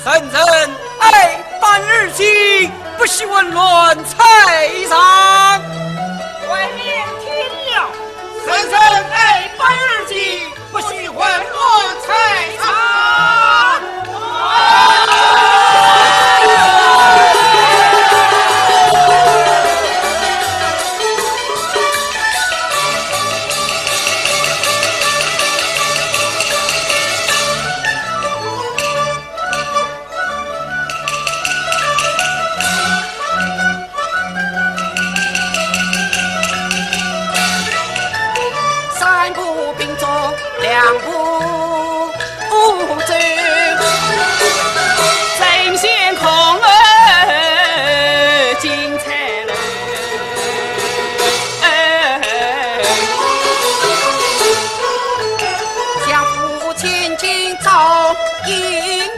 圣人爱办日期，不惜紊乱菜场。外面听了，圣人爱办日期，不惜紊乱菜场。两不无罪，神仙空儿精彩了。相夫千金早殷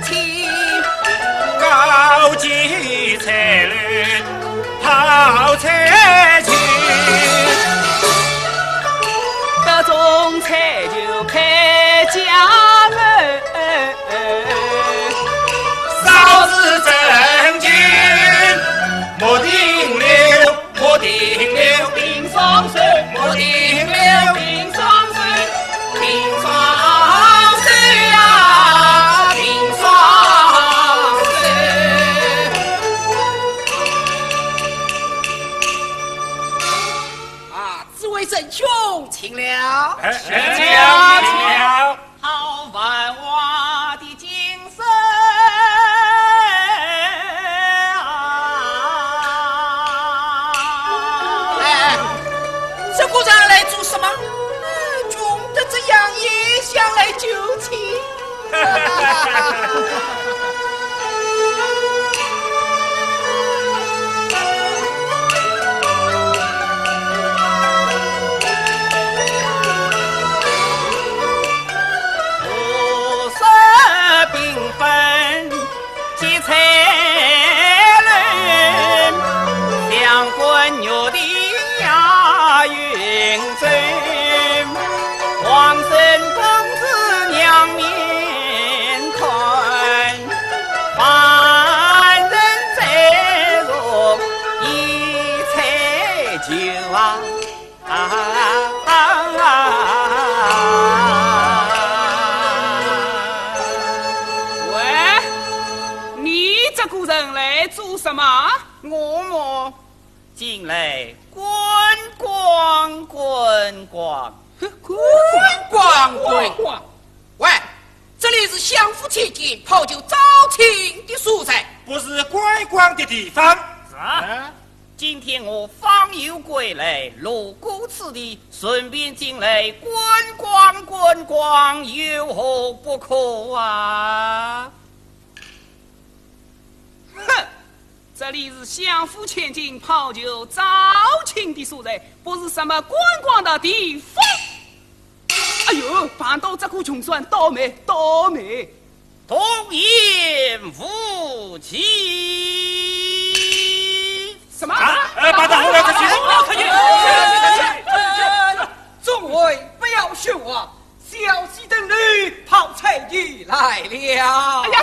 勤，高级才人好才情。得中菜就开家门，少是正经，莫停留，莫停留，冰霜水，莫停留，冰霜水，冰霜水呀，冰霜水。啊，这位仁兄，请了，请了，好繁华的精神哎，这个人来做什么？穷得这样也想来救亲。什么？我进来观光。喂，这里是相夫千金泡酒招亲的所在，不是观光的地方。啊！今天我访友归来，路过此地，顺便进来观光，有何不可啊？哼！这里是相夫千金泡酒招亲的所在，不是什么观光的地方。哎呦，碰到这个穷酸，倒霉！同言无忌。什么？把他轰了出去！众位不要喧哗，小媳等女泡菜女来了。哎呀，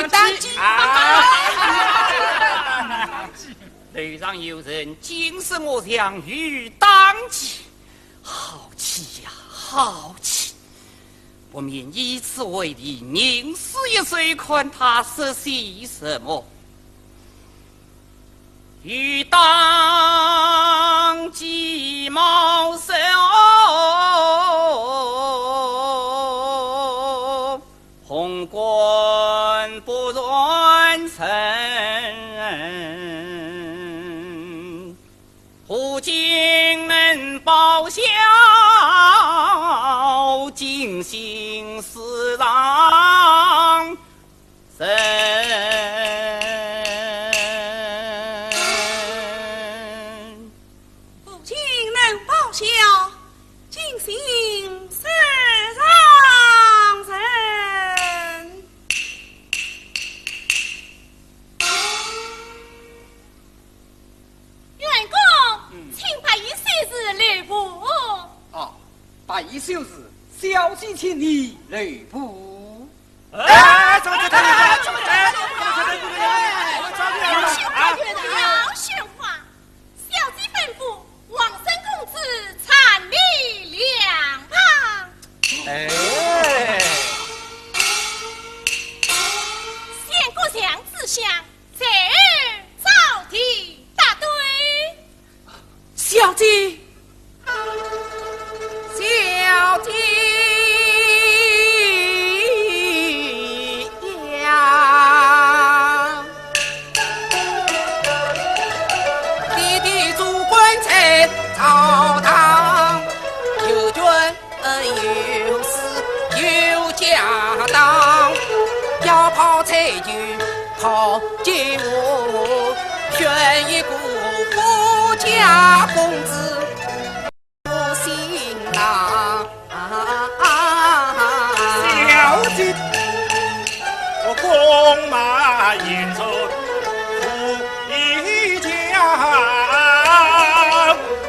当机啊！楼上有人惊使我想欲当机，好气呀，好气！不免以此为例，凝视一岁，看他实习什么。欲当鸡毛手，红冠不乱尘。胡今能报效，尽心思让神。孝尽心事让人。员工，请把一袖子留步。哦，把一袖子，小姐请你留步。哎，怎么就他留步？要喧哗，小姐吩咐王生公子参礼两旁。哎，先过相自相，再而早题答对。小姐，小姐呀，弟弟主官在朝堂，有君有事有家当，要跑菜就跑进我，选一个富家公子做新郎。小姐，我弓马引走富一家，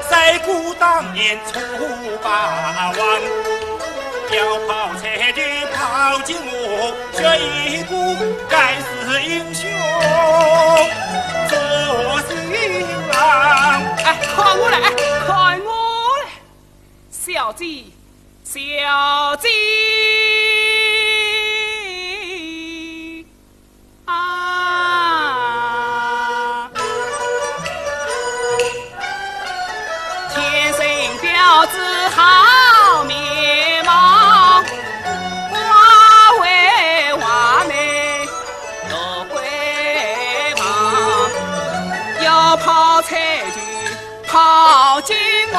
赛鼓当年出霸王，要跑菜就跑进我，选一个盖世英雄做新郎。哎，看我来，看我来，小姐，小姐啊，天生标致好面貌，花为华美乐辉煌，要跑菜就跑进我。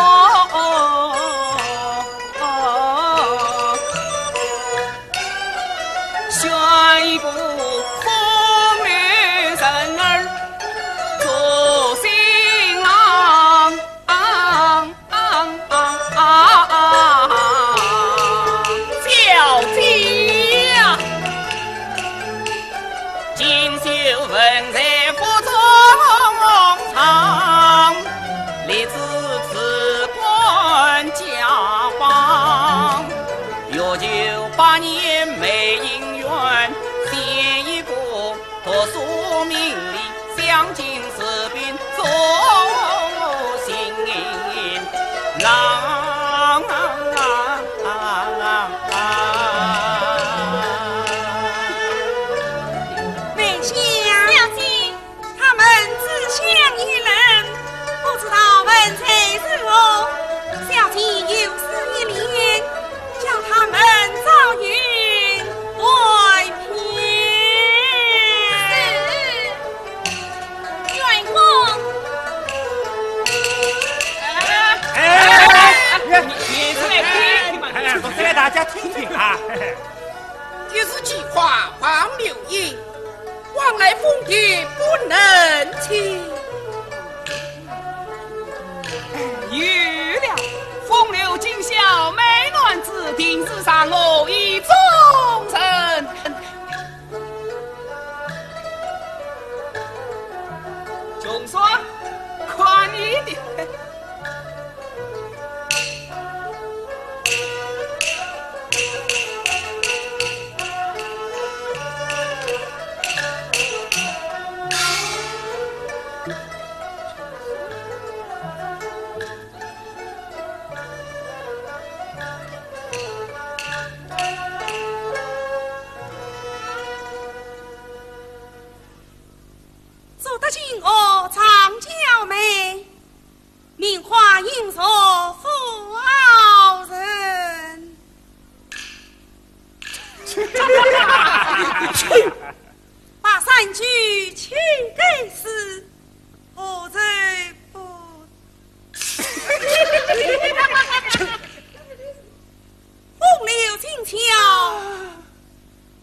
选一个聪明人儿做新郎，小姐呀，锦绣文采服装长，立志辞官家邦，有98年美姻缘，选一个读书名利，相敬士兵做新郎。梅香，小姐，他们只相一人，不知道文采如何。小姐有事一连，叫他们早运外偏。员工，你出来听嘛？说出来大家听听啊！一日计划黄柳英，往来风雨不能轻。有了，风流今宵美男子，定是上我一终身。穷说，夸你的。把三句去给死，否则不。风流精巧，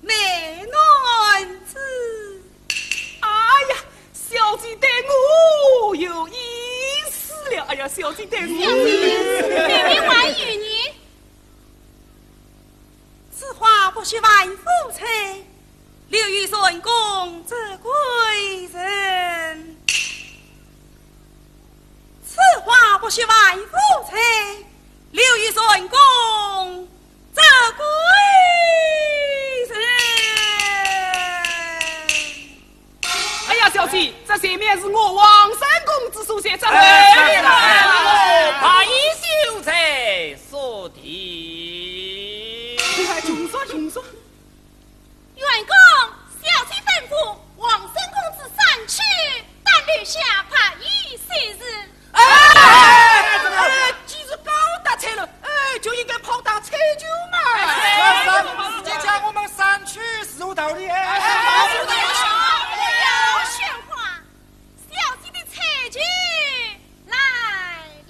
美男子。哎呀，小姐对我有意思了。哎呀，小姐对我。妹妹还与你。此话不许万夫吹，留于孙公则贵人。此话不许万夫吹，留于孙公则贵人。哎呀，小姐，这前面是我王三公子所写，这把衣袖在所提。穷说。员公，小妻吩咐王生公子上去，但留下怕衣随日。既是高大车了，就应该跑当车酒嘛。直接叫我们上去是有道理。不要喧哗，小姐的车具来了。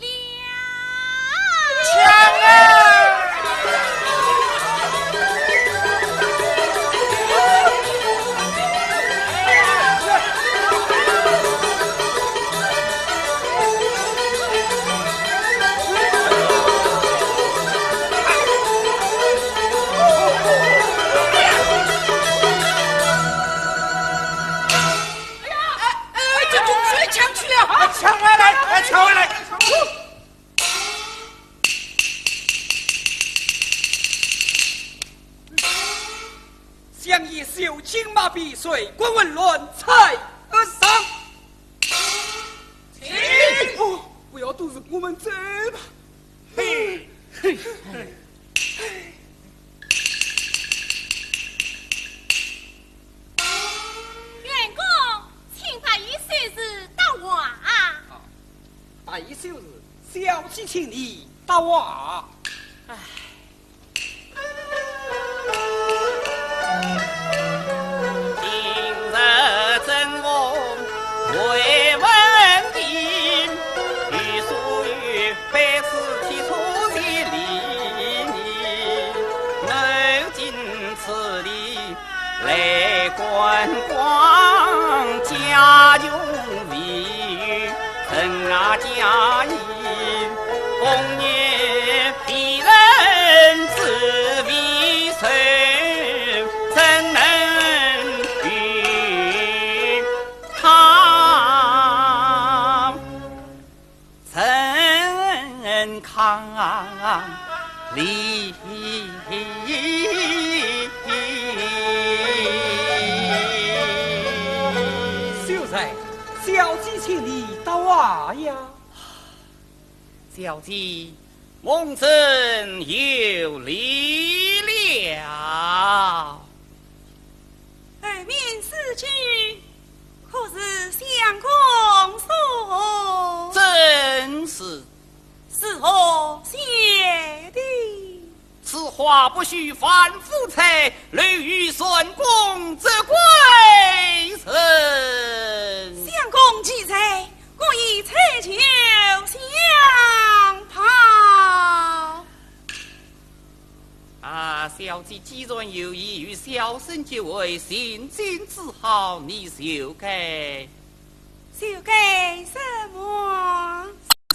抢啊！抢回来！抢回来！相爷袖青马匹，水滚滚乱菜而上。哦，不要肚子，我们走吧。嘿，员工，请把衣随日到瓦。大衣袖日，小妻请你到瓦。今日正逢为文定，欲属于百世提出的理你，我今此里来观光家中为人啊家义，公年别人自为谁？怎能与他怎抗离？秀才，小妻请你到瓦呀。小姐，蒙真有礼了。耳面四句，可是相公所？真是，是何写的？此话不须反复猜，累于孙公则贵臣。相公既在，故意拆酒相讨。啊，小姐既然有意与小生结为心间之好，你修改。修改什么？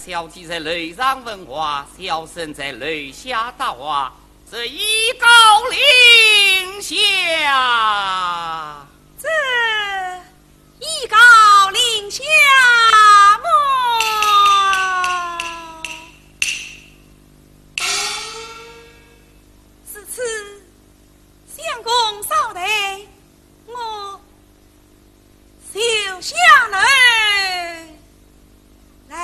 小姐在楼上问话，小生在楼下答话，这一高临下。这一高临下么？此次相公少得我修下来了。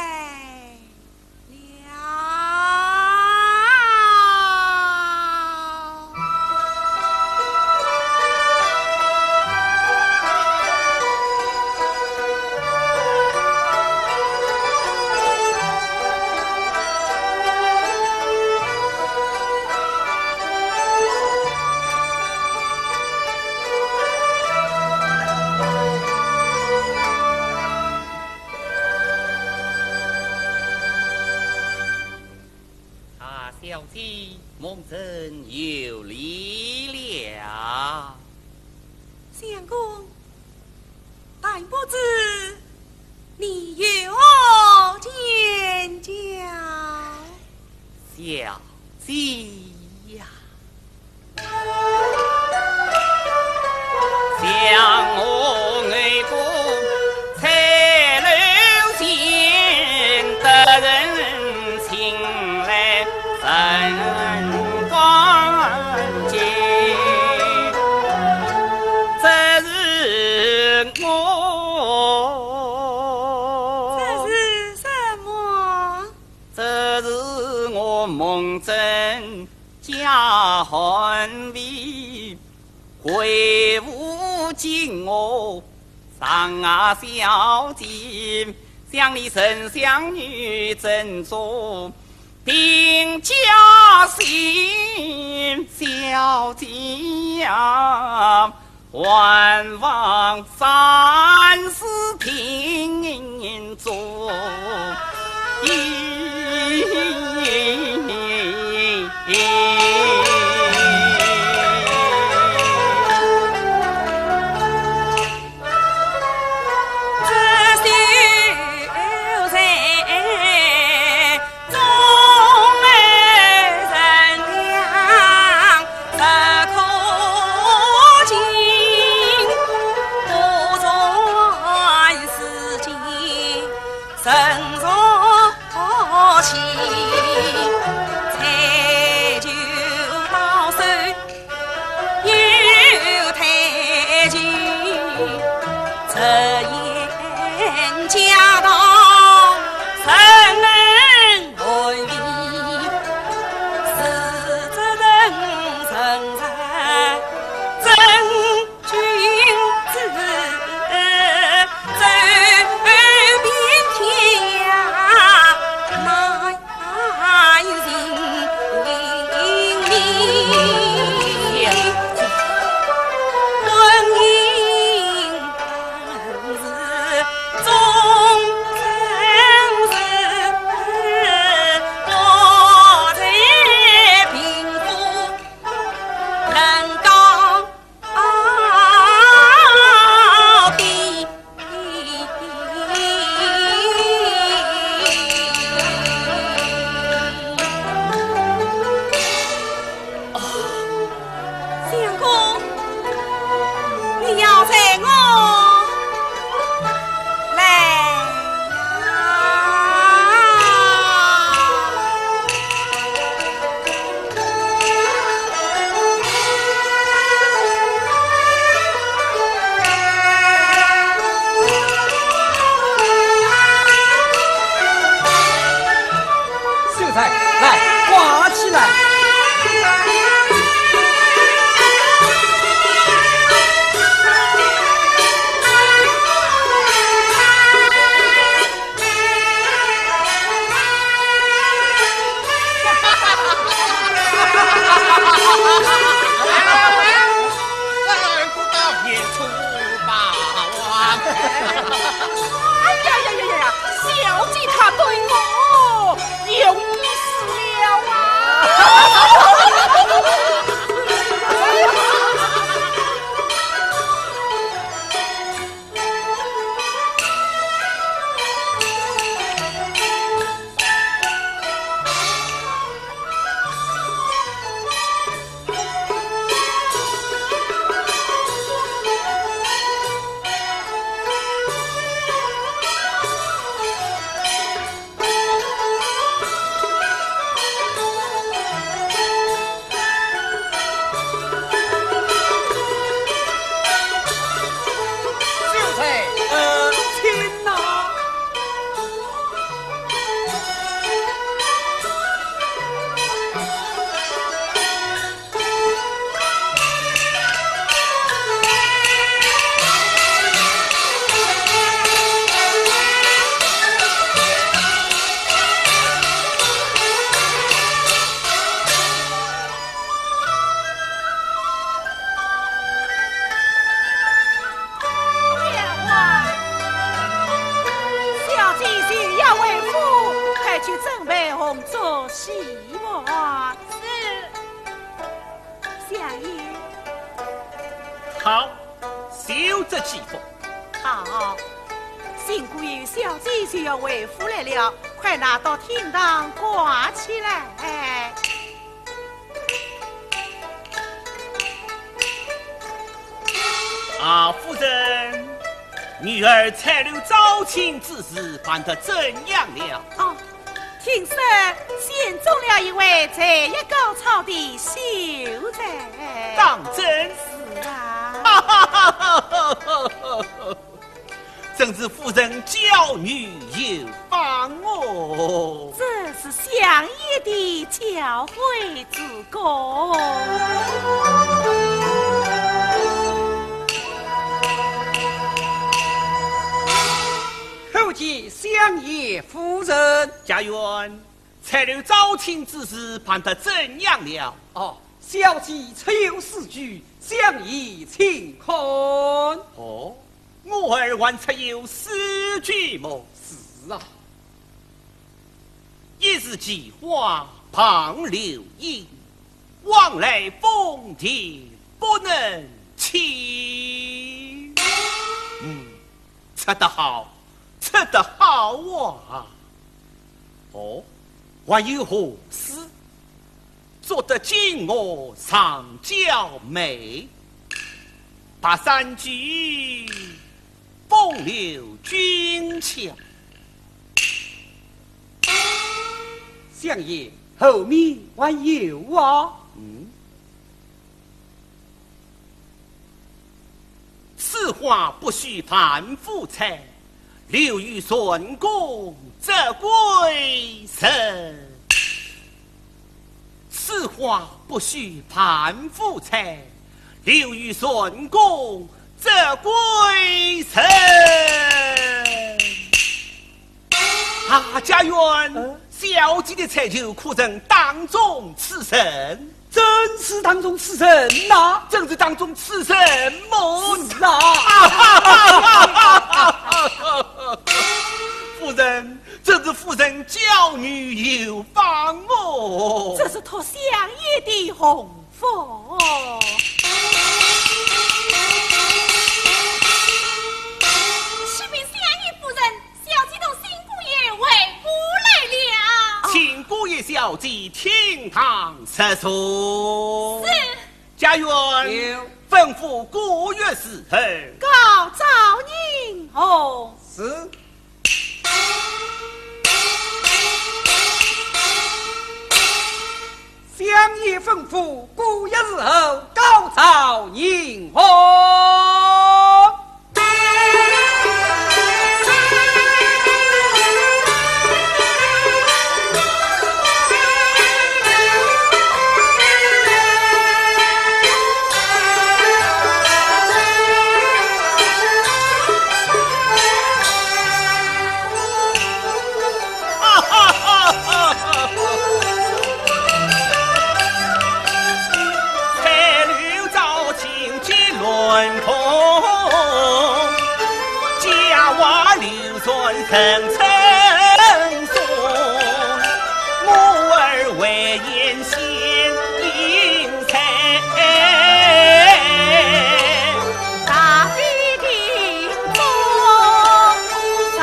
真有理了。相公，但不知你有何见教？小姐呀，像我爱过彩楼前得人情来神光见，这是我梦真家寒微，回无尽我上啊小姐，想你丞相女真做定家心，小姐呀，万望三思听做。去准备红烛喜饭。是。好，休这几封。好，辛苦有小姐就要回府来了，快拿到厅堂挂起来。夫人，女儿采留招亲之事办得怎样了？哦，听说选中了一位才艺高超的秀才。当真？是啊。真是夫人教女有方哦。这是相爷的教诲之功。叩见相爷夫人。家园，采留招亲之事办得怎样了？哦，小姐出有4句，相爷请看。哦，我儿还出有4句么？是啊，一日计划旁流音，往来风田不能弃。出得好，出得好啊！哦，还有何事？做得今我上娇美，把3句风流君俏。相爷后面还有啊。此话不须盘夫猜，留于顺宫则归神。此话不须盘夫猜，留于顺宫则归神。家园，小姐的才酒可曾当中此神？真是当中此神呐！正是当中此神么？是啊！夫人，这是夫人教女有方哦。这是托相爷的洪福。启禀相爷夫人，小姐同新姑爷回府来了。请姑爷小姐厅堂设坐。是。家园有吩咐姑爷侍候。告召您哦。是。相爷吩咐，姑爷日后高召迎红。层层送，我儿为眼先应采，大地的中茶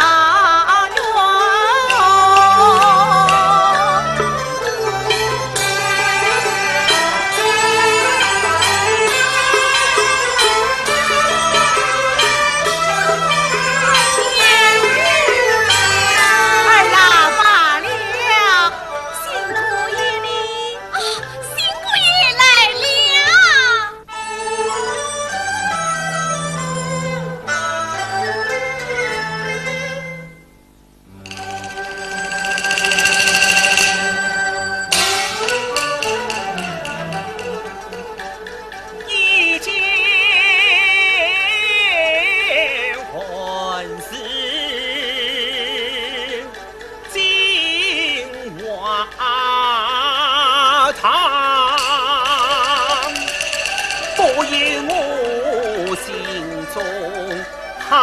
好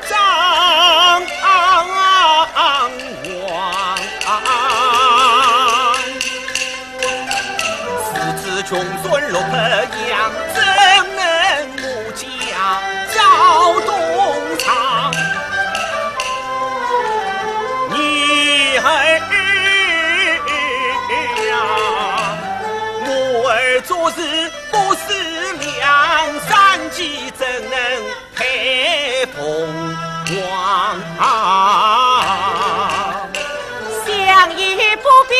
张望，四子穷孙落魄养怎能做事不思量，三季怎能配凤凰？相爷不必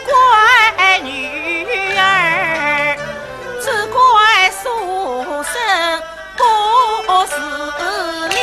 怪女儿，只怪书生不思量。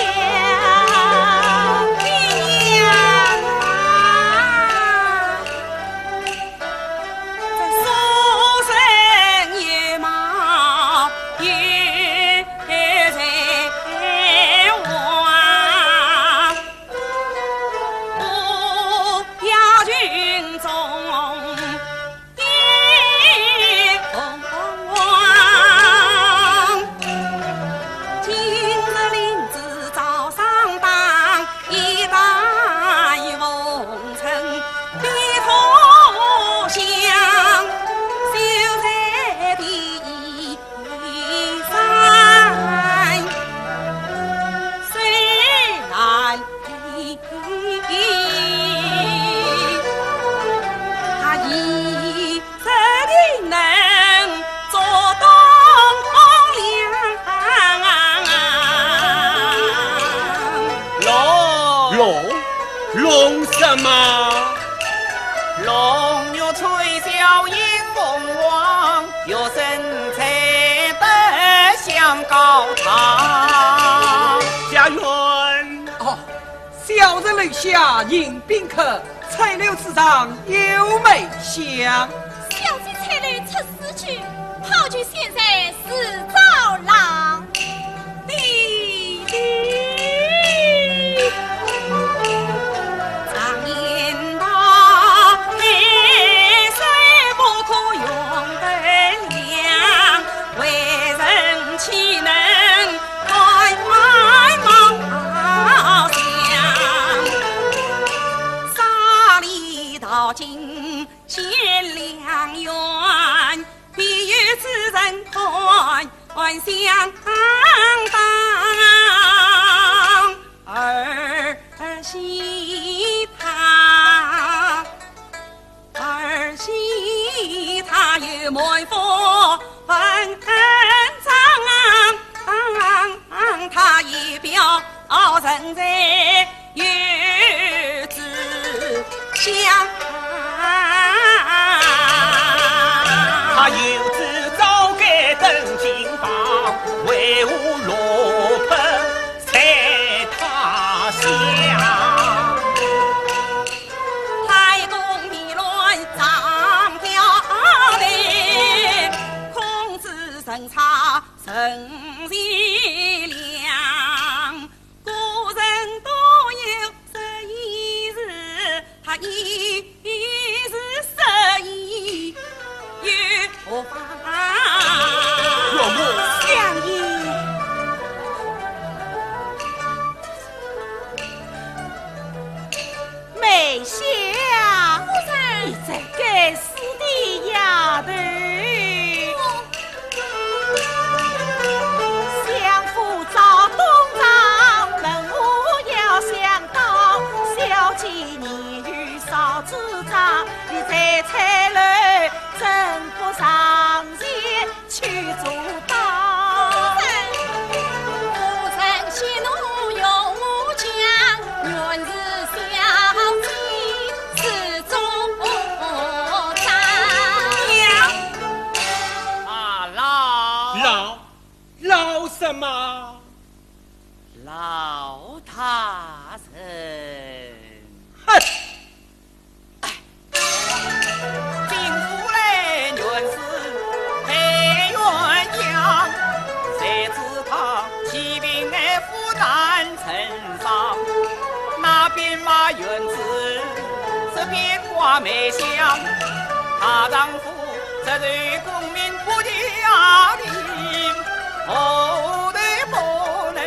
龙什么？龙玉吹箫迎凤凰，有神才德享高堂。家园哦，小人留下迎宾客，菜柳之上有美香。小姐菜柳出师去，炮局现在是招郎。弟弟。常言道，黑水不可用得量，为人岂能开毛香？沙里道尽见良缘，必与此人看相当。儿媳她有妹夫很长，她一表人在与之相。他有志早该登金榜，为吾落魄在他乡。太公迷乱张飘来，孔子神差神贤良，古人都有这一日，他一日失意有法。若母相爷。梅香，你在该死的丫头，相夫找东张，问我要想到，小姐年逾少主张，你在菜楼真不上前去阻挡。喜怒由我讲，原是小姐是主张。老什么？老他人。哼！兵夫来原是配鸳鸯，谁知他骑兵来赴南城上，那边马原子，这边挂梅香。她丈夫这对功名不家庭，后代不能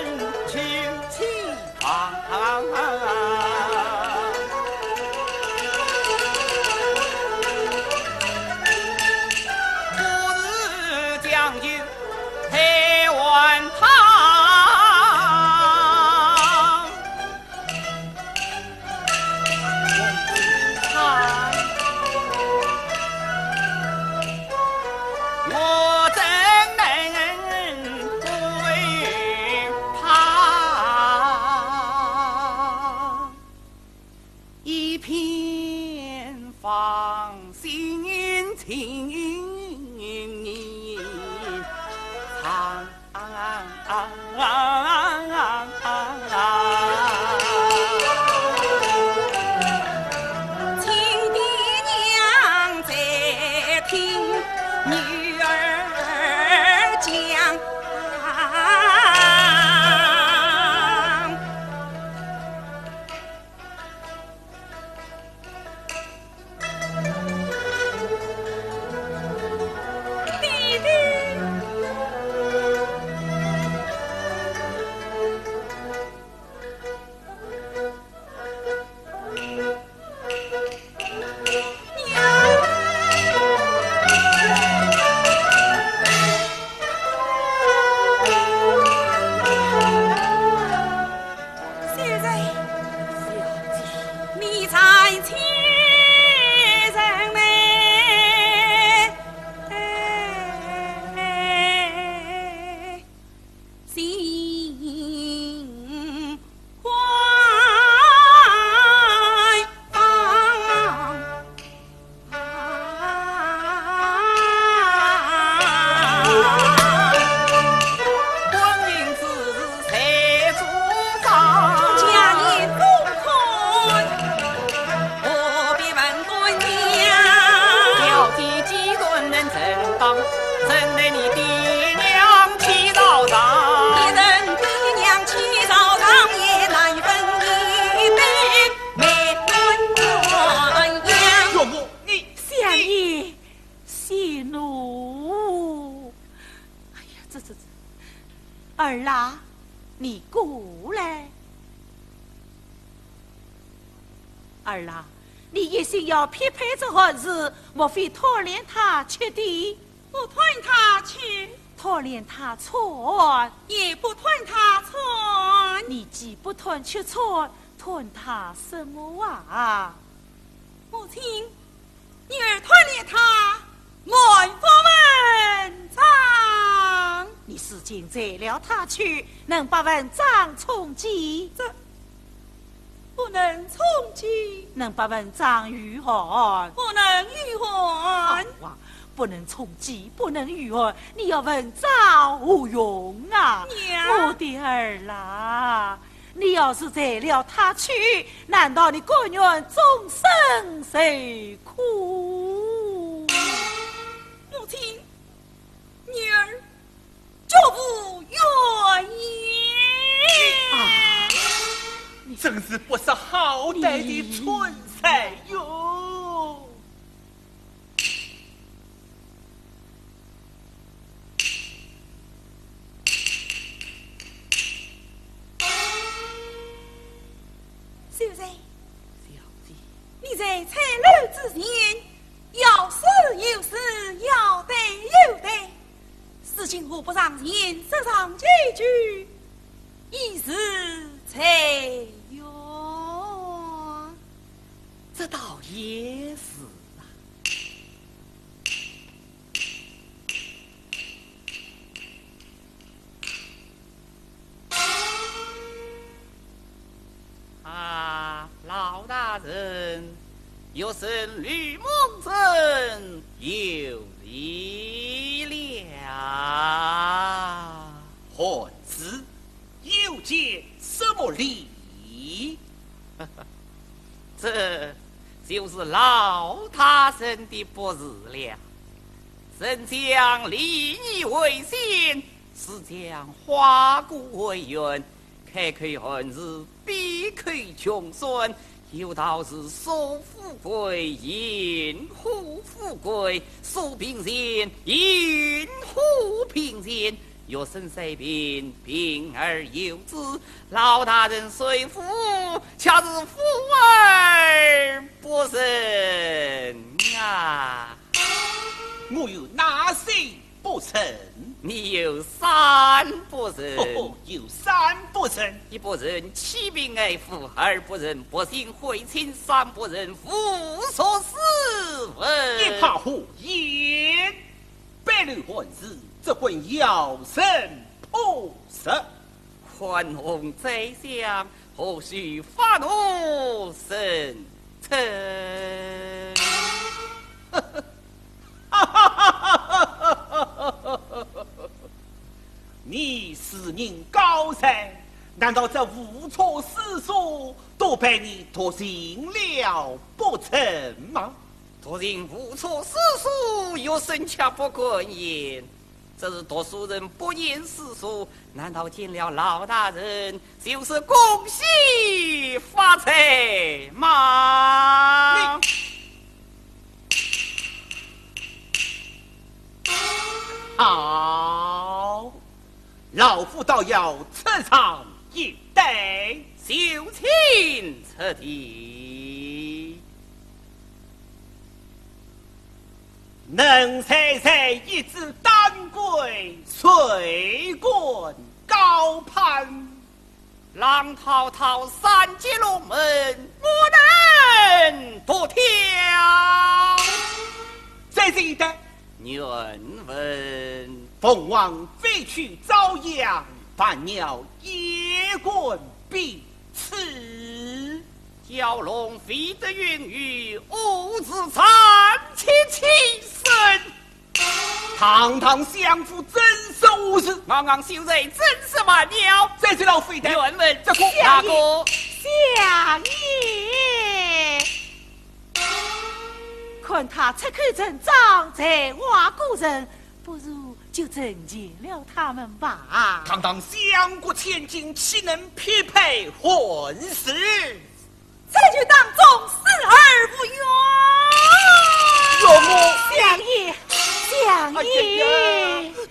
去起房。台湾堂，我儿啊，你过来。儿啊，你一心要匹配这孩子，莫非拖连他去的？不吞他去，拖连他穿，也不吞他穿。你既不吞去穿，吞他什么啊？母亲，女儿吞连他，爱不文章。你使劲宰了他去，能把文章充饥？这不能充饥，能把文章御寒？不能御寒。不能充饥，不能御寒，你要文章无用啊！娘，我的儿啦，你要是宰了他去，难道你甘愿终身受苦？母亲，女儿绝不愿意。你真是不识好歹的蠢材哟！秀才，你在采楼之前，要死有死，要得有得。事情何不上前，设上几句，以示采用。这倒也是啊！老大人，有甚吕蒙镇有礼了。汉子又见什么礼？这就是老大人的不是了。神将礼义为先，是将花骨为源，开口汉子，闭口穷酸，有道是守富贵，隐护富贵；守贫贱，隐护贫贱。若生谁病，病而有之，老大人虽富，恰是富而不仁啊！我有哪些不成？你有三不仁。有三不仁：一不仁欺病爱富，二不仁不信会亲，三不仁无所事闻。一怕胡言，百路汉子，这混妖神破杀。宽宏宰相，何须发怒生嗔？你是人高才，难道这无错私说都被你托行了不成吗？读人无错私说，有神恰不可言。这是读书人不言私说，难道见了老大人就是恭喜发财吗？好，老夫倒要测尝一对，就请测题。能猜猜一支丹桂，水滚高攀，浪滔滔三界龙门，不能不跳。这是一的原文：凤凰飞去遭殃，凡鸟夜滚必翅。蛟龙飞得云雨，吾自残其其身。堂堂相府真是无事，昂昂秀才真是晚了。这是老夫的原文：这个哪个？相爷，看他出口成章，才华过人，不如就拯救了他们吧。堂堂相国千金，岂能匹配混世？这就当众死而不冤。若我相爷，相哎爷，呀，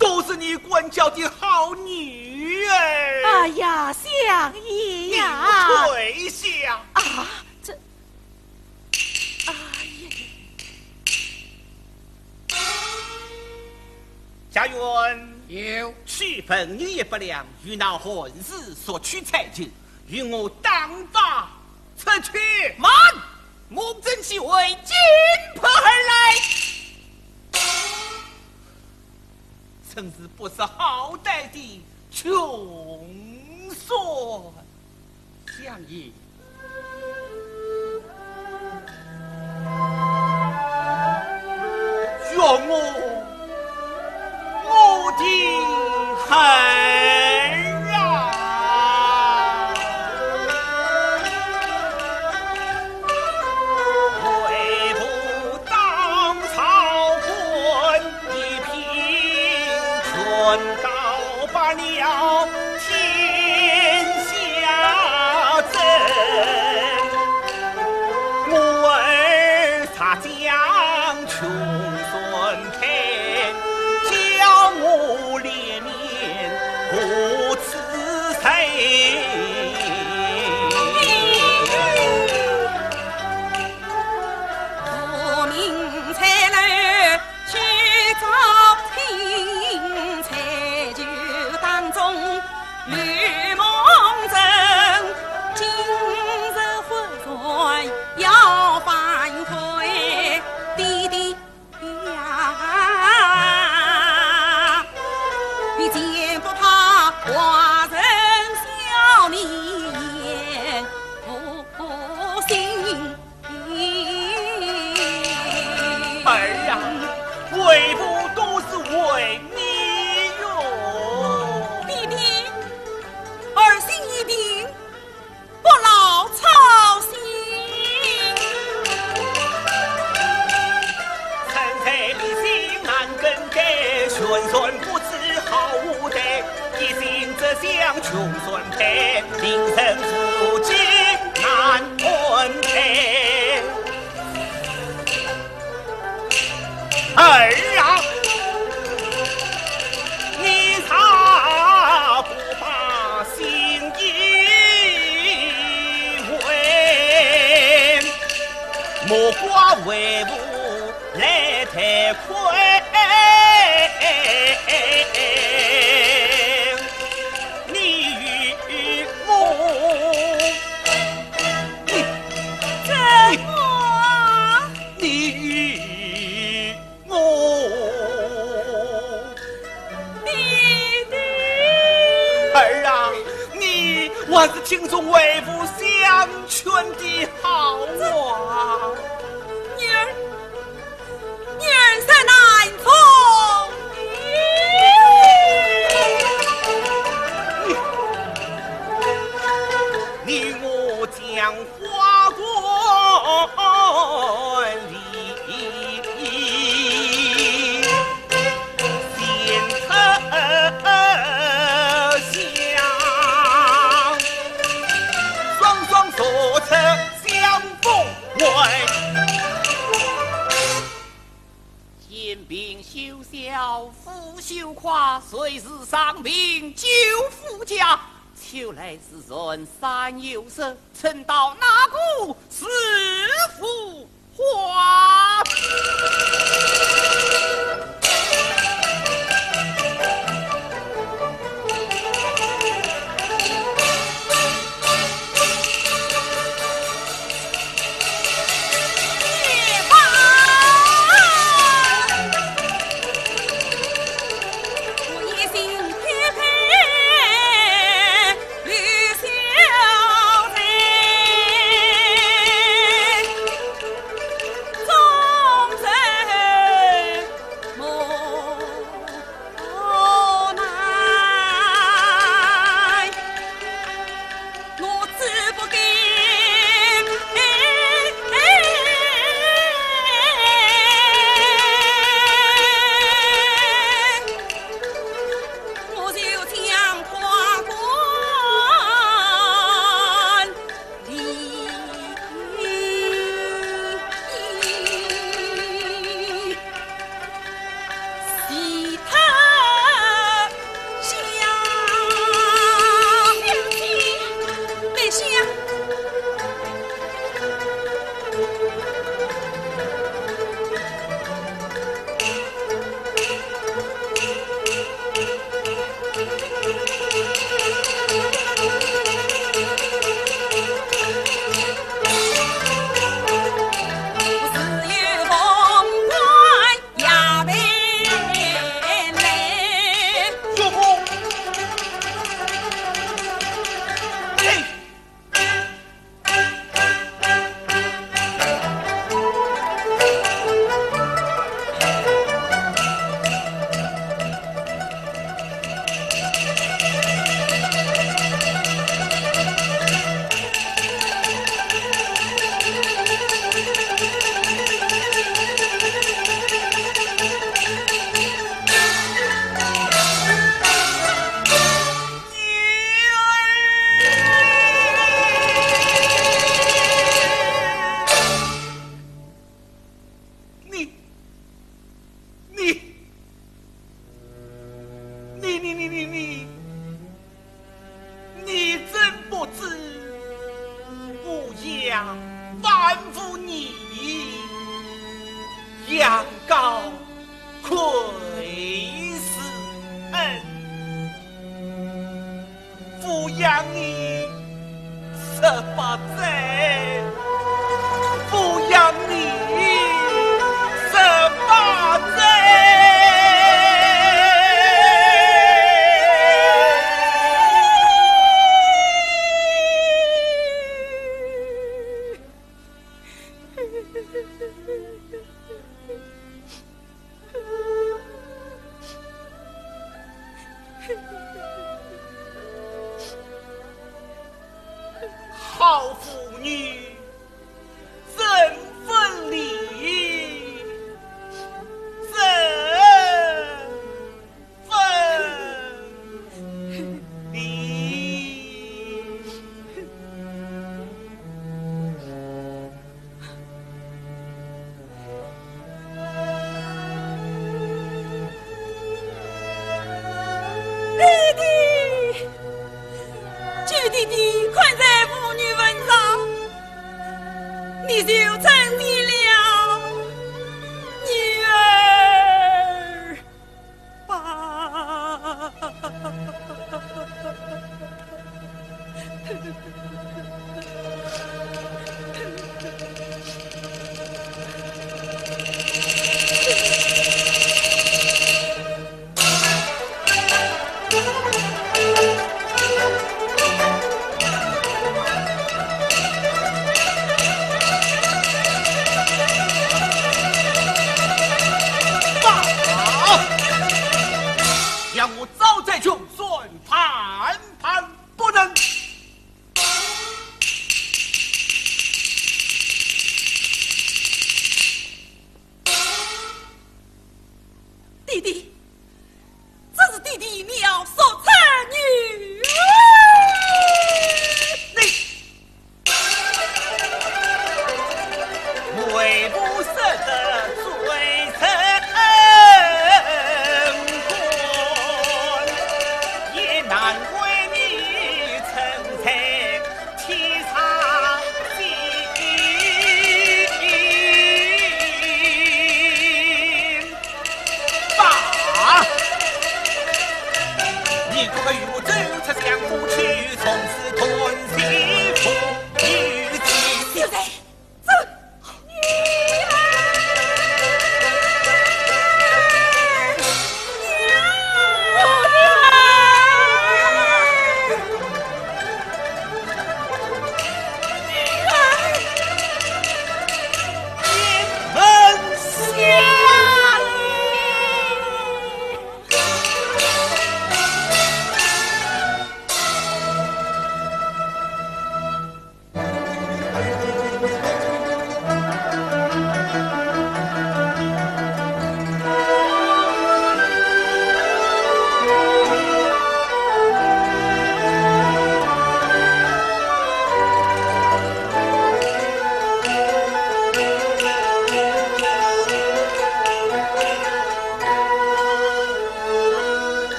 都是你管教的好女儿。哎呀，相爷呀！跪下！啊，这，哎呀，家园有区分你也不良，与那混世所取财金，与我当法出去。慢！我正是为金婆而来。真是不识好歹的穷酸。相爷，若我的孩啊，为父当朝官，一品全告罢了天下真。我儿他将穷酸配，叫我连年不辞财。无名才来去找听，才酒当中绿梦真，今日浑水要反悔，弟弟呀，你见不怕华人笑你言不信？儿啊，为父都是为你哟。弟弟，儿心一定不劳操心。参财理性难更改，穷酸不知好无代，一心只想穷酸配，临阵夫妻难分配。儿啊，你咋不把心意为？莫怪为母来太亏，你与我，你与我，弟弟，儿啊，你还是听从为父相劝的好啊！女儿在难从。话虽是伤兵救夫家，求来之人三有色，曾到哪股是福花？你真不知吾养反复你，阳高愧死恩，抚养你18载，抚养你18载。好妇女怎分离，怎分离。弟弟，救弟弟困在妇女坟上，你就成你了女儿吧。让我早在穷酸盼盼不能。弟弟，这是弟弟你要所产女儿。你为不舍得追成过。难为你曾在天上心。爸，你可与我走出相府去，从此同媳妇与子。秀才，走！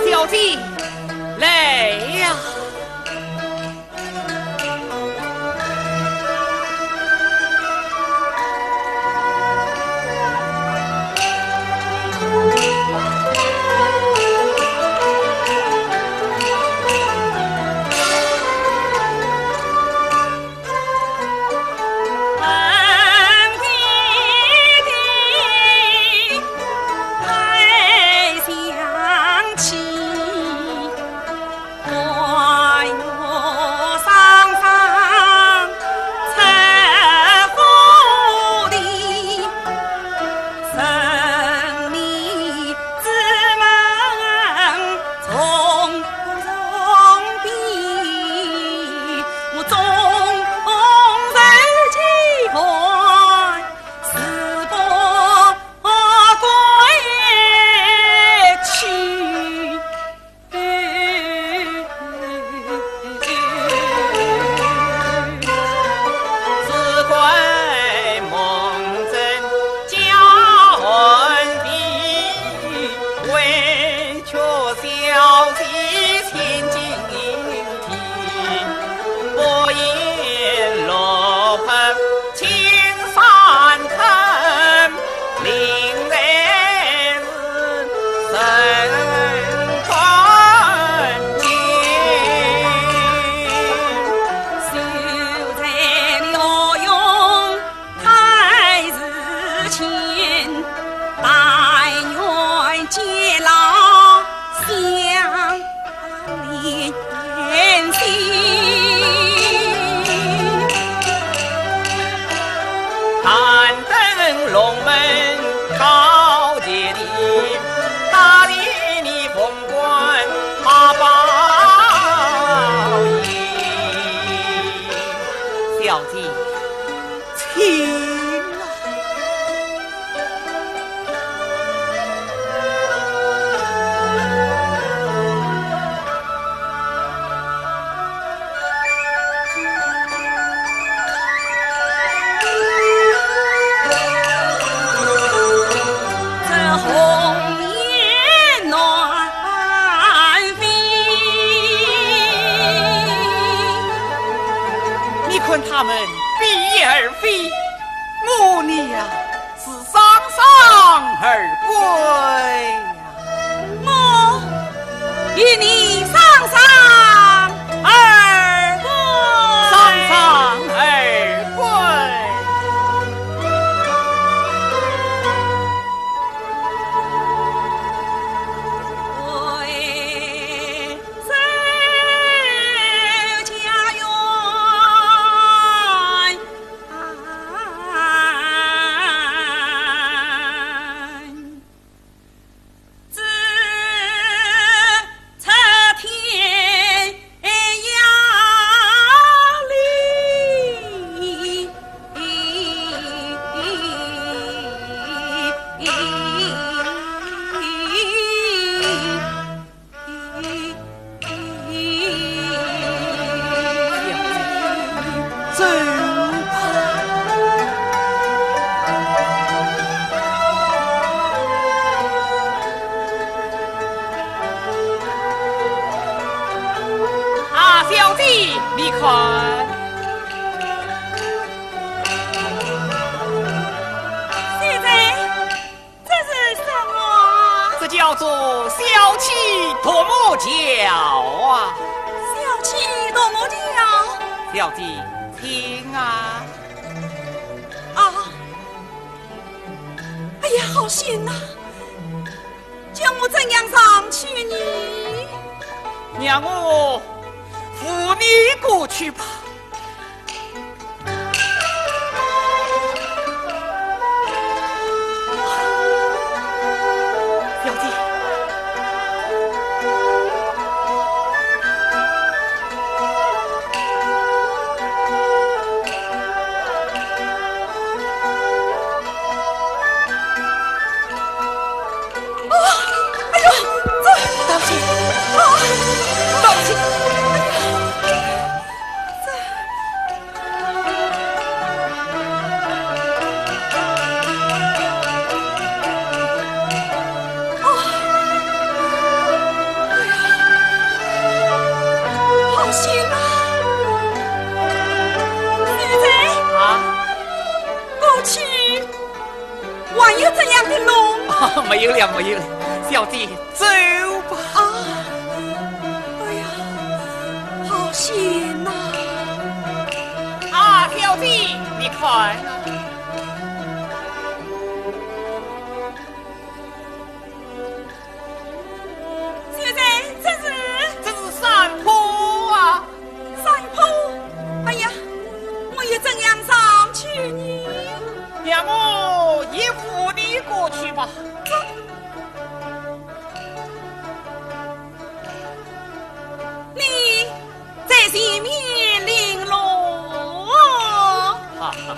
小弟来呀！他们比而非，我你呀是上上而归呀，我与你上上而归，上上而归。天弟，你看，现在这是什么？这叫做小气夺魔脚啊！小气夺魔脚。小弟，听啊！啊！哎呀，好险呐！将我怎样上去呢？让我扶你过去吧。小弟，哎呦，当心！啊！当心！好险啊！现在啊，过去还有这样的路没有了，没有了，小弟走吧。啊！哎呀，好险呐！啊，小弟，你看啊，现在这是山坡啊！山坡，哎呀，我要怎样上去呢？让我也扶你过去吧。你在前面领路。哈哈。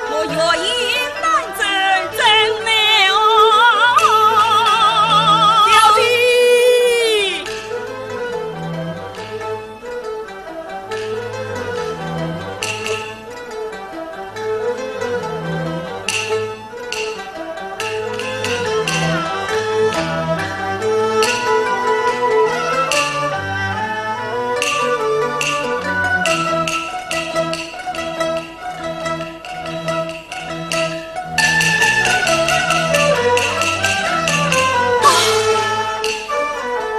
我若应难走，怎奈哦？小弟，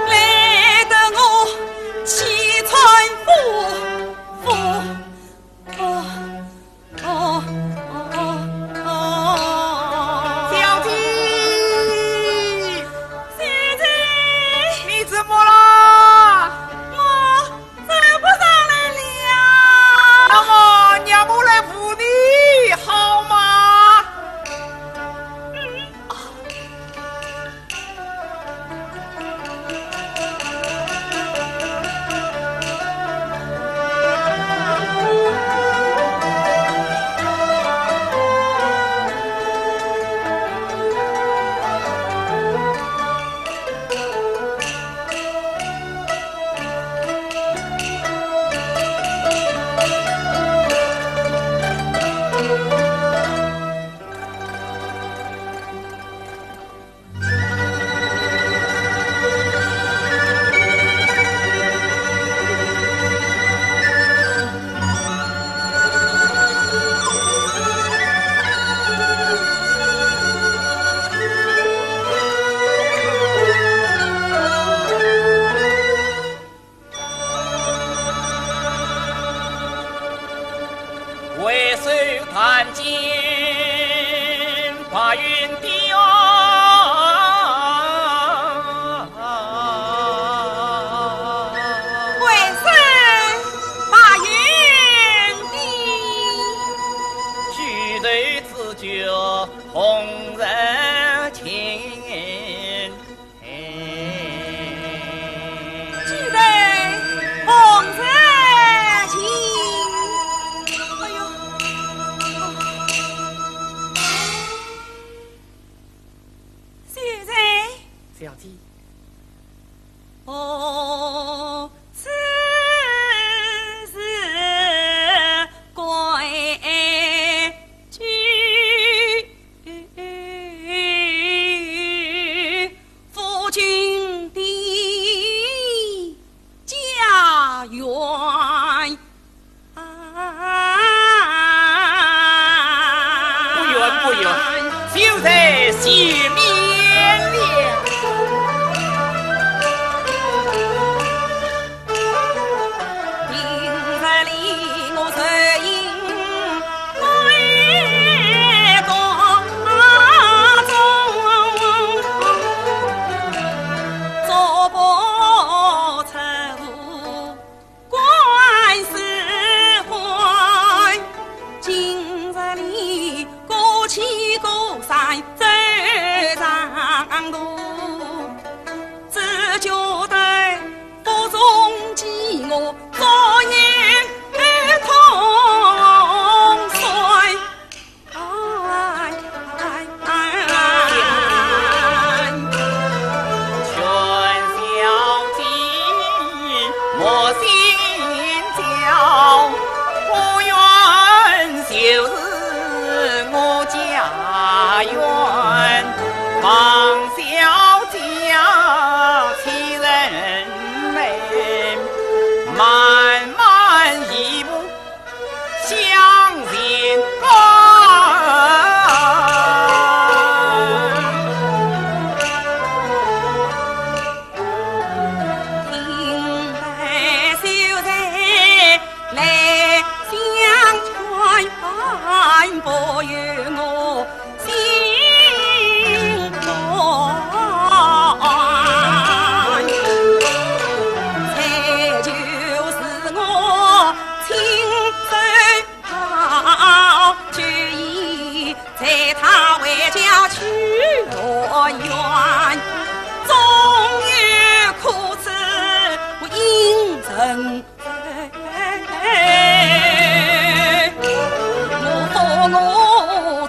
来得我气喘呼小弟，现在你怎么了？我走不上来那了。么让我来扶你好吗？为首探监把云雕，为生把云地，举头自觉红人情。举头红色情。哎呦！现在小弟，哦，此方小家其人们，慢慢一步向前赶。听来秀才来相劝，不由我心乱。才就是我亲手好决意，在他回家去落院，终有苦此不应承。我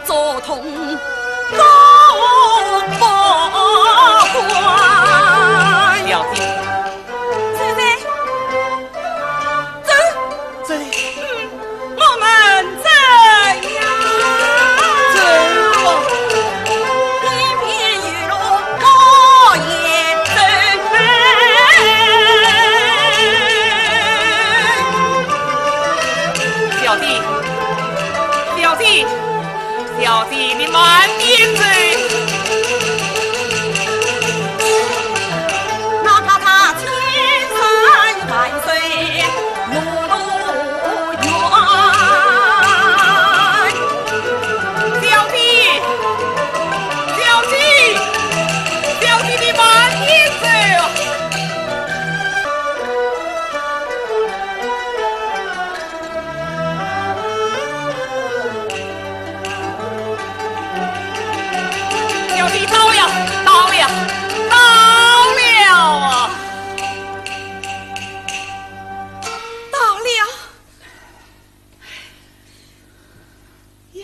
做通高官，小弟，现在走，这我们走呀！走啊！一片雨露我也走。小弟，小弟，小弟，你慢点走。哪怕他千山万水路远，小弟，小弟，小弟，你慢点走。小弟到了，到了，到了啊！到了呀！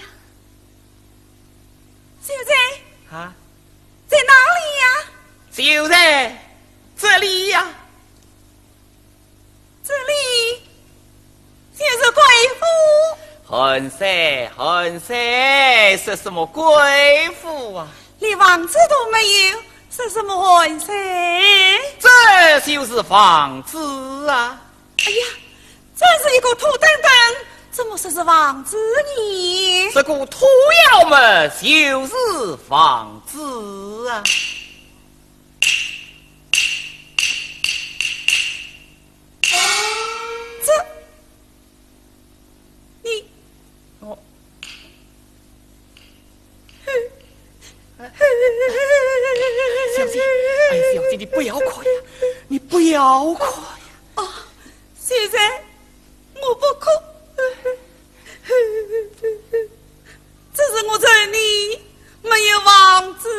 秀才啊，在哪里呀？就在这里呀。这里就是贵妇。很噻，很噻，是什么贵妇啊？连房子都没有，是什么婚噻？这就是房子啊！哎呀，真是一个土墩墩，怎么说是房子呢？这个土窑嘛，就是房子啊！这，你哦，小姐，哎，小姐，你不要哭呀，你不要哭呀！哦，现在我不哭，只是我这里没有房子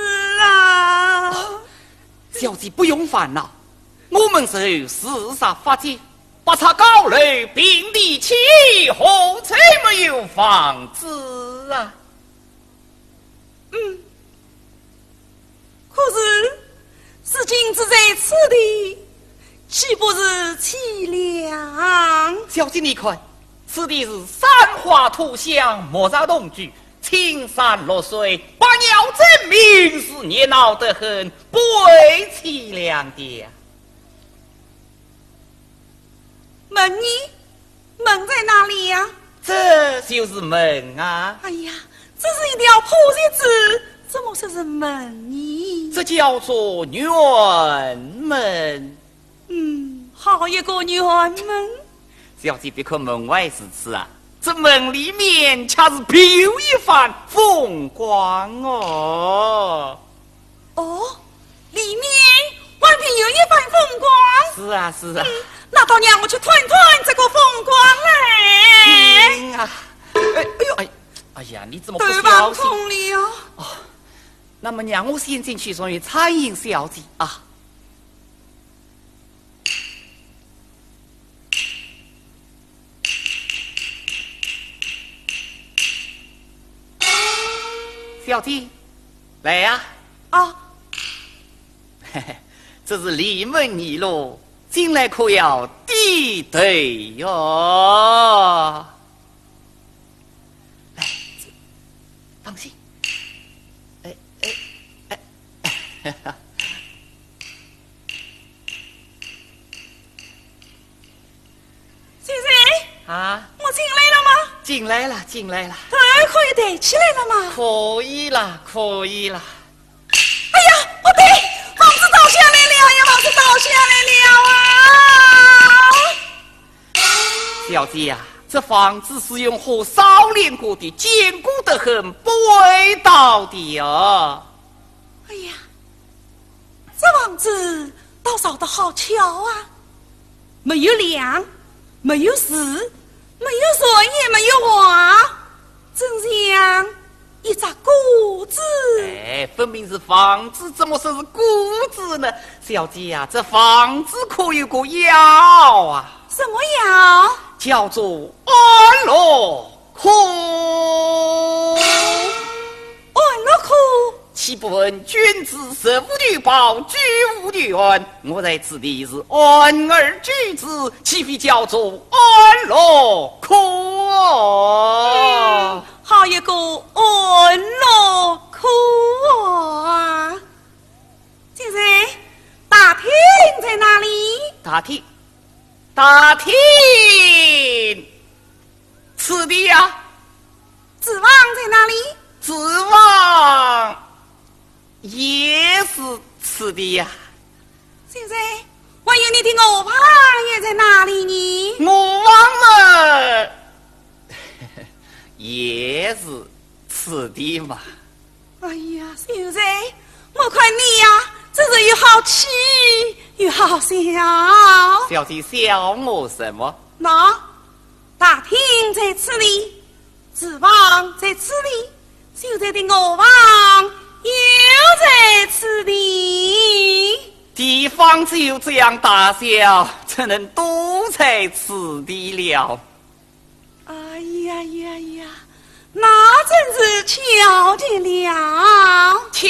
啊。小姐不用烦恼，我们是四杀法界，把他高楼并立起，何曾没有房子啊？可是事情只在此地，岂不是凄凉？小姐，你看，此地是山花土香，莫造动具，青山绿水，把鸟证明是热闹得很，不会凄凉的呀。门呢？门在哪里呀？这就是门啊！哎呀，这是一条破鞋子，怎么说是门呢？这叫做院门。好一个院门！小姐别看门外是此啊，这门里面恰是别有一番风光哦。哦，里面外边有一番风光。是啊，是啊。那倒让我去探探这个风光来。行啊！哎呀，你怎么不对小心？痛了。那么让我先进去说与蔡英小姐啊。小姐，来呀！嘿嘿，这是里门一路，进来可要抵对哟。来，放心。先生啊，我进来了吗？进来了，进来了。腿可以抬起来了吗？可以了，可以了。哎呀，不对，房子倒下来了呀！房子倒下来了啊！小姐呀、这房子是用火烧炼过的，坚固得很，不会倒的哦。哎呀，这房子倒烧得好巧啊！没有梁，没有石，没有水，也没有瓦，真像一只谷子。哎，分明是房子，怎么说是谷子呢？小姐呀、这房子可有个谣啊，什么谣？叫做安乐窟。安乐窟。岂不闻君子食无女宝，居无女恩？我在此地是安儿居之，岂非叫做安乐窟？好一个安乐窟啊！先生，大厅在哪里？大厅，大厅，此地呀、指望在哪里？指望也是此地呀、先生，还有你的我旁也在哪里呢？我忘了，也是此地嘛。哎呀，先生，我看你呀、真是又好气又好笑。小姐笑我什么？那大厅在此里，指望在此里，现在的我房又在此里。地方只有这样大小，怎能都在此地了？哎呀呀呀，那真是巧极了。巧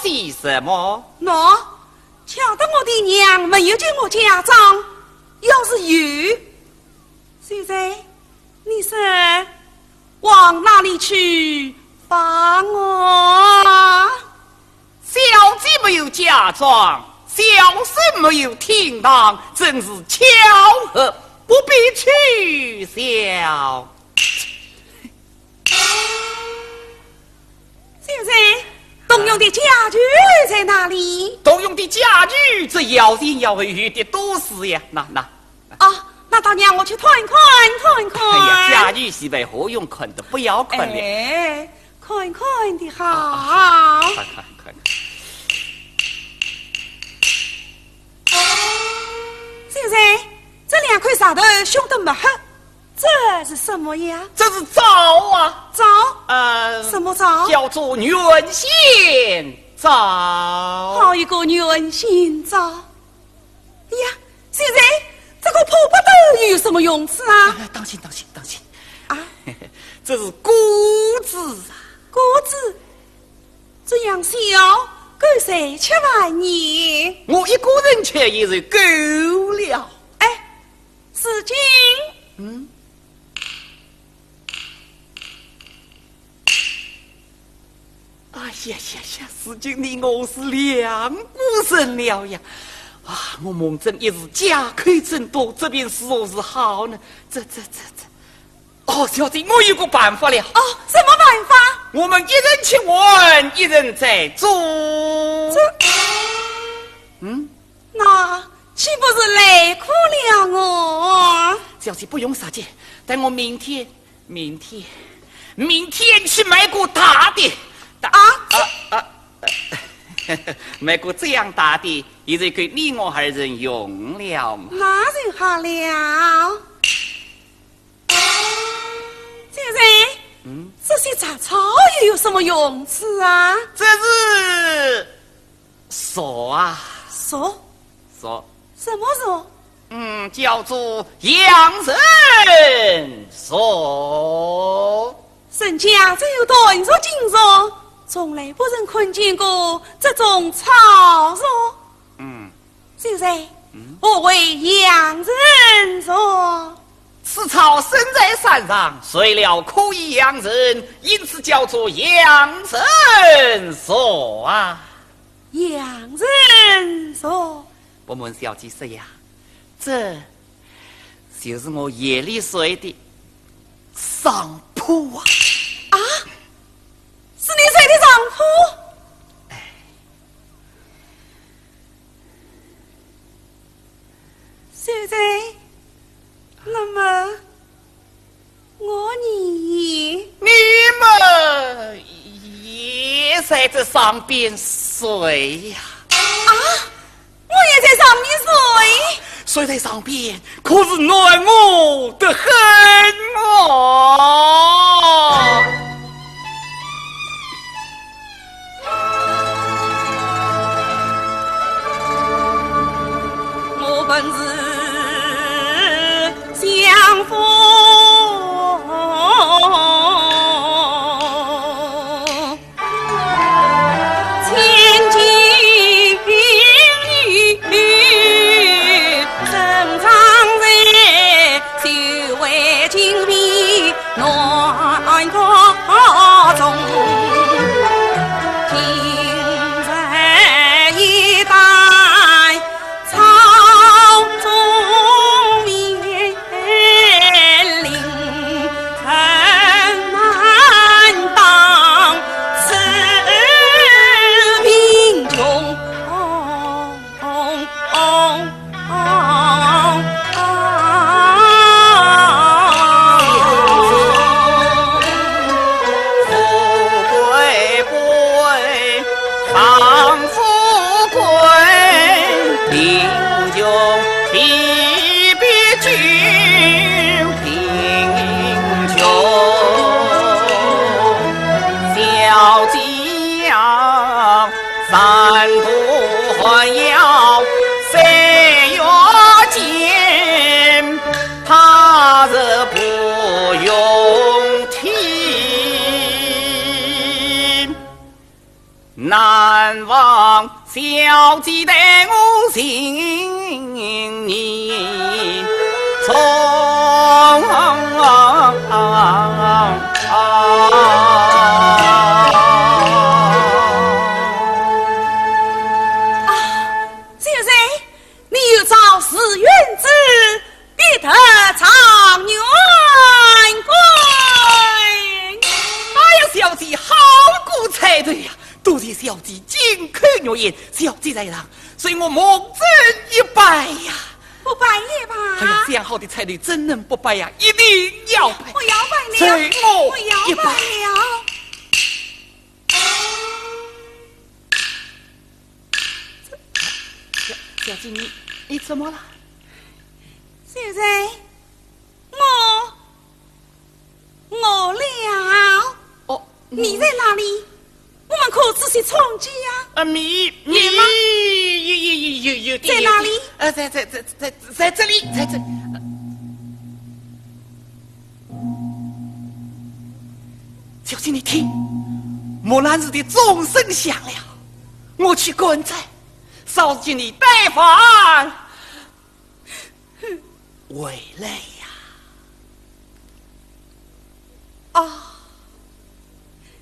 是什么？喏，巧得我的娘没有进我家中，要是有，先生，你是往哪里去放我？小姐没有嫁妆，小生没有厅堂，真是巧合，不必取笑。先生，动用的家具在哪里？动用的家具，这要钱要鱼的都是呀。那，啊，那到让我去看一看，看一看。哎呀，家具是为何用看的？不要看了。哎，看一看的好。看。先生，这两块石头凶得没黑，这是什么呀？这是枣啊，枣？什么枣？叫做原仙枣。好一个原仙枣！哎呀，先生，这个破布头有什么用处啊？当心啊！这是谷子啊，谷子这样小，够谁吃完年？我一个人吃也是够了。哎，使劲！哎呀，事情你我是两股神了呀！啊，我梦中一时家口真多，这边是何是好呢？这，哦，小姐，我有个办法了。哦，什么办法？我们一人去问，一人在做。那岂不是累苦了我？小姐不用撒贱，等我明天去买个大的。买个这样大的，也就给你我二人用了嘛。那就好了。先生，这些杂草又有什么用处啊？这是锁啊，锁？锁，什么锁？叫做养生锁。沈家只有短说经说，从来不曾看见过这种草索。先生，何谓养生锁？此草生在山上，睡了可以养人，因此叫做养生锁啊。洋人说。不瞒小姐说呀，这就是我夜里睡的上铺啊！啊，是你睡的上铺？现在，那么我你们也在这上边睡呀？啊，我也在上面睡。睡在上边，可是暖我的很哦。我本是相逢千金玉，珍藏在修为金碧暖壳中。停在一代草中面临，很难当此贫穷。三不还要谁月见，他日不用听。难忘小姐的我心念从是原子必得长远归。哎呀，小姐好过才对呀！多谢小姐金口玉言，小姐在上，随我蒙真一拜呀！不拜也罢。哎呀，这样好的彩礼怎能不拜呀？一定要拜！我要拜了，随我一拜要拜了。小姐，你怎么了？现在我了。哦，你在哪里？我们可仔细冲击呀。你有在哪里？在这里，在这。小姐，你听，木兰子的钟声响了，我去观战，少请你带饭回来呀！啊，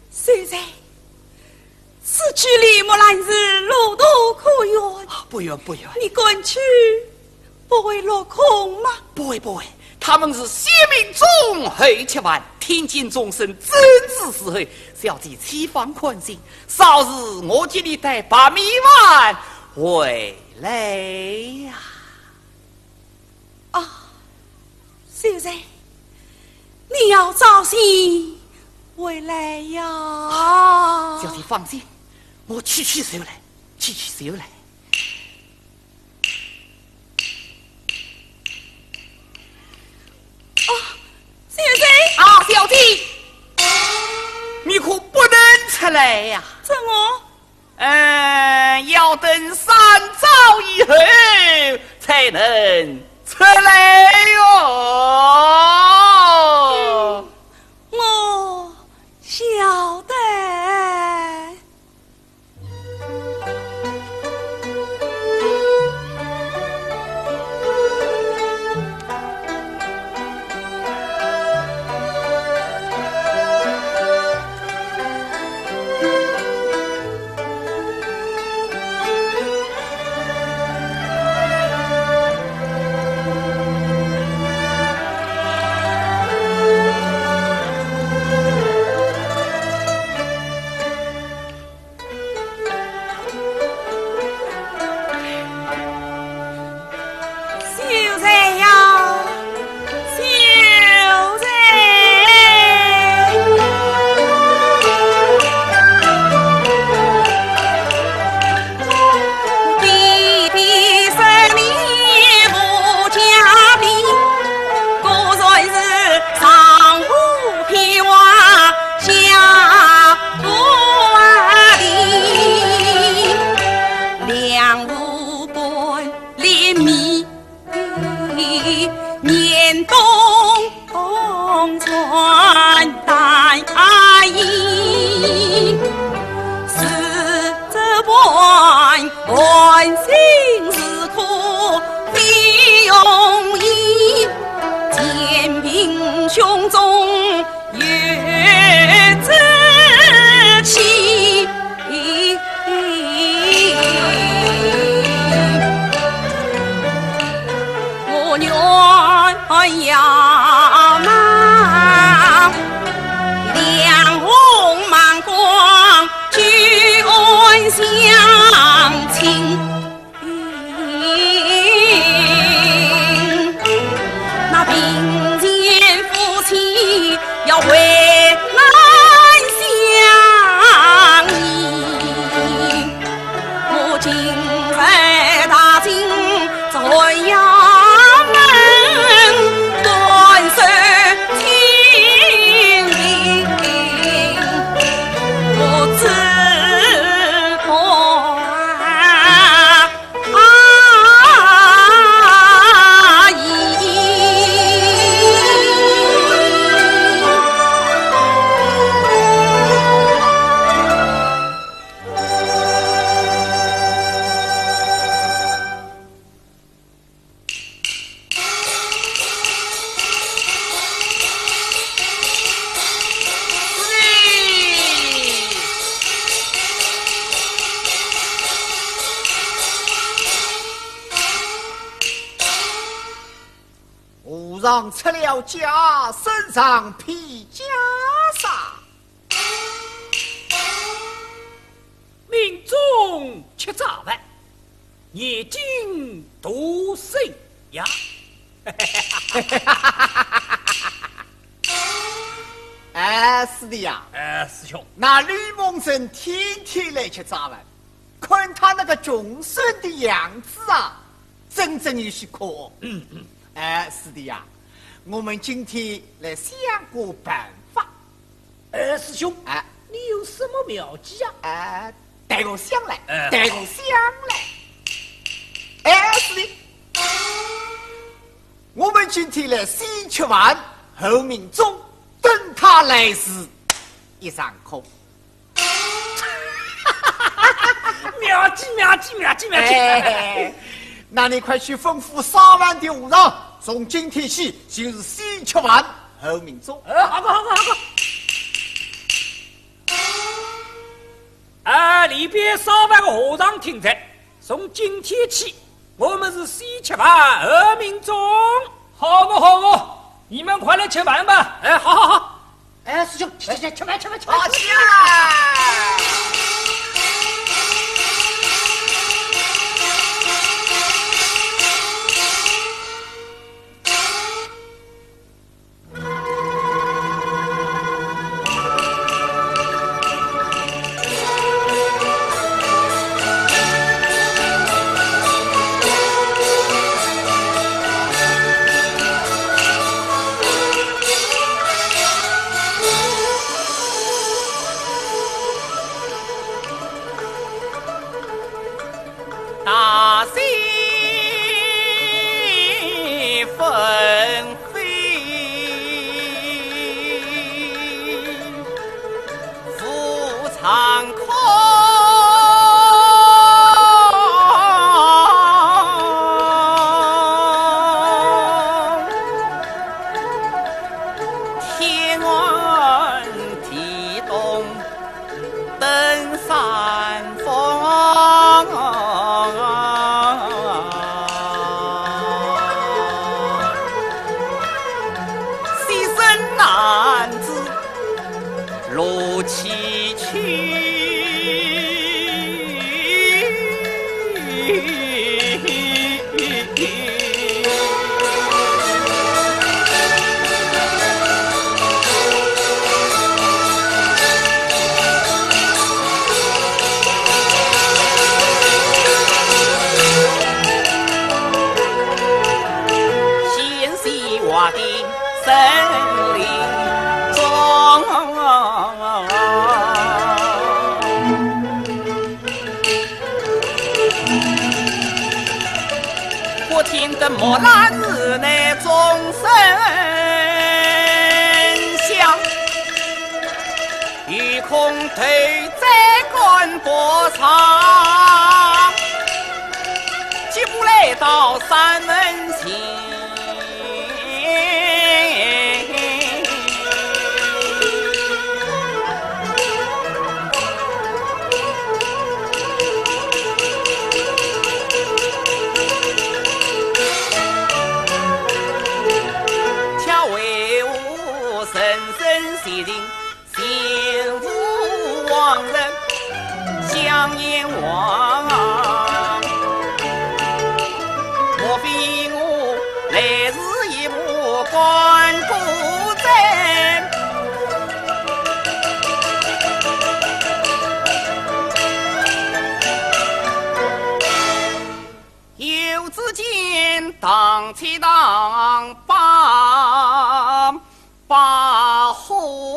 现在此去离木兰子路途可远。不远不远，你赶去不会落空吗？不会，他们是先命中后吃饭，听见钟声真知是后，小姐千放宽心，稍日我接你带把米饭回来呀！啊，现在你要早些回来呀！小姐放心，我去手来，去手来。现在啊，小姐，你可不能出来呀！怎么？要等3朝以后才能出来哟。我晓得。蜜，年冬传大衣，是这万心是苦非容易，坚贫胸中有志气。我愿要那亮红满光举恩相亲，那并肩夫妻要为难相依。我今在大京在衙门断手清零，我只可疑。吾让出了家，身上披袈裟。命中吃早饭，眼睛独生呀。哎，师弟呀，师兄，那吕蒙生天天来吃早饭，看他那个穷酸的样子啊，真正有些可恶。哎，师弟呀，我们今天来想个办法。师兄，哎，你有什么妙计啊？哎，带我想来，带我想来。哎，师弟，我们今天来先吃饭，后命中，等他来时一上课。妙计，妙计，妙计，妙计！哎，那你快去吩咐沙湾的和尚，从今天起就是先吃饭后命中。好个，好个，好个！里边沙湾的和尚听着，从今天起，我们是先吃饭后命中。好个，好个！你们快来吃饭吧！哎，好好好！哎，师兄，吃饭，吃饭，吃饭！好起来！大喜纷飞，富长空，天安地动，登山峰。路崎岖，纤细瓦的森林中。我听得莫那日内钟声响，欲空退在关坡上，几步来到山门前。相言望，莫非我来日一幕关不在？有只见荡起荡把后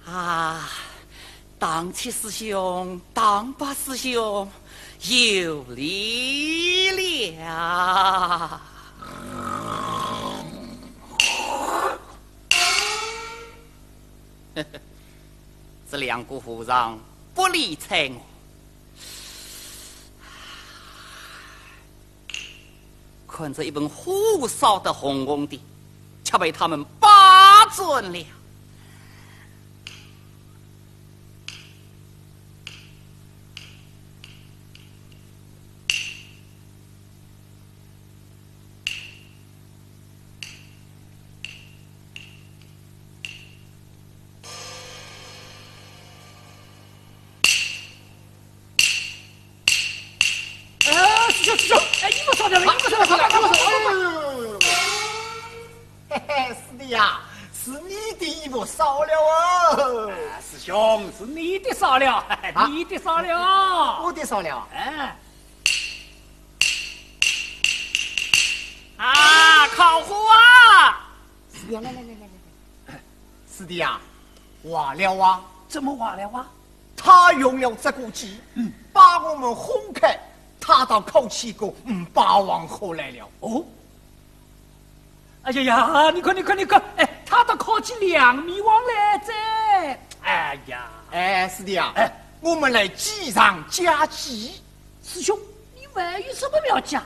啊，荡起师兄，荡把师兄，有理了。这两个和尚不理睬我，看着一本火烧的红红的，却被他们扒准了。师兄，哎，衣服烧掉了，衣服烧掉了，嘿嘿，师弟呀，是你的衣服烧了哦。师兄，是你的烧了，你的烧了，我的烧了。哎，啊，烤火啊！师弟，来，师弟呀，瓦了啊？怎么瓦了啊？他用了这股计，把我们轰开。他到口气过，8往后来了。哦，哎呀，你看，哎，他到靠起2米往来着。哎呀，哎，师弟啊，哎，我们来计上加计。师兄，你万有什么要讲？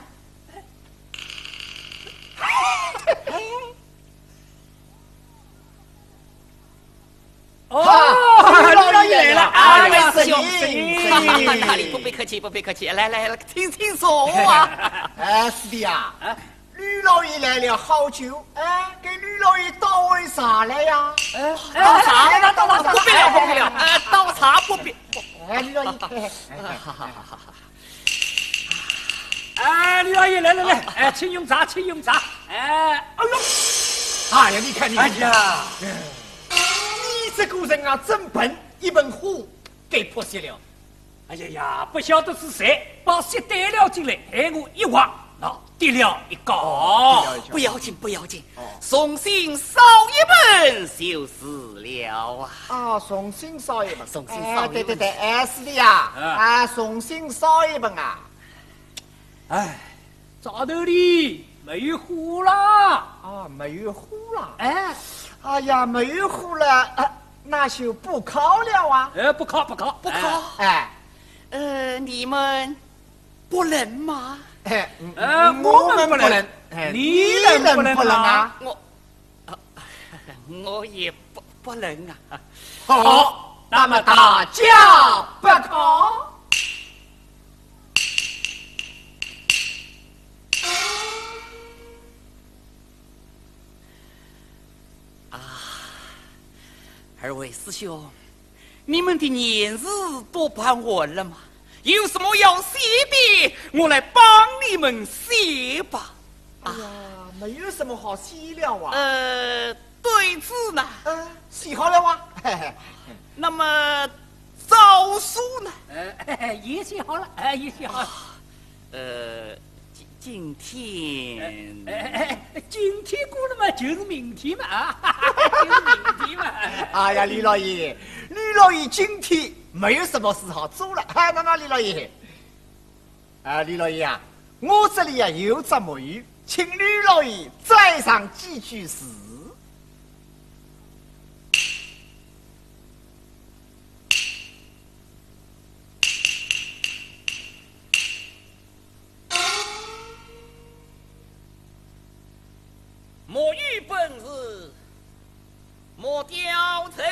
哦，李老爷来了！哎呀，师兄，哪里不必客气，不必客气，来，听说啊！哎，师弟啊，吕老爷来了好久，哎，给吕老爷倒杯茶来呀！倒茶，不必了，倒茶不必。哎，吕老爷，哎，吕老爷来，哎，请用茶，哎，哎呦，哎呀，你看，哎呀。这个人啊，真笨，一本火给破熄了。哎呀，不晓得是谁把血带了进来，害我一挖，那跌了一跤。不要紧，重新烧一本就是了啊！啊，重新烧一本，对，哎，师弟啊，重新烧一本啊！哎，灶头里没有火了啊，没有火了。哎呀，没有火了，那就不烤了啊！不烤。哎，你们不能吗？我们不能，你能不能啊？我也不能啊。好，那么大家不烤。二位师兄，你们的年日都办完了吗？有什么要写的，我来帮你们写吧。哎呀，没有什么好写了啊。对字呢？写好了啊。那么诏书呢？也写好了，也写好了。今天，今天过了嘛，就是明天嘛啊，就是明天嘛。哎呀，李老爷，李老爷今天没有什么事好做了。哎，那李老爷，李老爷啊，我这里啊有只木鱼，请吕老爷再上几句诗。莫与本日莫雕成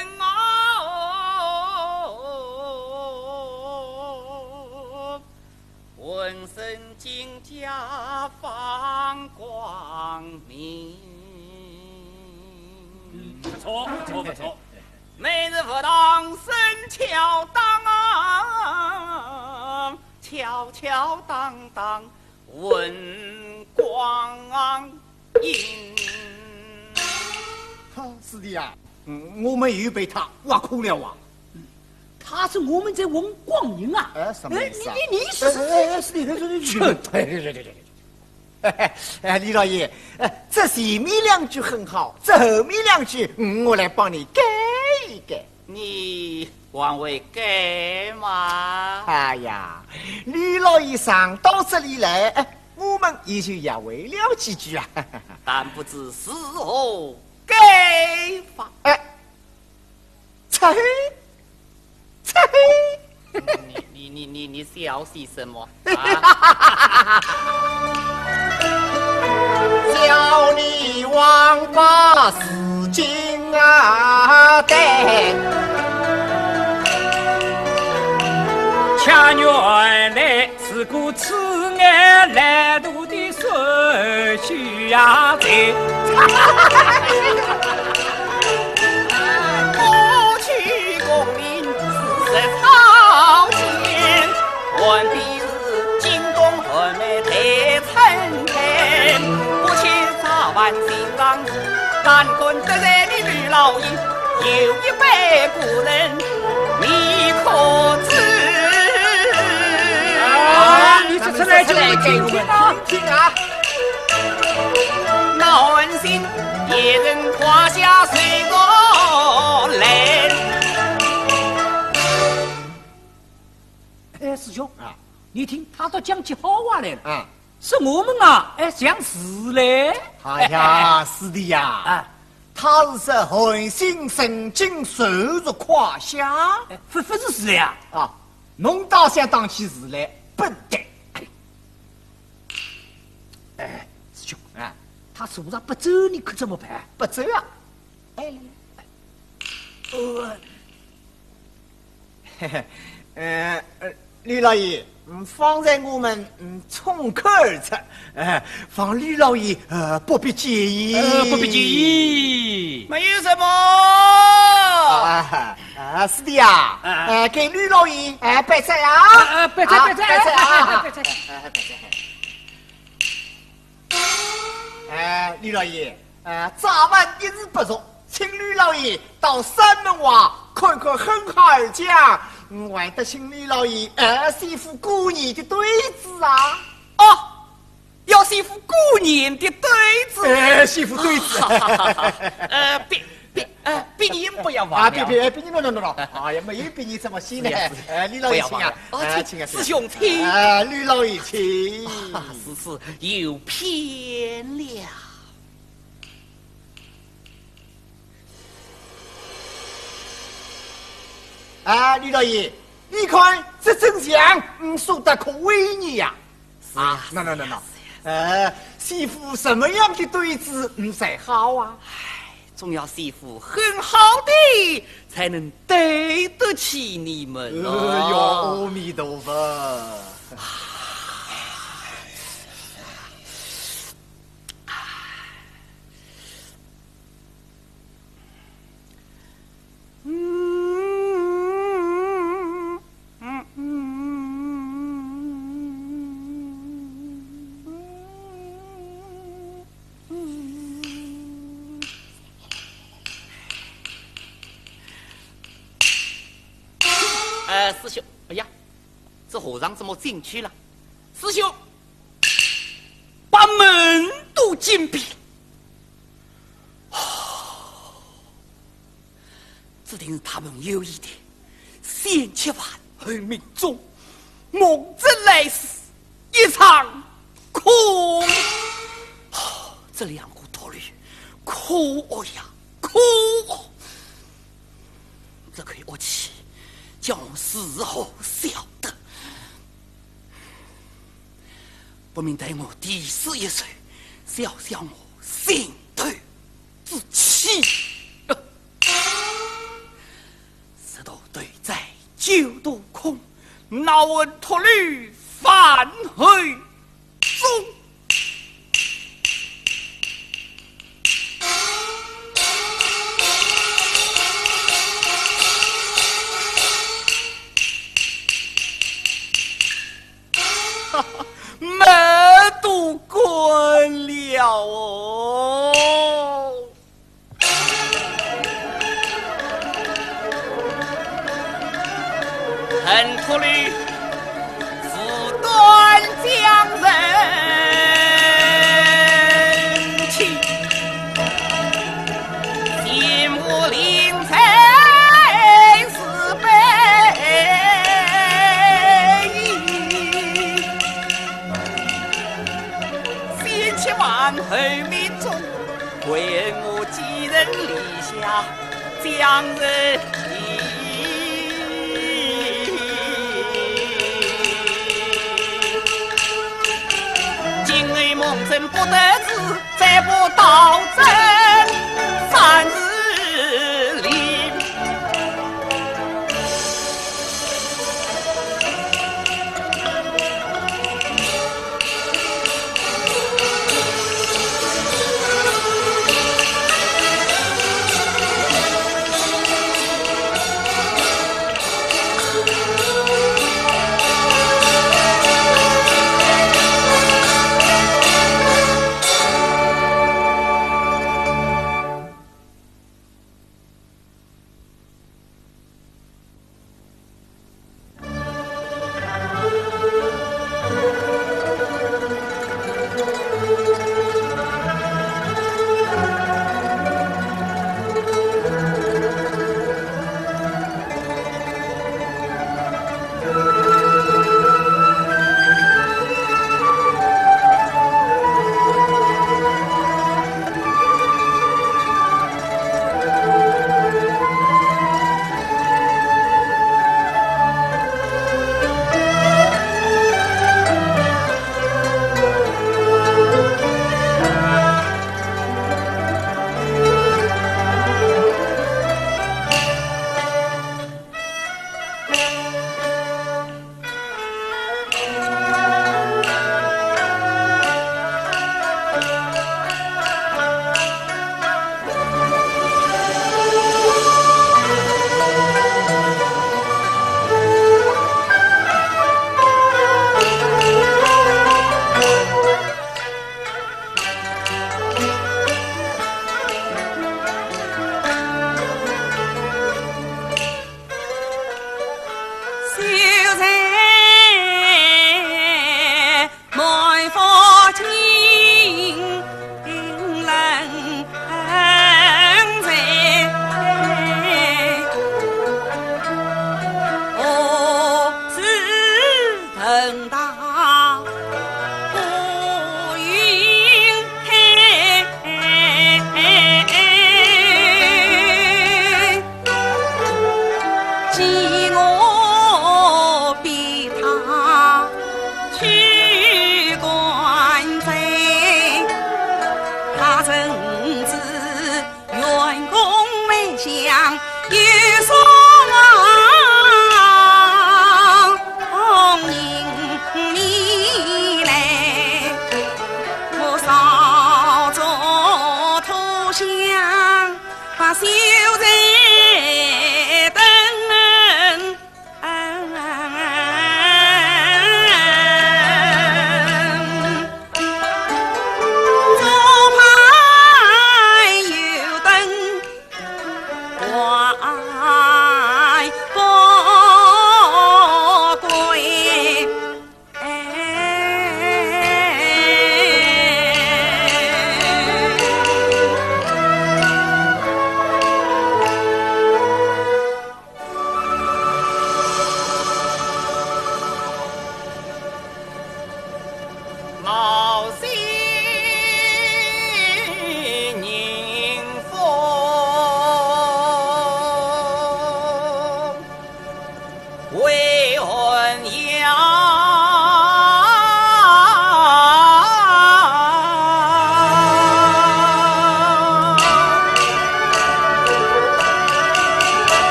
浑身金甲放光明。不错，不错，不错。每日佛堂声敲当，敲敲当当闻光阴。师弟啊，我们又被他挖苦了啊！他是我们在闻光阴啊！什么意思啊？你是师弟，对，李老爷，这前面两句很好，这后面两句我来帮你改一改。你往为改嘛？哎呀，吕老爷上到这里来，我们也就也为了几句啊。但不知是何改法。猜。你笑些什么？叫你忘把事情啊带，恰原来是个痴眼来途的顺序呀在。过去功名是朝前，问必是京东和美太参天。不欠3万新郎子，干坤得在的吕老爷，有一百古人你可知？你这次来就来听听啊！听啊！那温馨一人胯下随着来。师兄啊，你听他都讲起好话来了啊！是我们啊，想死嘞！哎呀，师弟呀，他是这浑身神经受入胯下，不是死呀！啊，侬倒想当起事来，不得！师兄啊，他手上不走，你可怎么办？不走啊！吕老爷，方才我们冲口而出，方吕老爷不必介意，不必介意，没有什么。师弟啊，给吕老爷拜菜啊！拜菜啊！拜菜！吕老爷，早晚一日不足，请吕老爷到山门外看看很好儿家。还得请吕老爷儿媳妇过年的对子啊！哦，要媳妇过年的对子，媳妇对子。别年不要忘了。别年喏，哎呀，没有别年这么细呢。吕老爷请啊，请啊，师兄请。吕老爷请。是有偏了。吕老爷，你看这真相，说得可威你呀！那，媳妇什么样的对子才好啊？总要媳妇很好的，才能对得起你们阿弥陀佛。师兄，哎呀，这和尚怎么进去了？师兄，金币。只听他们有一点，1000万而命中，梦真来世一场空。这2股头驴，可恶呀，可恶！这可以恶气，叫我事后晓得。不明待我第41岁，笑笑我心头之气。石头对在9度空，恼闻脱驴返回中。门都关了哦。恨脱驴复断江人情，心无灵才是悲。1000万后命中，为我几人立下江人意。今日梦真不得志，再不到真3日里。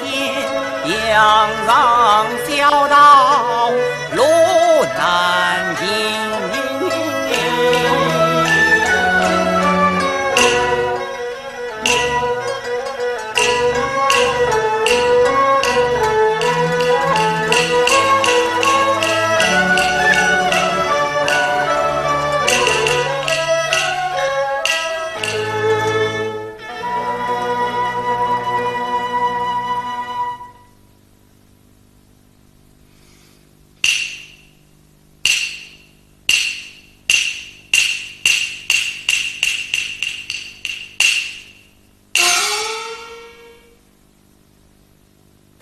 天，仰上小道路难行。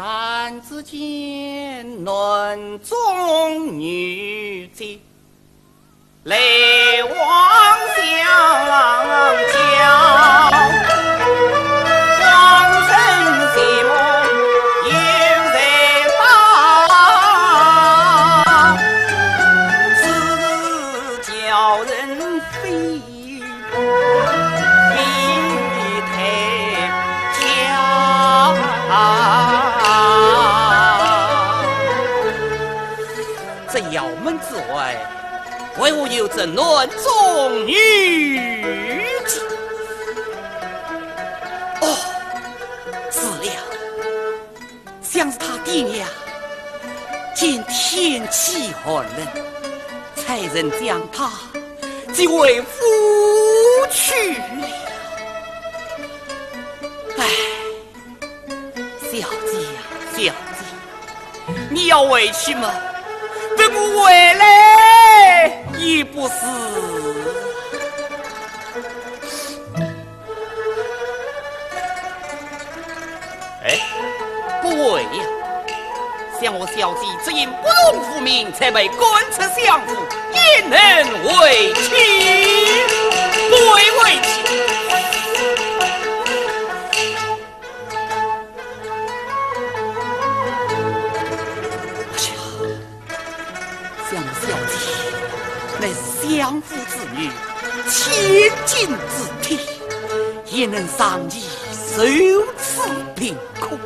但只见轮中女子泪汪相交，黄尘寂寞有谁道？此叫人非太骄这窑门之外，为何有这乱中女子？哦，是了，像是他爹娘见天气寒冷，才人将他即为夫去了。唉，小姐呀，小姐，你要委屈吗？等我回来也不是。哎，不会呀！像我小姐只因不容父命，才被官车相负，也能为妻，不为为妻。乃是相夫之女，千金之体，也能上义受此贫苦。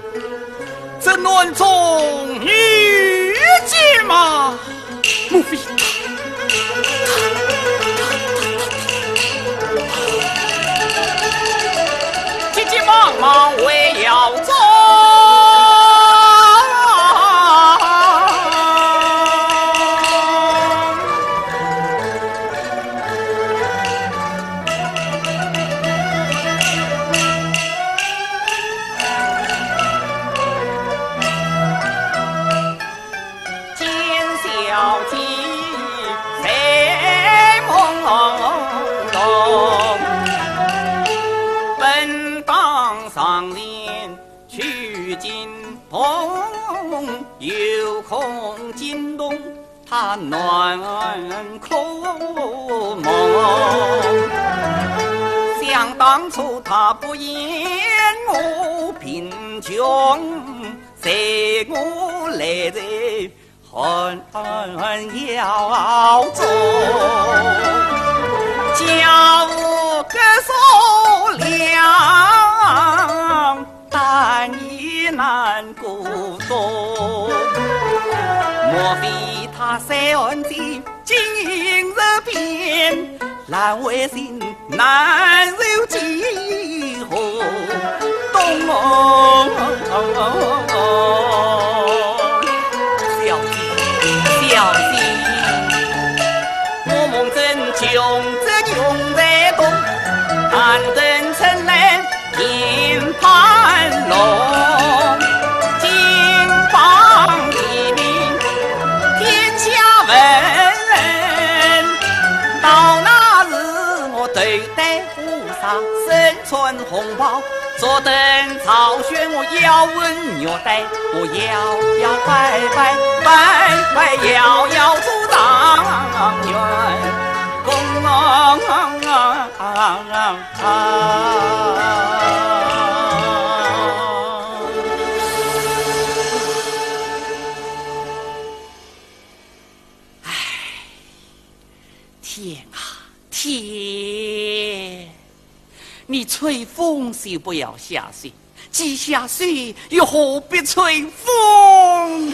这乱中女杰吗？莫非急急忙忙为要走？有空惊动他暖口梦，想当初他不言我贫穷，随我来在寒窑中，叫我个所量，但也难过懂。莫非他三间经营日变，难为心难受几何懂小姐，小姐，我梦真穷则穷在东，但真成来天盘龙，金榜题名天下闻，到那日我头戴乌纱，身穿红袍，坐等朝选，我要问虐待，我要拜拜拜拜，要出状元。天啊天！你吹风就不要下水，几下水，又何必吹风？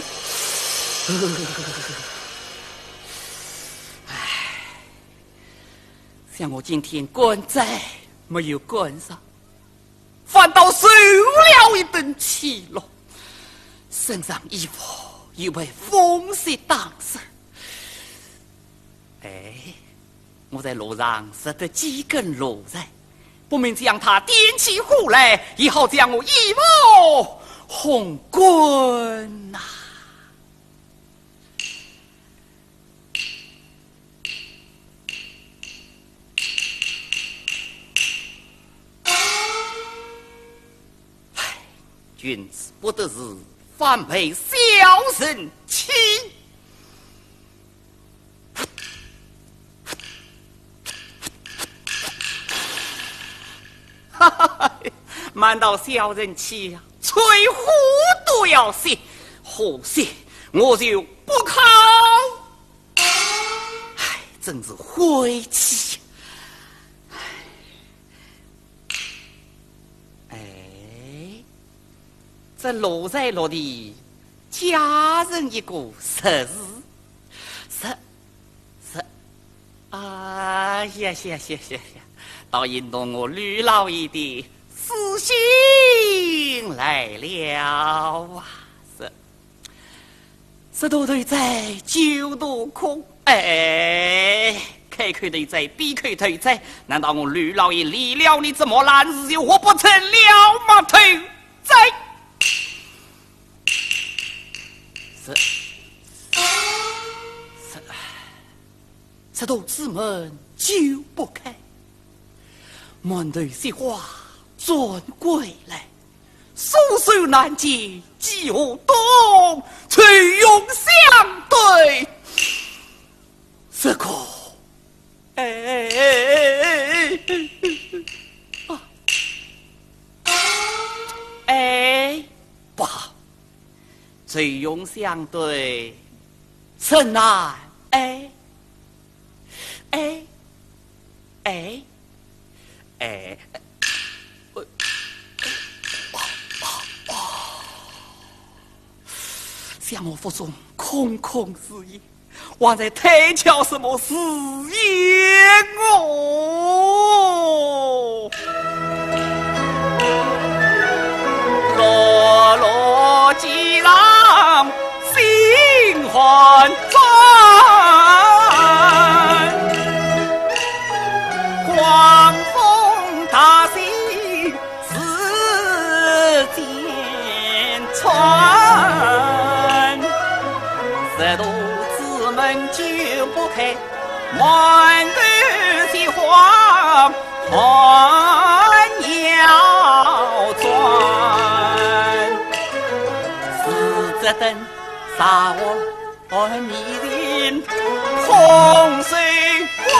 像我今天官债没有官上，反倒受了一顿气了，身上衣服又被风雪挡湿。我在路上拾得几根芦柴，不免将它点起火来，也好将我衣服烘滚呐。君子不得志，反被小人欺。哈哈，瞒到小人欺呀，吹胡都要死，何惜我就不靠。真是晦气。这落在落地，家人一个实是，哎呀，倒引动我吕老爷的私心来了啊！是多头在，酒多空，开口头在，闭口头在，难道我吕老爷离了你这么烂事，又活不成了吗？头在。这道之门就不开，门头些话转归来，束手难解，几何动，翠永相对，这个不好，翠永相对，甚难向我腹中空空是也，还在推敲什么是也我？落落既让心欢转，狂风大行似箭穿，这肚子门就不开，满头些花还要转，是这等杀我迷人洪水归，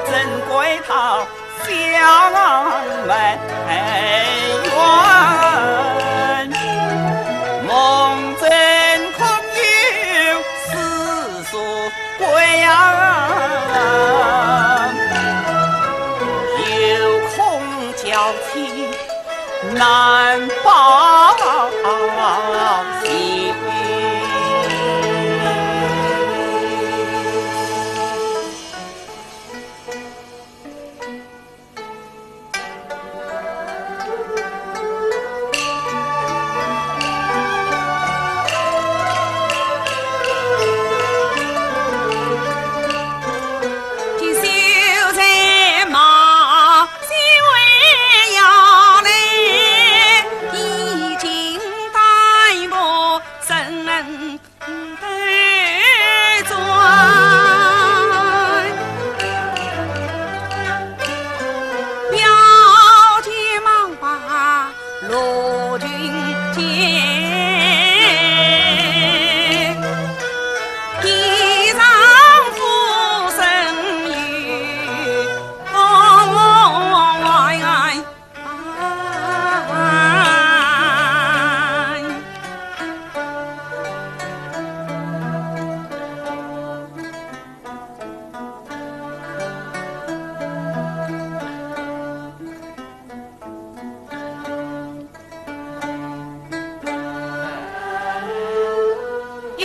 真怪他相门缘，梦真空有世俗归有空交替难报喜。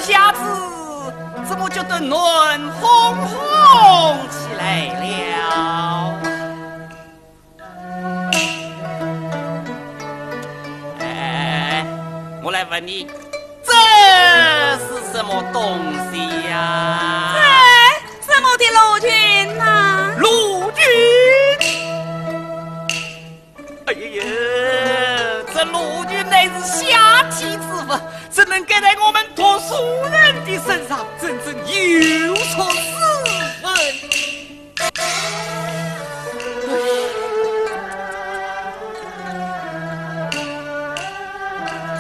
一下子怎么觉得暖烘烘起来了？哎，我来问你，这是什么东西呀？什么的陆军呐？陆军！哎呀，这陆军乃是下体之物，怎能盖在我们读书人的身上？真正有错斯文。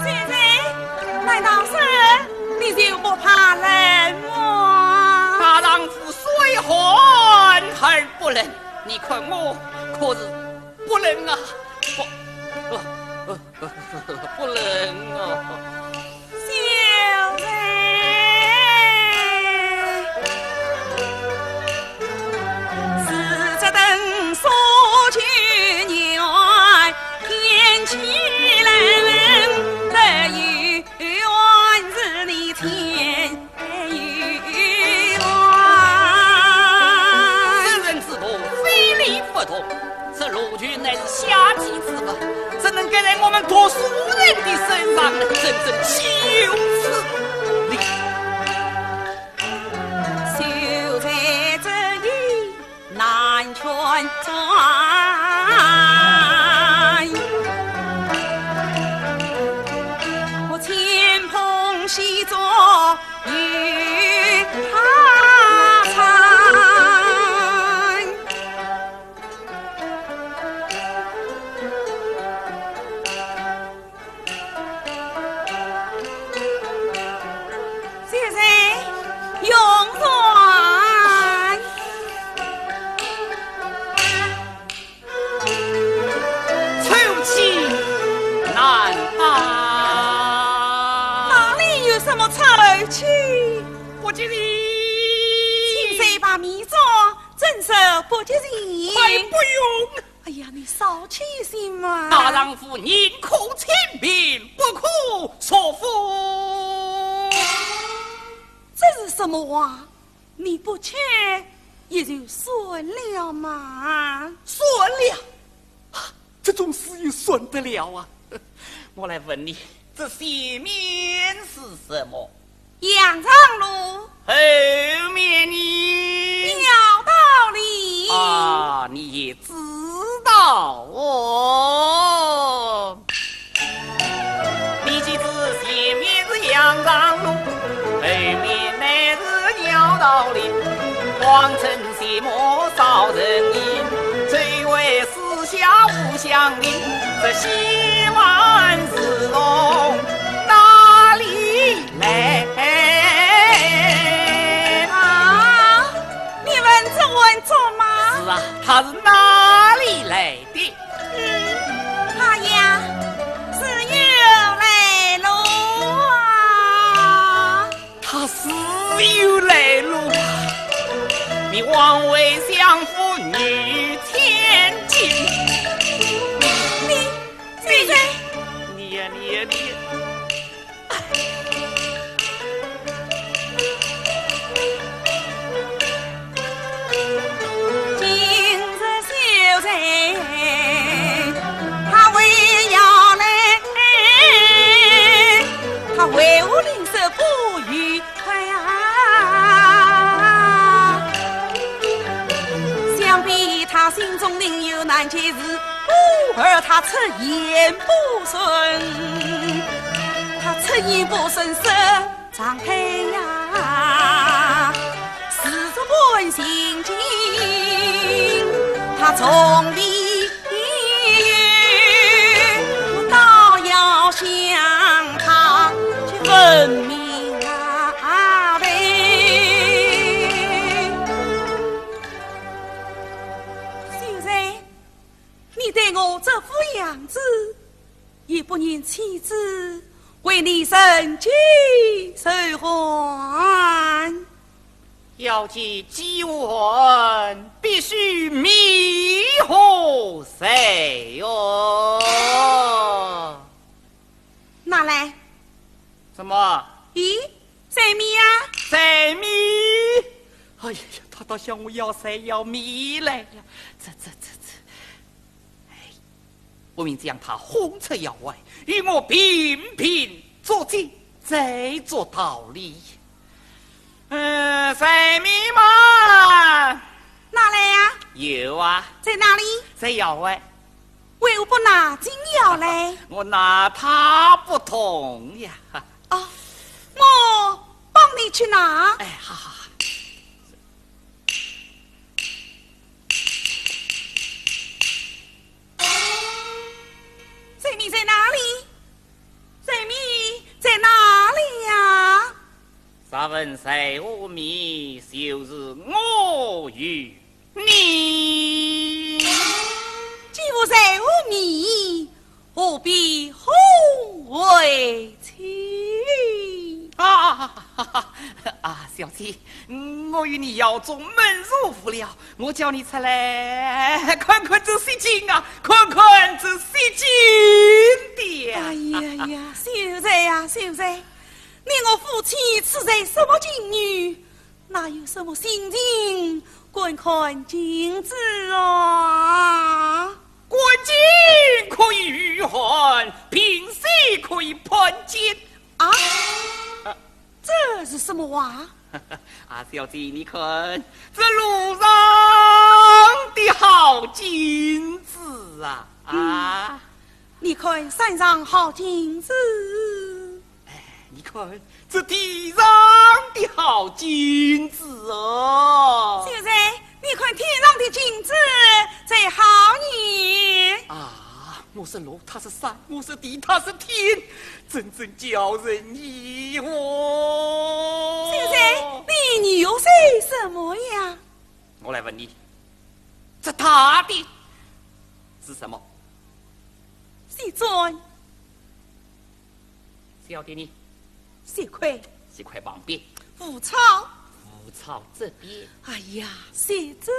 现在难道是你就不怕冷吗？大丈夫虽寒而不冷，你看我可是不冷啊，不冷啊。小人，是这等说去年天气冷，得与愿是你天与愿。世人之道，非礼不同。这陆军乃是下体之物，怎能盖在我们读书人的身上呢？真正羞耻！秀才这意难全传，我前碰西作与他参。现在用算臭气难当。哪里有什么臭气？不吉利，请谁把米做，正手不吉利。还不用。哎呀，你少气心嘛！大丈夫宁可千遍，不可说服。这是什么话？你不去也就算了嘛。算了，这种事也算得了啊！我来问你，这前面是什么？杨长路后面你有道理啊，你也知道哦。你既知前面是杨长路，后面乃是鸟道林，皇城邪魔少人影，最为四下无相邻。这西湾是从哪里来？啊！你问这问做吗？是啊，他是哪里来的？他呀是有来路啊！他是有来路啊！你枉为相夫女天金，现在你呀你呀你呀！今日秀才他为要来，他为我吝啬不愉快啊！想必他心中另有难解事，故而他出言不顺，他出言不顺手张开呀，是着本心经，他从离我倒要向他去问明啊呗。秀才，你对我这副样子，也不念妻子为你生计受还。要解饥患，必须迷惑谁哟？拿来。什么？咦，谁谁米呀？谁米？哎呀，他倒向我要菜要米来了，这。哎，我明将他轰出窑外，与我频频作战，再做道理。谁米嘛？拿来呀？有啊，在哪里？在窑外。为何不拿进窑来？我拿他不同呀。哦，我帮你去拿。哎，好好好。水米在哪里？水米在哪里呀？啥问谁无米，就是我与你。既无谁无米，何必哄为妻？小姐，我与你要做门如父了，我叫你出来看看这些金啊，看看这些金的。哎呀呀，秀才呀秀才，你我夫妻此在什么境遇？哪有什么心情观看镜子啊？观景可以御寒，平息可以攀肩啊！这是什么话？小姐，你看这路上的好金子啊！你看山上好金子，你看这地上的好金子哦！秀才，你看天上的金子最好呢！我是路，他是山；我是地，他是天，真正叫人疑惑。秀才，你又是什么呀？我来问你，这他的是什么？西尊，小弟你，西魁，西魁旁边，腐草，腐草这边。哎呀，西子，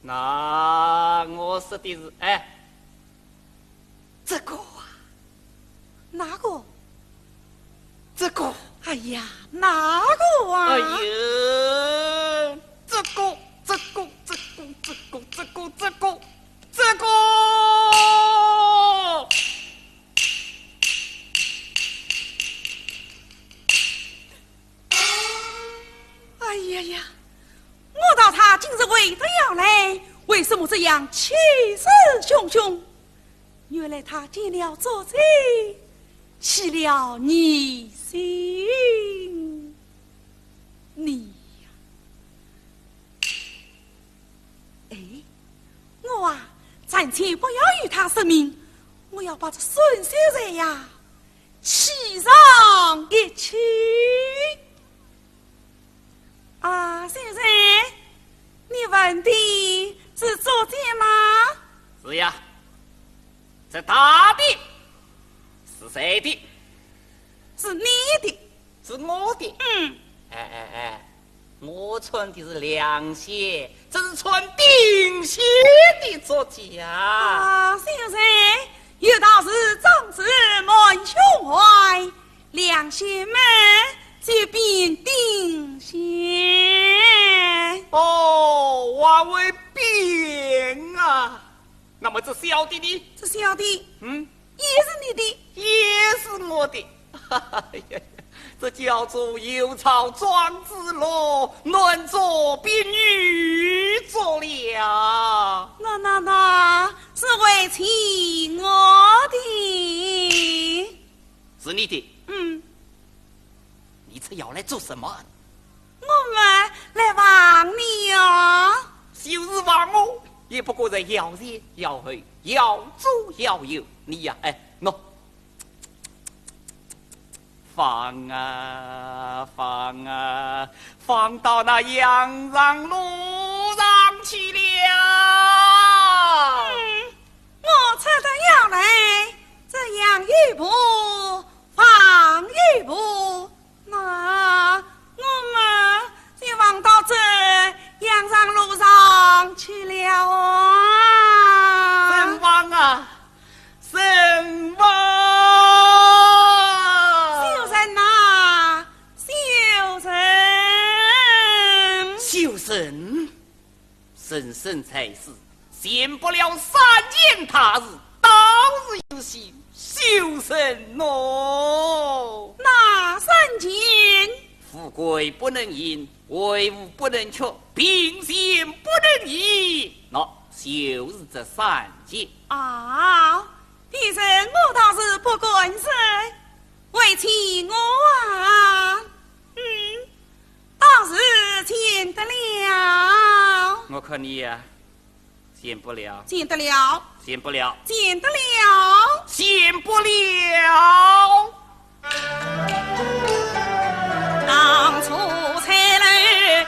那我说的是这个啊，哪个？这个。哎呀，哪个啊？哎呦，这个。哎呀呀，我道他今日为何要来？为什么这样气势汹汹？原来他见了作贼，起了你心。你呀，哎，我啊，暂且不要与他生命，我要把这孙秀才呀气上一气。秀才，你问的是作奸吗？是呀。这他的是谁的？是你的，是我的。我穿的是凉鞋，这是穿钉鞋的作家。秀才，有道是长子满胸怀，凉鞋们就变钉鞋。王为变啊！那么这小弟呢？这小弟，也是你的，也是我的。这叫做有草庄子喽，暖作比女作了。那是为妻我的，是你的。你这要来做什么？我们来望你哦。就是望我，也不过在要钱要回要左要右。你呀，喏。放啊放啊，放到那阳上路上去了。我猜得要来，这样一步放一步，那我们就放到这阳上路上去了啊！神王啊，神王！生生才死，限不了3年他日，当日有喜修身喏。哪3件？富贵不能淫，威武不能缺，贫贱不能移，那就是这3件。啊，弟生我倒是不管事，为妻我啊，倒是见得了。我看你呀、见不了，见得了，见不了，见得了，见不了。当初才来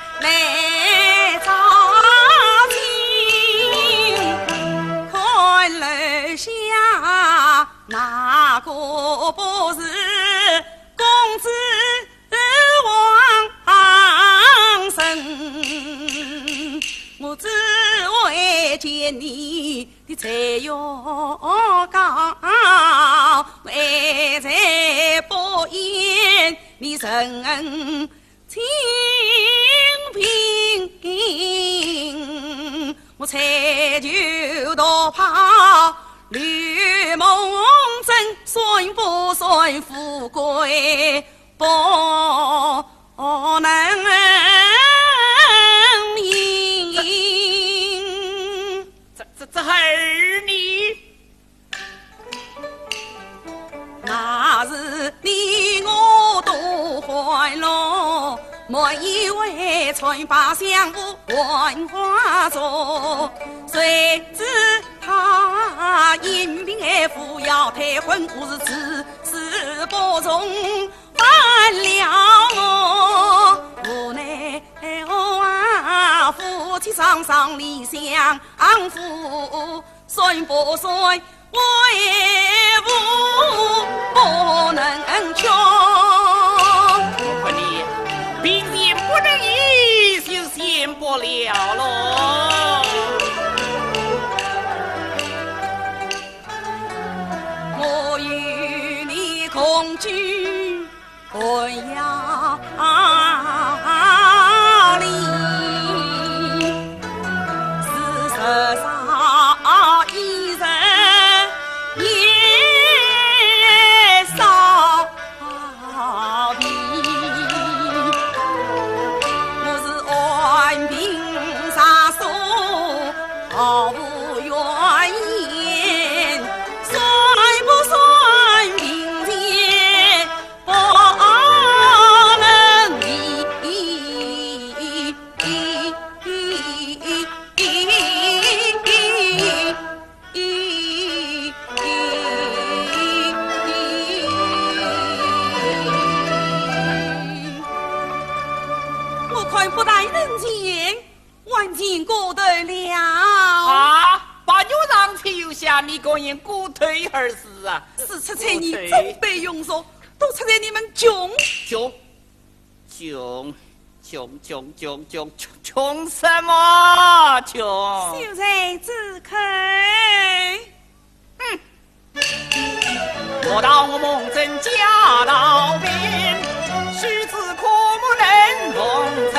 招亲，看楼下哪个不是公子王生？我只为见你的才要高，为才不言你人清平，我才就逃跑绿梦真，算不算富贵不能赢。这儿你那是你我都坏了，莫以为穿把相夫换花着，谁知他因病而服药退婚，我是至死不从犯了我，无奈啊，夫妻双双离相负，算不算为父不能穷？我看你贫贱不能移，就嫌不了喽。我与你共居不要离，事实上一人也少比，我是安贫杀素，毫无怨言，算不算贫贱不能移？我快不待人间，万金过得了。啊！把牛让留下，你个人骨腿而死啊！是出彩你真被用说，都出在你们穷。穷什么穷？秀才自愧。莫道我梦真家道边，须知苦不能同承。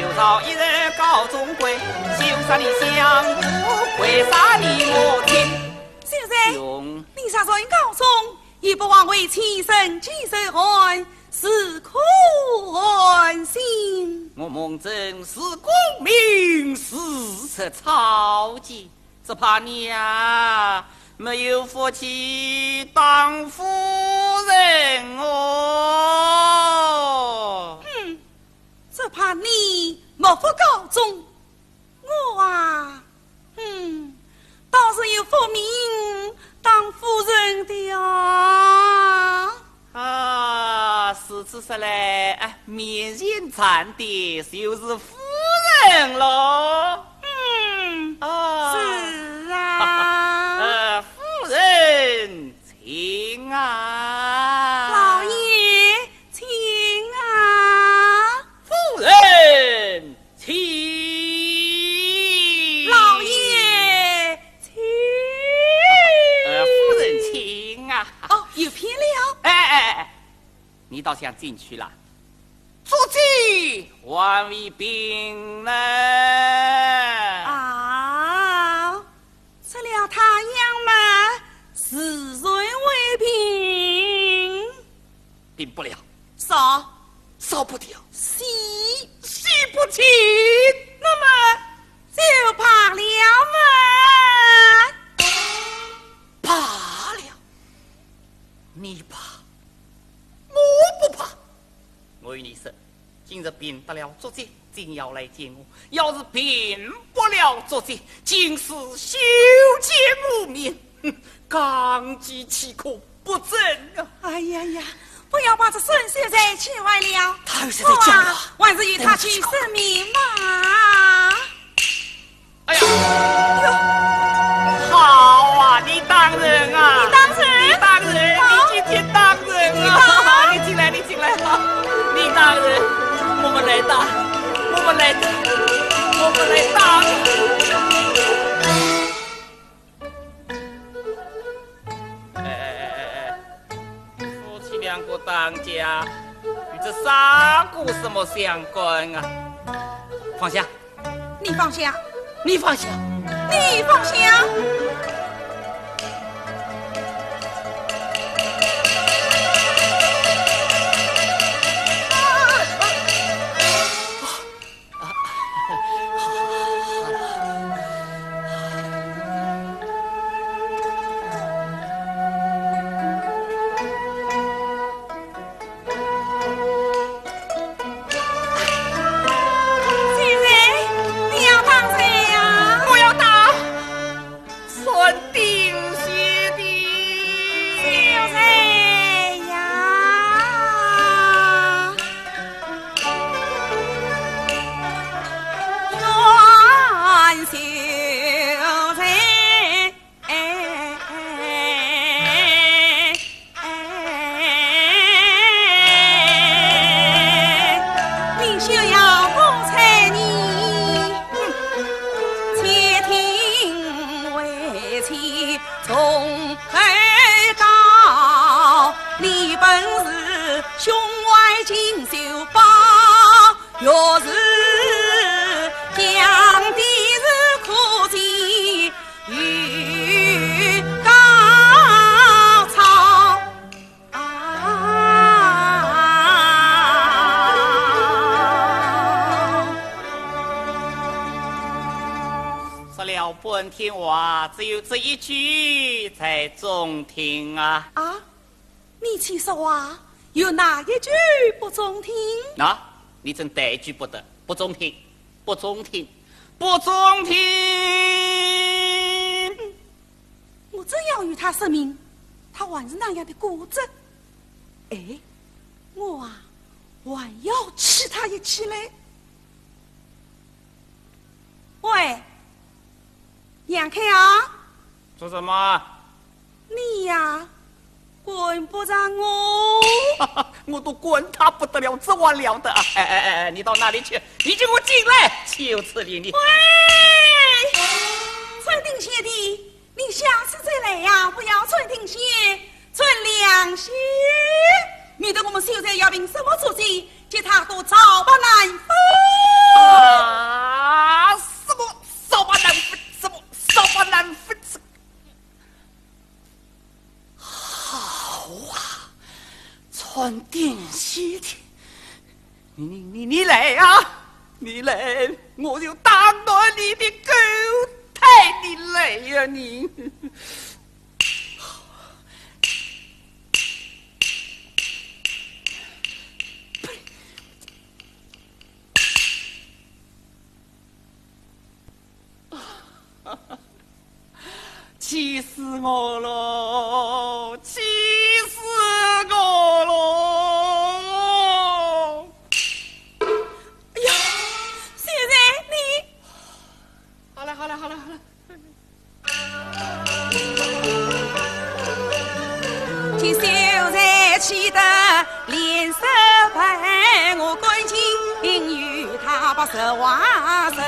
有朝一日高中贵，修杀你相夫，为杀你我听。秀才，穷你杀人告终，也不枉为妻身几手汗，是苦寒心。我梦真是功名，是出草芥，只怕你呀没有福气当夫人哦。只怕你莫福告终。我啊，倒是有福命当夫人的啊。是此说来，面前站的就是夫人喽。是啊。夫人请啊。老爷请啊。夫人请。老爷请。夫人请啊。哦，有偏了。哎，你倒想进去了？做计还未平呢。啊，吃了太阳嘛，是谁为平？平不了，烧不掉，洗不清。那么就怕了嘛。怕了，你怕，我不怕。我与你说，今日平得了作贼，竟要来见我；要是平不了作贼，竟是修见无面，刚极其可不争啊！哎呀呀！不要把这孙秀才气坏了。他又是在叫我，还是与他去生命嘛。哎呀，好啊！你当人啊！你当人，你当人，你今天当人啊！你进来，你进来，你当人，我们来当，我们来当，我们来当。夫妻两个当家，与这三股什么相关啊？放下，你放下，你放下，你放下。本天话只有这一句才中听啊！啊，你去说啊，有哪一句不中听？你真带句不得，不中听，不中听，不中听！我真要与他说明，他还是那样的固执。哎，我啊，还要气他一气嘞！喂。杨开啊，做什么？你呀，滚不让我！我都滚他不得了，这完了的啊！哎，你到哪里去？你给我进来！就此理你。喂，春丁贤弟，你下次再来呀，不要春丁贤，存良心，免得我们秀才要凭什么作贼，叫他都造化难分啊！什么造化难分？造化难分，好啊！传定西天，你来呀！你来，我就打断你的狗胎！你来呀你！气死我了！气死我了！哎呀，现在你……好了。见秀才气得脸色白，我赶紧与他把手挽手，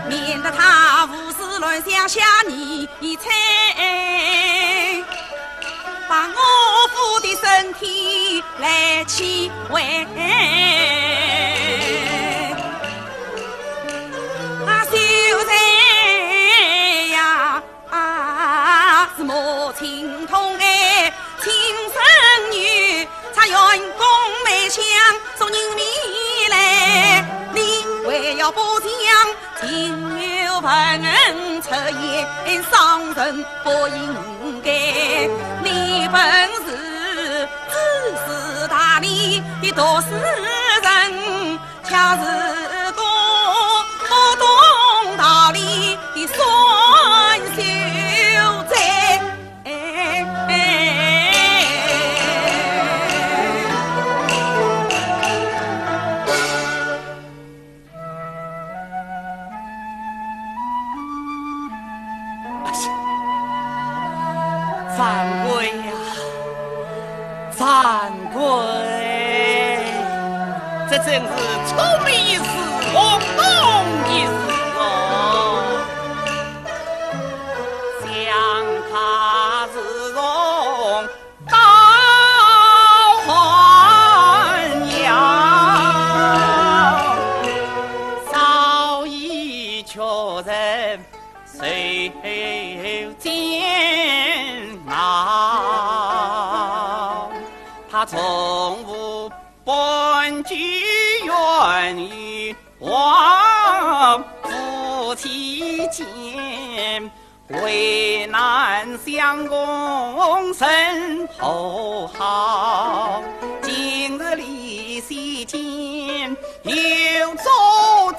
免得他胡思乱想吓你一猜，把我父的身体来气坏。情同爱，亲生女，才愿公梅香送人民来，另外要补偿情有份出言伤人不应该，你本是知识大理的读书人，恰是个不懂道理的酸秀才。掌柜呀，掌柜，这真是聪明一时，轰动一时哦。想他是容高还阳，早已确认谁煎熬，他从无本具源于我夫妻间，为难相公身后好，今日离席间有足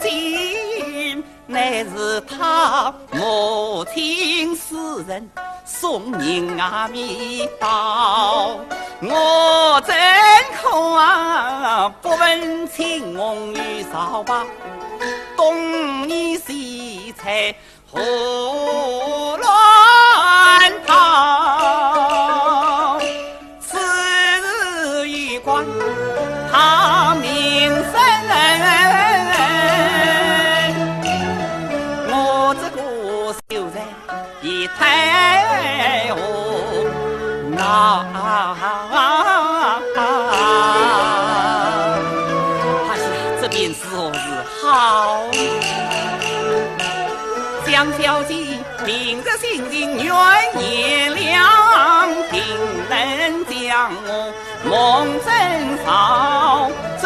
迹，乃是他母亲私人送人阿弥道，我真可不问青红与少白，东泥西菜胡乱跑，此日一关他名声，我这个秀才一太后那他想这便是何日好？江小姐凭着心情愿意了，定能将我梦真好，就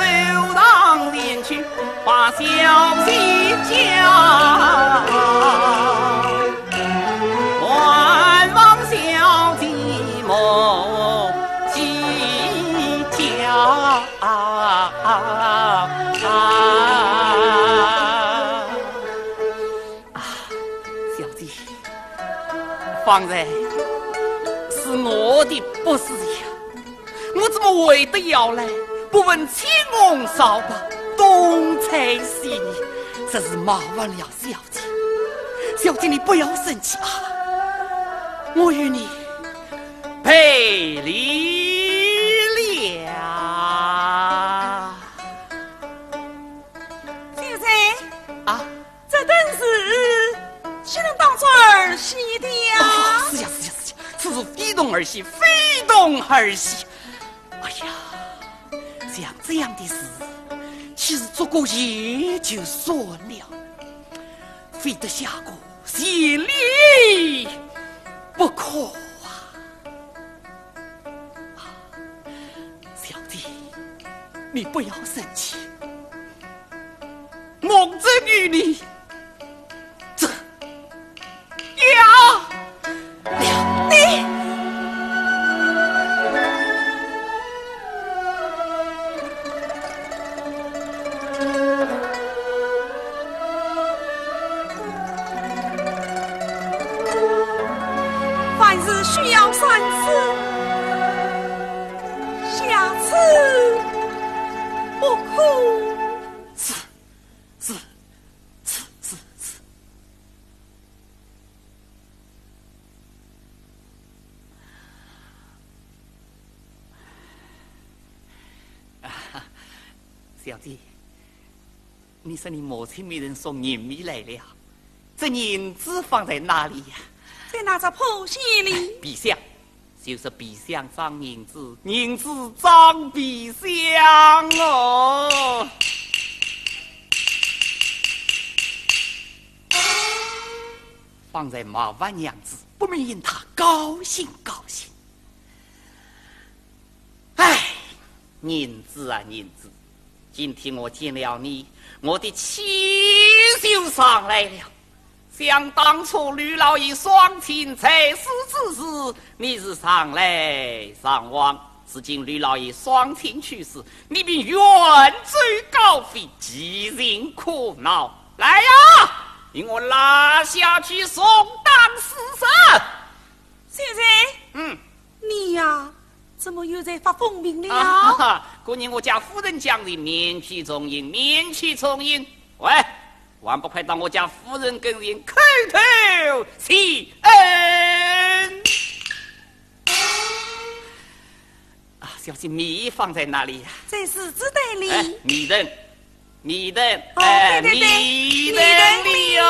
当前去把消息讲，万望小姐梦即将方才是我的不是呀，我怎么为得要来不问青红皂白东猜西腻，这是麻烦了小姐。小姐你不要生气啊，我与你背离了。秀才啊，这真是岂能当作儿戏的呀？是呀，此是非同儿戏，非同儿戏。哎呀，像这样的事，其实做过也就算了，非得下过血力不可啊！小弟，你不要生气，我这与你这呀。你凡事需要三思，下次不可。是。小弟，你说你母亲没人送银米来了，这银子放在哪里呀？在那只破鞋里。陛下，就是陛下装银子，银子装陛下哦。放在马万娘子不免他高兴高兴。哎，银子啊银子，今天我见了你，我的气就上来了。想当初吕老爷双亲才死之时，你是上来上往；如今吕老爷双亲去世，你便远追高飞，几人苦恼。来呀，令我拉下去送当死神。先生，你呀，怎么又在发疯病了？姑娘，我家夫人讲的免去重音，免去重音。喂，还不快当我家夫人跟人叩头谢恩！啊，小姐，米放在哪里呀？在柿子袋里。米灯，米灯，对对对，米灯里哦。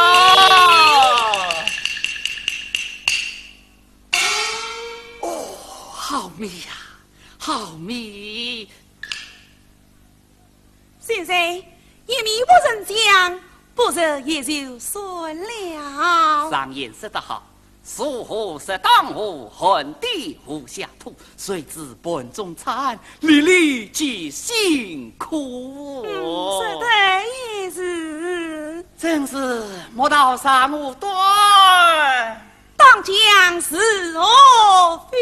哦，好米呀，好米！先生，一米不成将，不然也就算了。上言说得好，属虎是当户，旱地无下土，谁知本中餐，粒粒皆辛苦。说的也是，真是莫道上无端，当将是何非？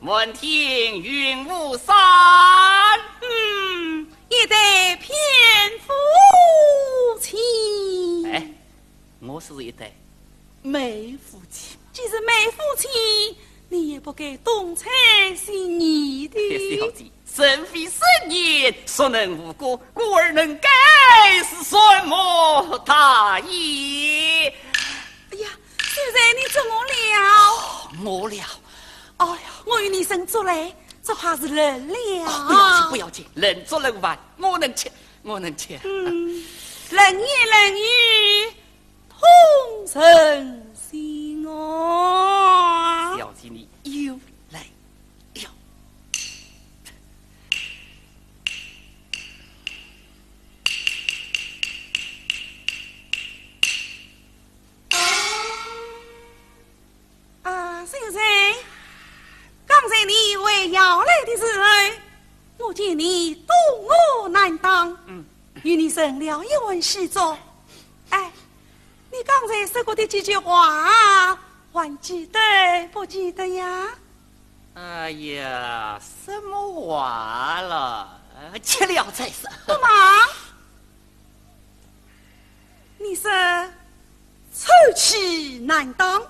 闻听云雾散。也得偏夫妻。哎，我是一对媒夫妻。既是媒夫妻，你也不该东猜西逆的。小姐，神非圣言，孰能无过？故而能改是什么大义？哎呀，现在你怎么了？我了，哎呀，我与你生出来，这怕是人了。不要紧，不要紧，人做人玩，我能吃，我能吃。人言人语，同人心哦。小姐，你有来有。先生，刚才你为要来的时候，我见你多我难当，与你生了一文事做。哎，你刚才说过的几句话，还记得不记得呀？哎呀，什么话了？吃了再说。不忙。你说臭气难当。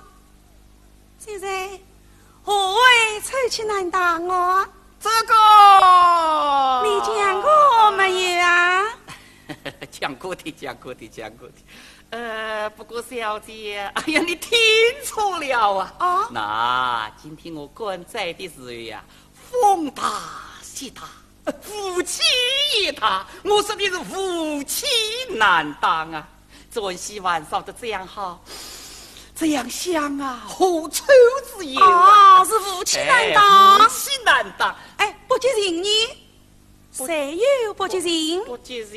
现在何谓臭气难当哦？这个你讲过没有啊？讲过的，讲过的，讲过的。不过小姐，哎呀，你听错了啊！哦，那今天我关在的时候呀，风大气大，夫妻也大，我说的是夫妻难当啊！昨夕晚烧的这样好。这样香啊，何愁之有啊？是夫妻难当，夫妻难当。哎，不接人呢？谁有不接人？不接人。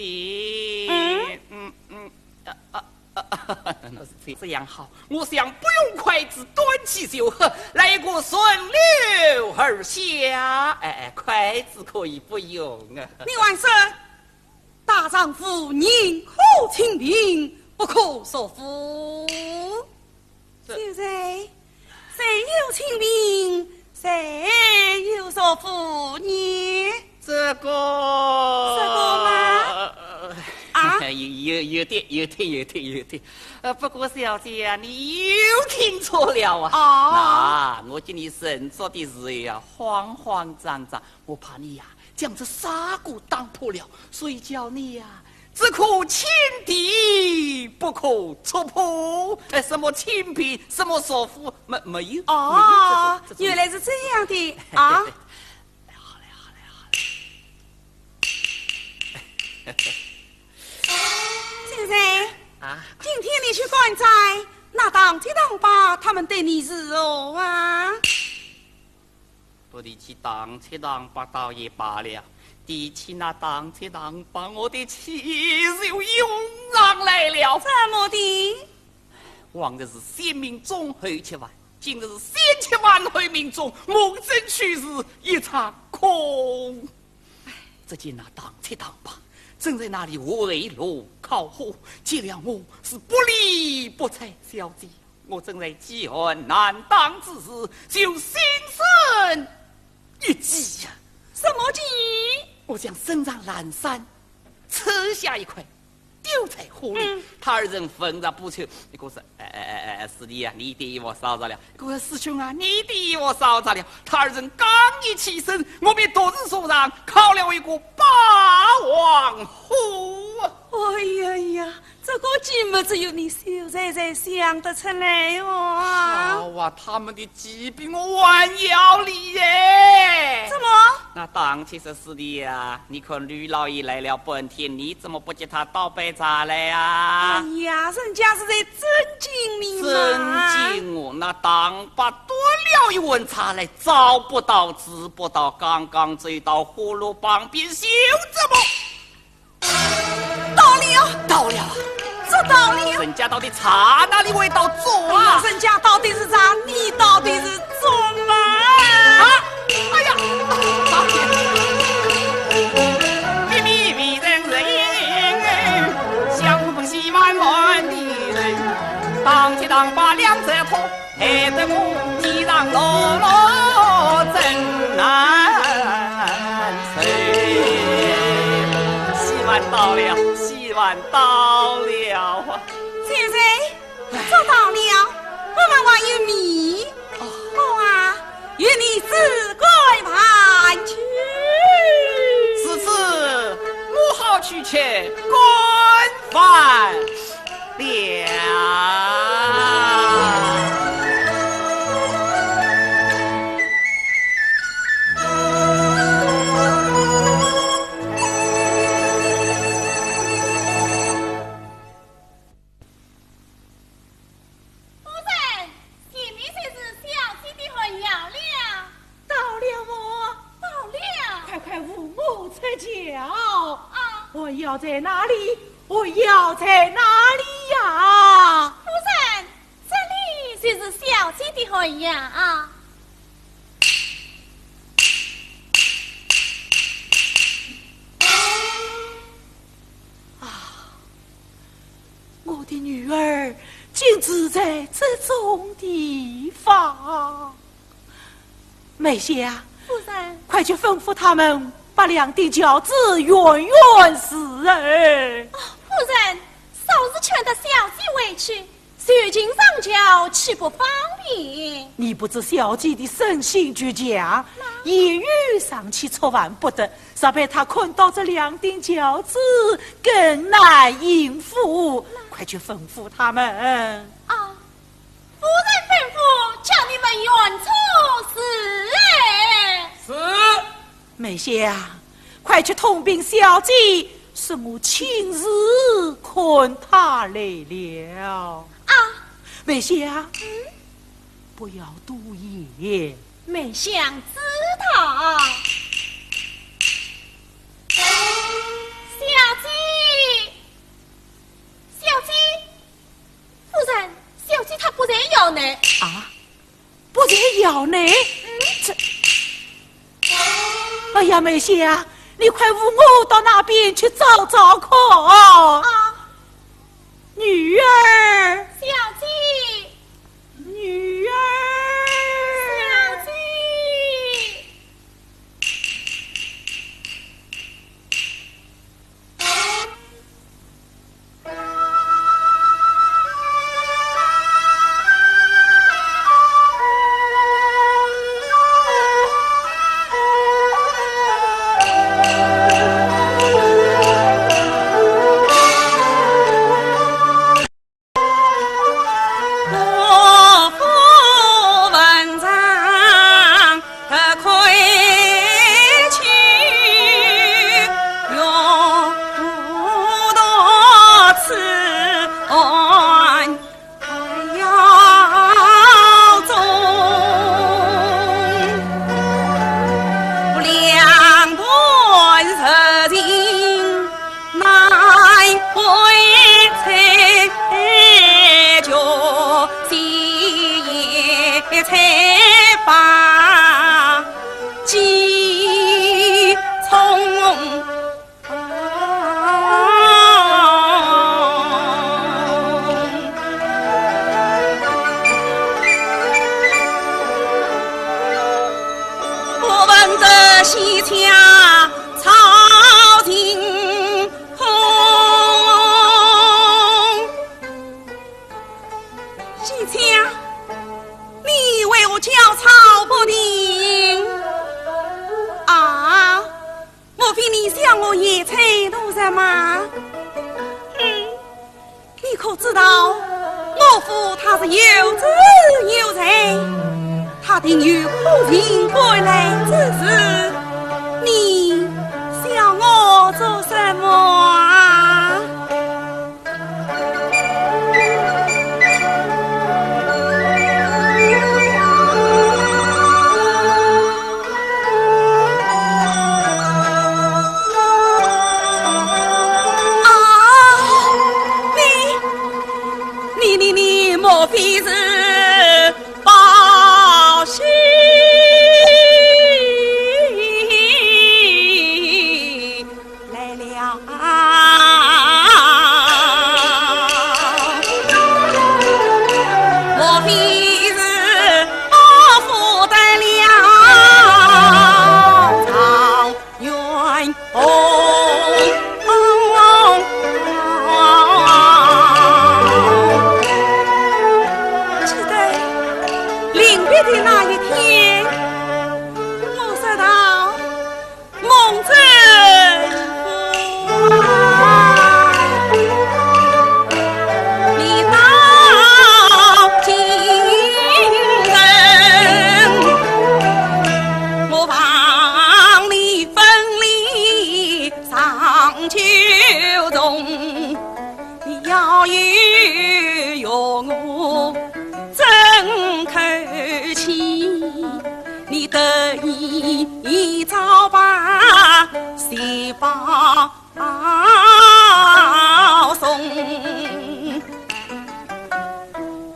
那是这样好。我想不用筷子，端起就喝，来个顺流而下。哎，筷子可以不用啊。你还说，大丈夫宁可清贫，不可说富。现在谁有清贫，谁有说富呢？这个吗？有点。不过小姐啊，你又听错了啊！那我见你神作的时候呀，慌慌张张，我怕你呀将这砂锅当破了，所以叫你呀。只可轻敌，不可戳破。什么清贫，什么说服，没有。原来是这样的啊！好嘞。先生今天你去观斋，那当七当八，他们对你如何啊？不得去当七当八倒也罢了。第七那当七当八，我的气就涌上来了。怎么的？往的是先民综合去玩，今日千千万回民众梦中去世一场空。只见那当七当八正在那里围炉烤火，见了我是不理不睬。小姐，我正在饥寒难当之时，就心生一计呀！什么计？我将身上蓝衫扯下一块，丢在火里。他二人分着不求。一个是师弟啊，你的我烧着了；一个师兄啊，你的我烧着了。他二人刚一起身，我便夺人手上烤了一个霸王虎啊！哎呀呀，这个计么只有你小崽才想得出来哦！好啊，他们的计比我晚要里耶！怎么？那当其是师弟呀，你看吕老爷来了半天，你怎么不给他倒杯茶来呀？哎呀，人家是在尊敬你嘛！尊敬我，那当把多了一碗茶来，找不到知不到，刚刚追到火炉旁边休着不？到了，到了，这到了。人家到底茶哪里味道重啊？人家到底是茶，你到底是重嘛？啊！哎呀！秘密为人人，相逢喜满满的人，当起当把两者拖，害得我提上落落真难睡。希望到了，希望到了啊！现在做到了，我们还有米，我啊，与你自归盘去。此次我好去吃官饭了。我要在哪里？我要在哪里呀？夫人，这里就是小姐的回呀啊！我的女儿竟住在这种地方。梅香，夫人，快去吩咐他们把两顶轿子远远驶哎！夫人，少日劝得小姐回去，如今上轿岂不方便？你不知小姐的身心倔强，言语尚且出完不得，若被他看到这两顶轿子，更难应付。快去吩咐他们。啊，夫人吩咐，叫你们远处是哎。是。梅香，快去通禀小姐，是我亲自看他来了。啊，梅香，不要多言。梅香知道。小姐，小姐，夫人，小姐她不然要呢。啊，不然要呢？这。哎呀，梅香，你快扶我到那边去找找看。啊，女儿，小姐，女儿，小姐。西墙草惊空。西墙，你为我叫草不停啊？莫非你向我野菜路人吗？你可知道我父他是有子有财，他定有苦尽归来之时，你想我做什么啊？你莫非是报喜来了啊？莫非是报复得了长远的那一天，我收到梦政府你到京城，我帮你分离上秋中，你要与我争口气，你得一早把喜报送，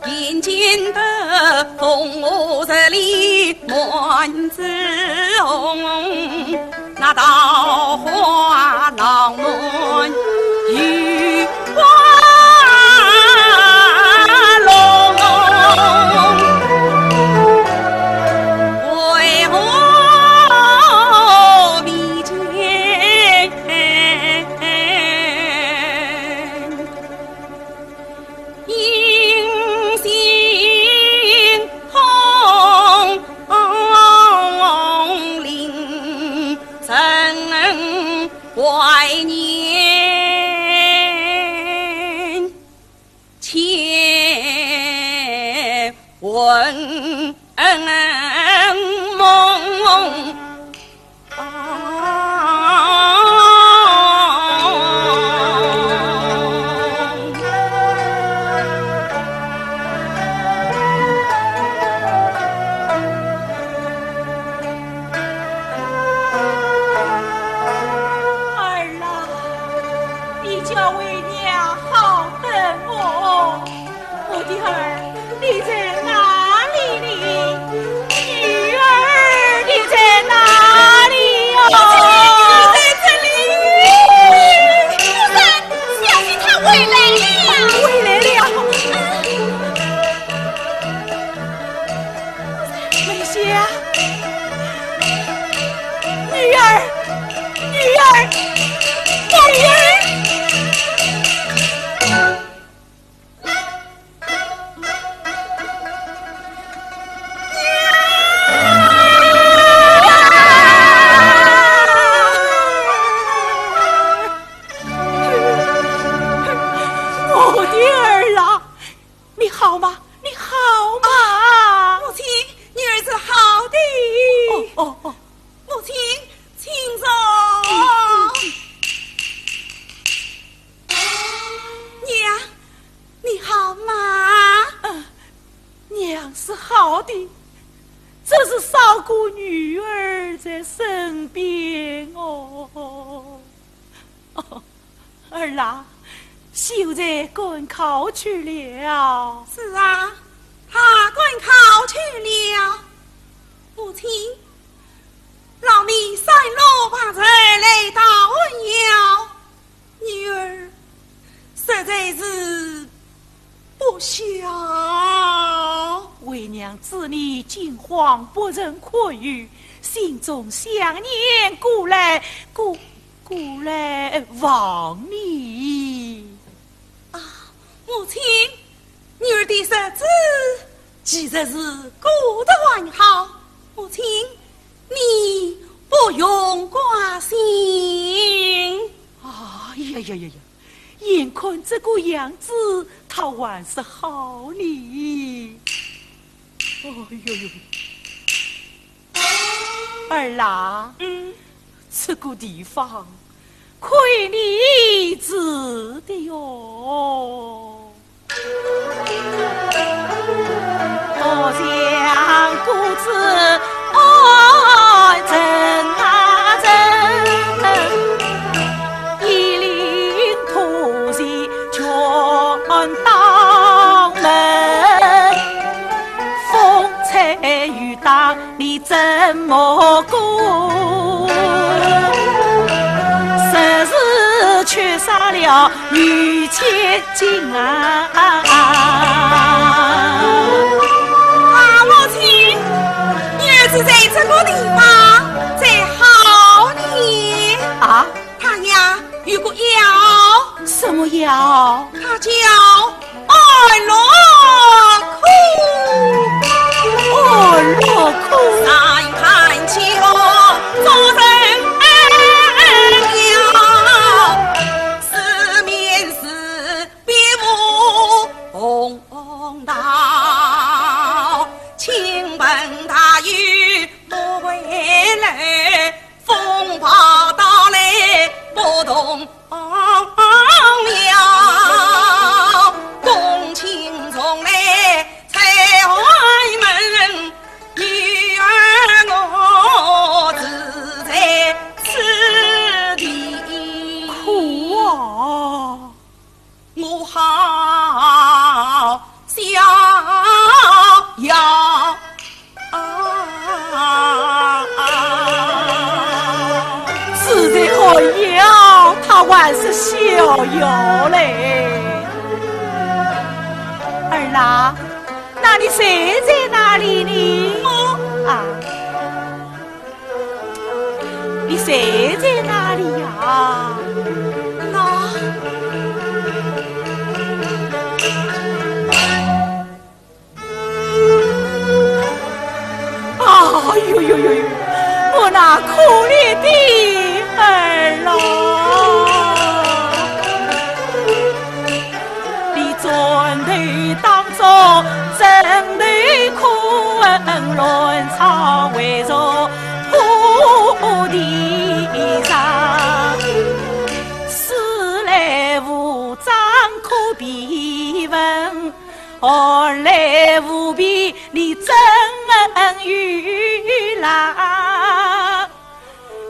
眼见得红我这里满枝红，那桃花浪漫与花怀念千文梦你在哪里呢？女儿，你在哪里哦？你在这里。夫人，小心他回来了。回来了。梅香，女儿，女儿，女儿。好吗？你好吗？母亲，女儿是好的。母亲，请坐。娘，你好吗？娘是好的，这是少姑女儿在身边哦。儿郎。秀才赶考去了。是啊，他赶考去了。母亲，老米山路旁车来到问要，女儿实在是不孝。为娘子你惊慌不忍可语，心中想念故来望你。啊，母亲，女儿的日子其实是过得还好，母亲你不用挂心。呀，眼看这个样子，他还是好你。儿郎，这个地方亏你指的哟。我想故子爱真啊真，一领土地全当门，风吹雨打你怎么过？实是缺少了女千金啊！母亲，女儿子在这个地方在好你啊！他呀有个药，什么药？它叫爱乐苦。爱乐苦，三看起我做人了，四面是别无红道，请问大雨不回来，风暴到来不动了，公卿从来才开门，女儿我只在此地。苦啊！我好逍遥自在好药，他还是逍遥嘞。儿郎，那你谁在哪里呢？你谁在哪里呀？我那可怜的儿郎，你转头当作真头困乱草为着铺地上，思来无章可比问，何来无比你真与郎，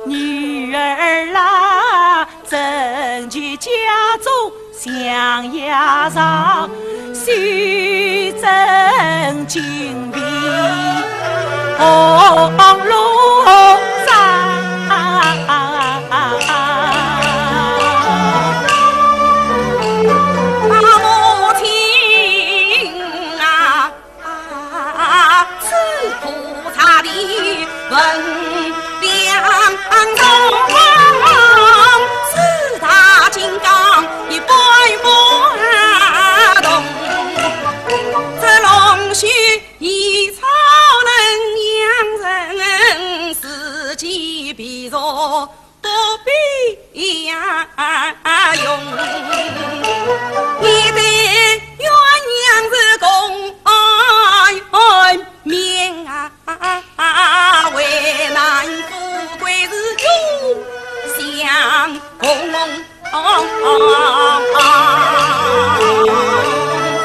女儿啦，正觉家中象牙上，须真金币红炉上。问两中四大金刚一摆不动，这龙须一草能养人，四季必弱不必用，一对鸳鸯是公面为难富贵是有相公，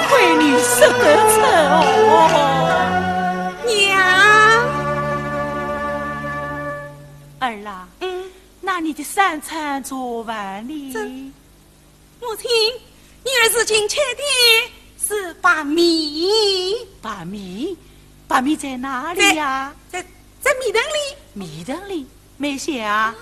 亏你识得哦，娘。儿郎，那你的三餐做完了？母亲，女儿是今切的是把米，把米在哪里呀？在米灯里。米灯里，梅姐啊，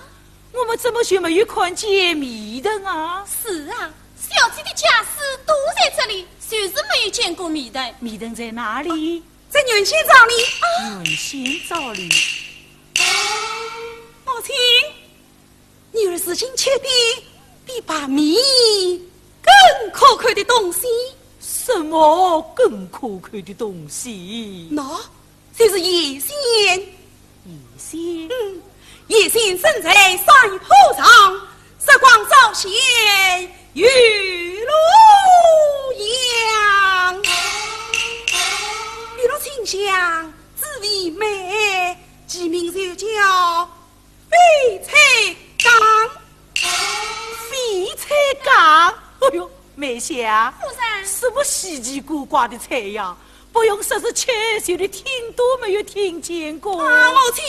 我们怎么就没有看见米灯啊？是啊，小姐的家事都在这里，就是没有见过米灯。米灯在哪里？在原先找你啊，原先找你。母亲，女儿事情确定比把米更可口的东西。什么更可口的东西？那就是野仙。野仙？野仙生在山坡上，日光照线，雨露阳。雨露清香，滋味美，其名就叫翡翠缸。翡翠缸？哎呦！梅香，夫人，什么稀奇古怪的菜呀？不用说是全秀的听都没有听见过。母亲，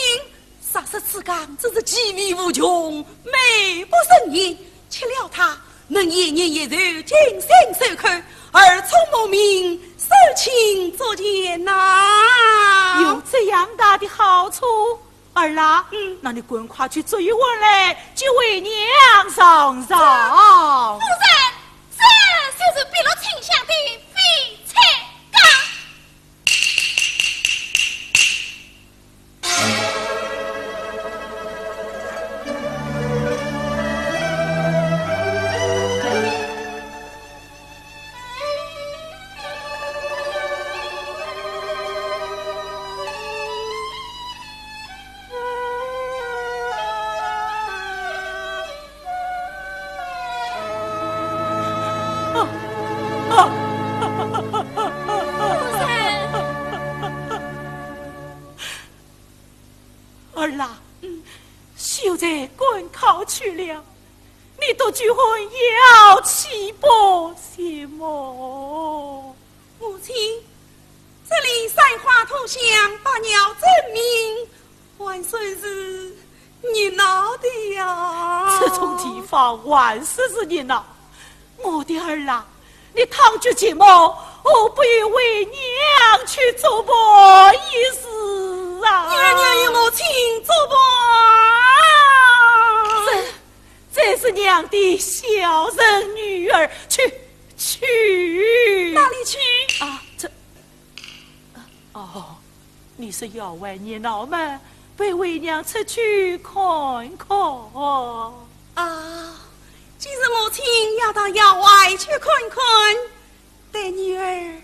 杀食此缸真是奇味无穷，美不胜言。吃了它，能一年一日精神受口，儿聪莫名，手轻足健呐。有这样大的好处，儿啦，那你赶快去做一碗来，就为娘上上。夫人。这就是碧落清香的翡翠缸。儿啦，秀才赶考去了，你都结婚要起不什么？母亲，这里赛花头香，把鸟证明，万岁是你闹的呀！这种地方万事是你闹，我的儿啦，你躺着寂寞，我不愿为娘去做不一事啊！女儿娘与母亲做不。这是娘的小人女儿，去哪里去啊？哦，你是要外年老吗？陪为娘出去看看啊！今日母亲要到郊外去看看，带女儿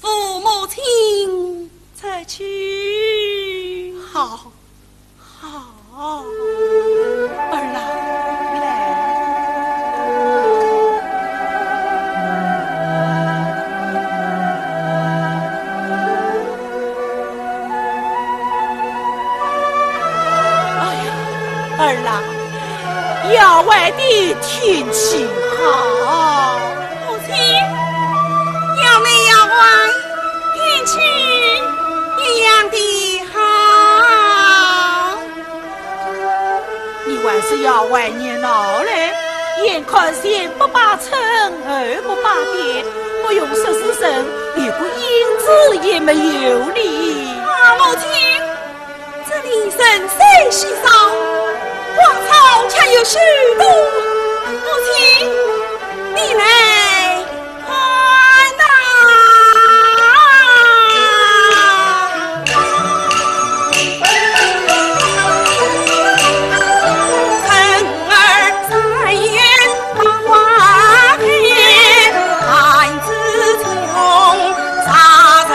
扶母亲出去。好，儿啦。儿啦，郊外的天气好。母亲，郊内郊外天气一样的好。你还是郊外热闹嘞，眼看前不把称，后不把点，不用说是神，连个影子也没有哩。母亲，这里人水稀少，花草却有许多。母亲，你来看呐！春儿三月把花开，汉子穷杀人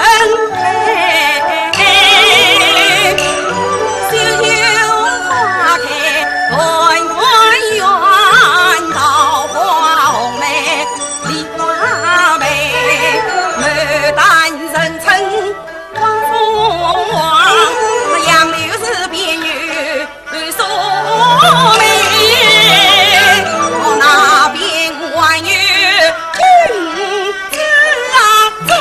悲。绣绣花开团团圆，桃花红梅梨花美，牡丹人称花凤凰，杨柳是边有素梅，那边还有君子中，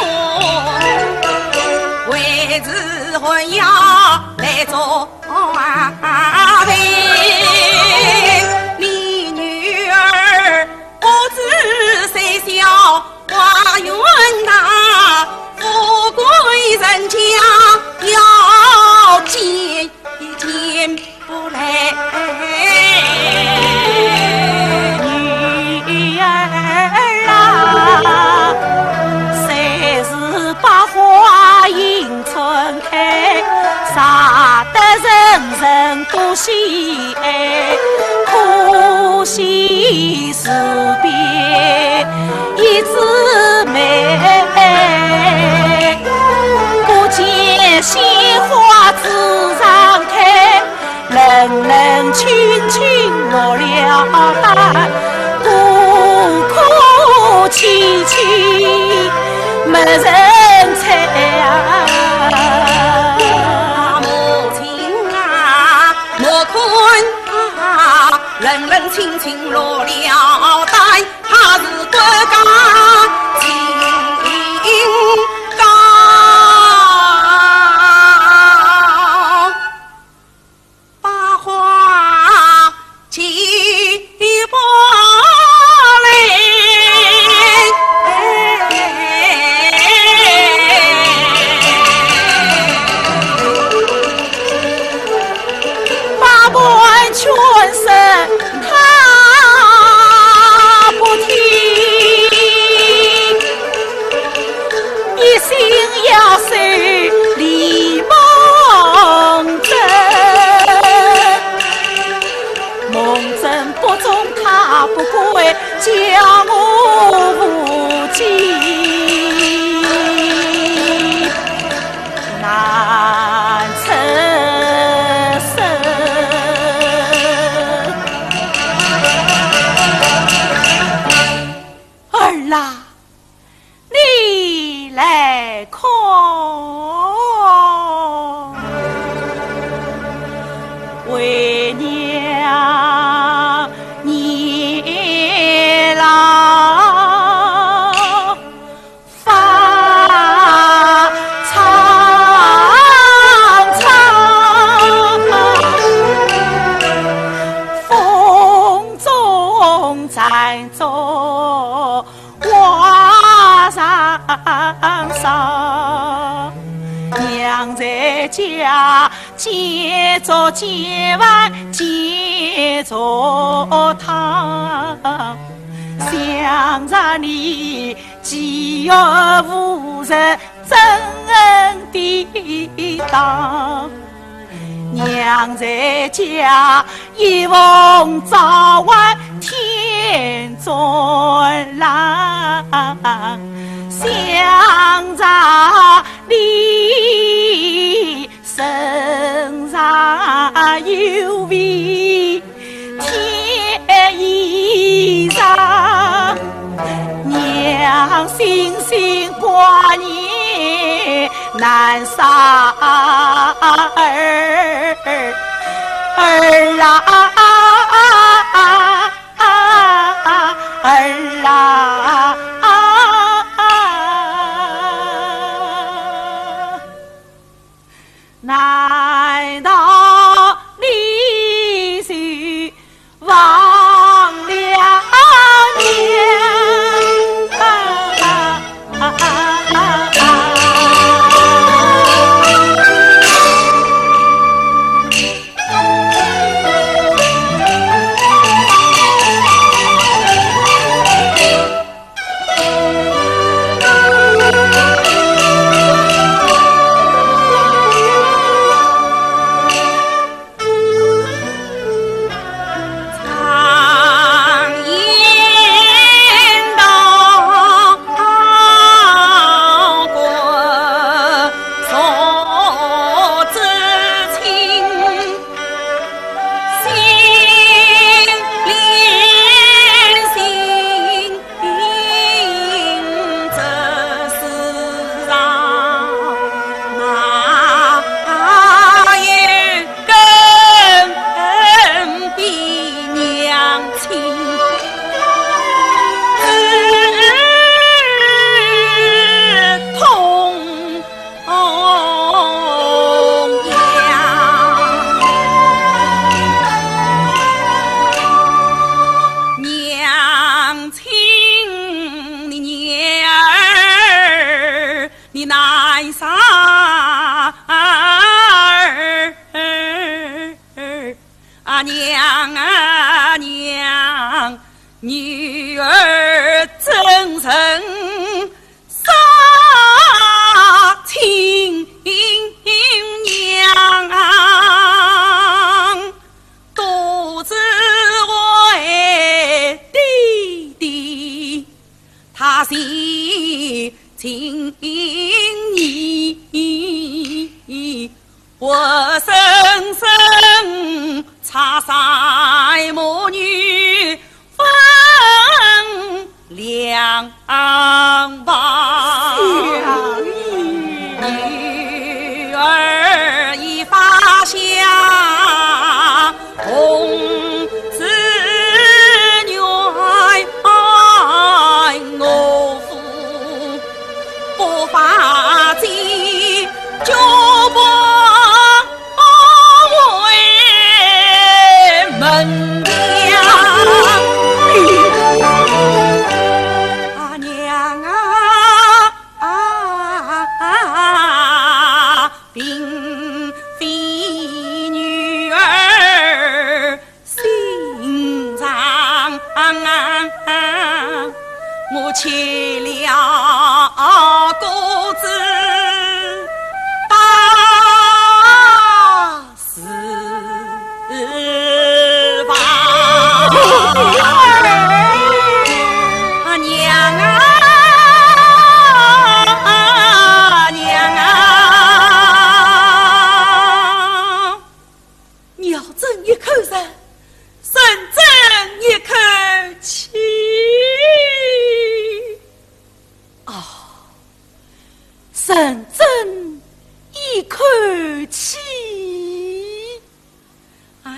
为子婚要来做陪，你女儿不知谁小花园大，富贵人家要见也见不来。女儿啊，谁是把花迎可惜是别一枝梅，不见鲜花枝上开，冷冷清清落了单，孤苦凄凄没人睬啊。冷冷清清落了单，他是国家金刚，把话记不来。把完全身要是李梦真，梦真不忠他不归，叫我无计难成身。儿啦，你来看，为娘年老发苍苍，风中站着瓦上，娘在家接着接碗接着汤，想着你饥饿无人真恩的当，娘在家一逢早晚天中郎，想着你身上有味天衣裳，娘心心挂念难杀儿啦儿啦。难道你是忘了娘？娘啊娘，女儿真诚杀亲娘，我切了果子84方。娘啊娘啊，鸟争一口声，神争一口气。神争一口气，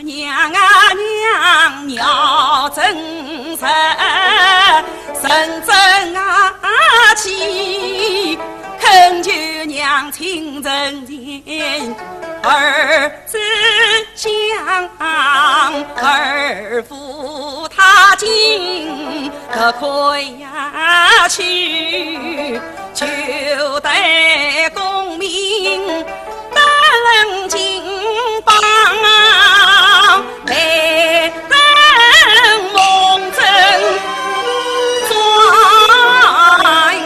娘啊娘，鸟争神争气，恳求娘亲人前，儿子将儿夫他今可亏呀去，就得功名得人敬帮，来人梦真转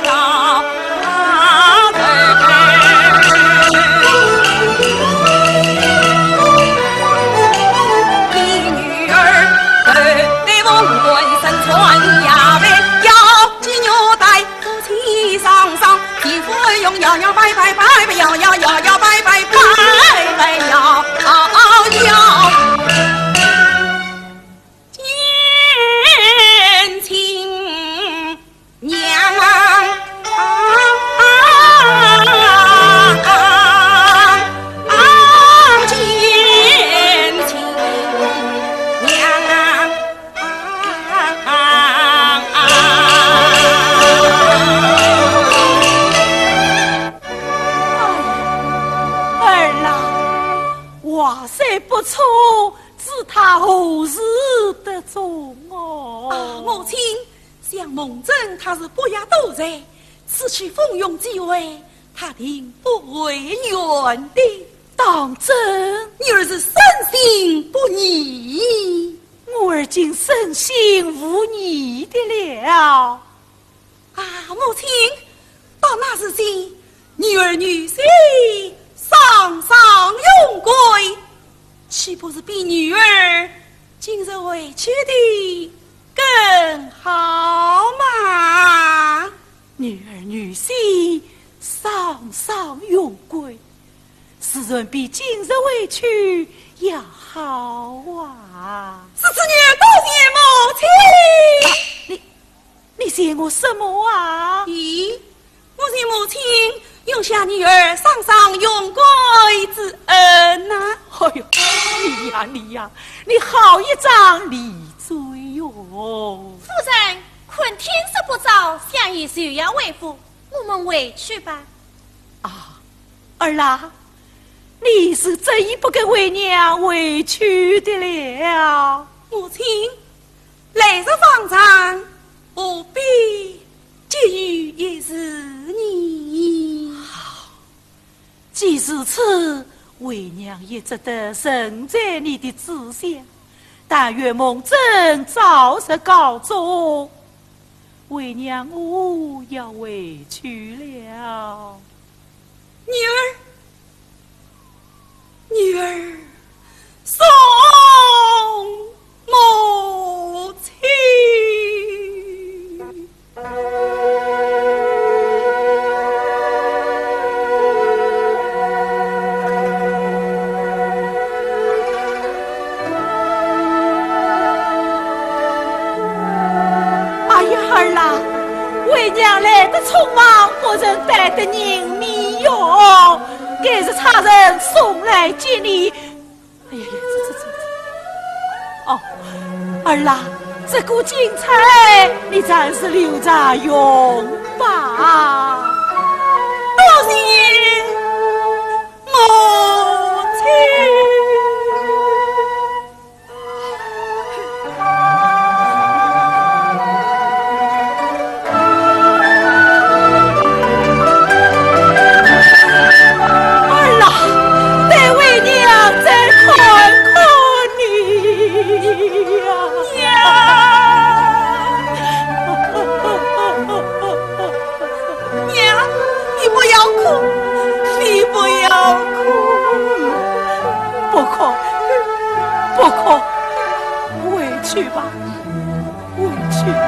高头。你女儿头戴凤冠，身穿雅白，腰系牛带，夫妻上上，皮肤用摇摇摆摆摆摆摇摇摇摇摆摆摆摆摇摇。见亲娘见亲娘儿啦，话虽不错，知他何时得中哦？母亲，像蒙真他是不亚多才，此去风涌机会，他定不会远的。当真，女儿是深信不疑。我儿竟深信无疑的了。母亲，到那时间，女儿女婿上上永归，岂不是比女儿今日委屈的更好吗？女儿女婿上上永归，使人比今日委屈要好啊！是此女儿多谢母亲。你谢我什么啊？咦，我谢母亲用下女儿上上永归之恩呐！哎呦，你呀，你好一张理嘴哟！夫人，困天色不早，相爷就要为父，我们回去吧。儿啦，你是真意不给为娘委屈的了。母亲，来日方长，不必急于一时你。既如此，为娘也值得承载你的志向。但愿蒙真早日告终，为娘我要委屈了。女儿送母亲。哎呀儿啦，为娘来得匆忙，不曾带得人面哟。该是差人送来接你。哎呀呀，儿啦，这股精彩你暂时留着用吧。多谢母亲。娘可，回去吧，回去吧。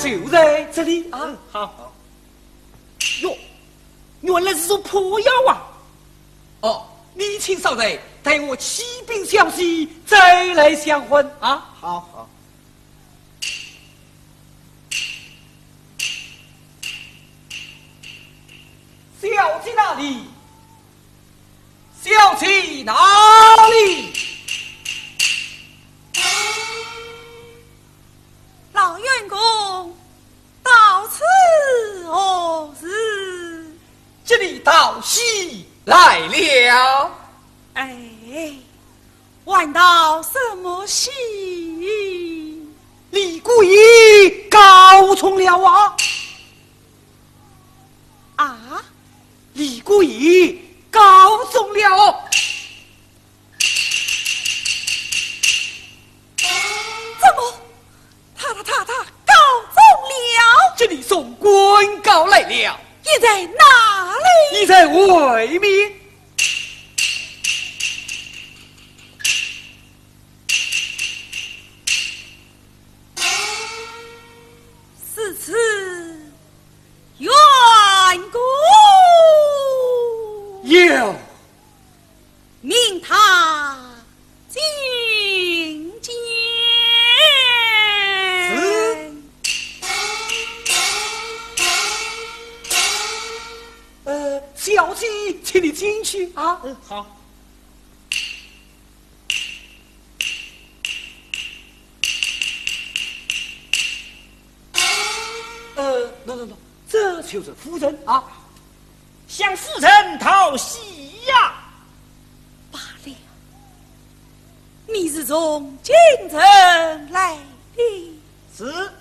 就在这里啊！好。哟，原来是说破药啊！哦，你请少爷待我起兵消息，再来相婚啊！好好。小妻哪里？小妻哪里？老员工，到此何事？这里道喜来了。哎，玩到什么戏？李姑爷告从了啊！啊？李姑爷告从了。怎么？他告中了！这里送官告来了。你在哪里？你在外面。是此缘故。有。命他觐见。小姐，请你进去啊。好。这就是夫人啊，向夫人讨喜呀。罢了，你是从京城来的？是。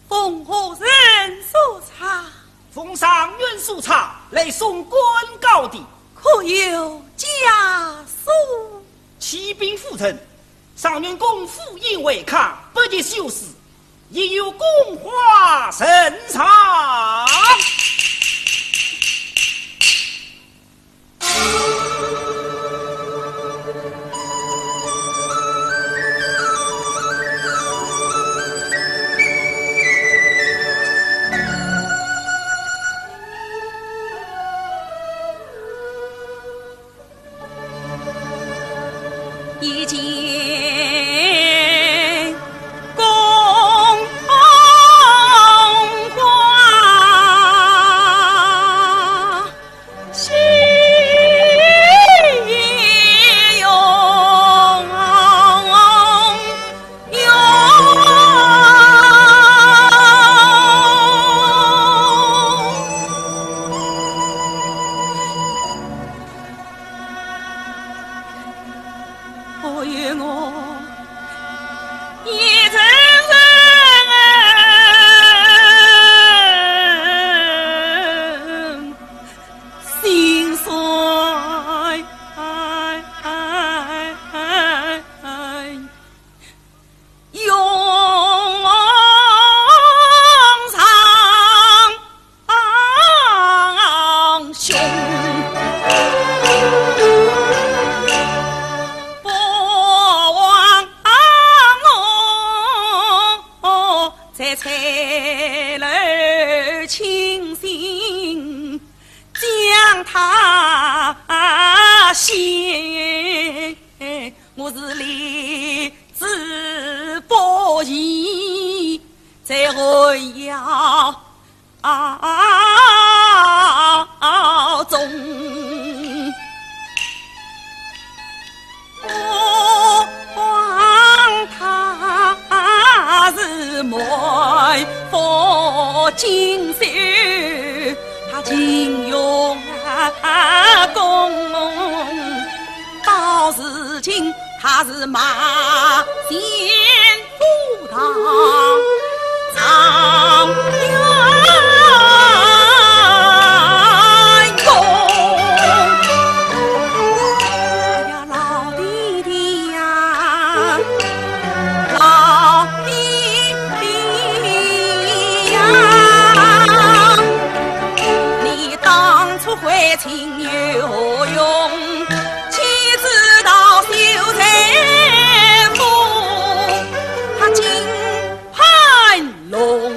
奉何人所差？奉上元素茶来送官告的。可有家书？启禀夫人，上元公府因违抗，不得休死，亦有宫花审查。一见宫花喜涌我愿我也曾心碎，永长兄。在翠楼倾心，将他献，我是立志。何以在混淆中？他是埋伏经手，他尽用功，到如今他是马前赴堂长情有何用？岂知道秀才妇，他竟盘龙。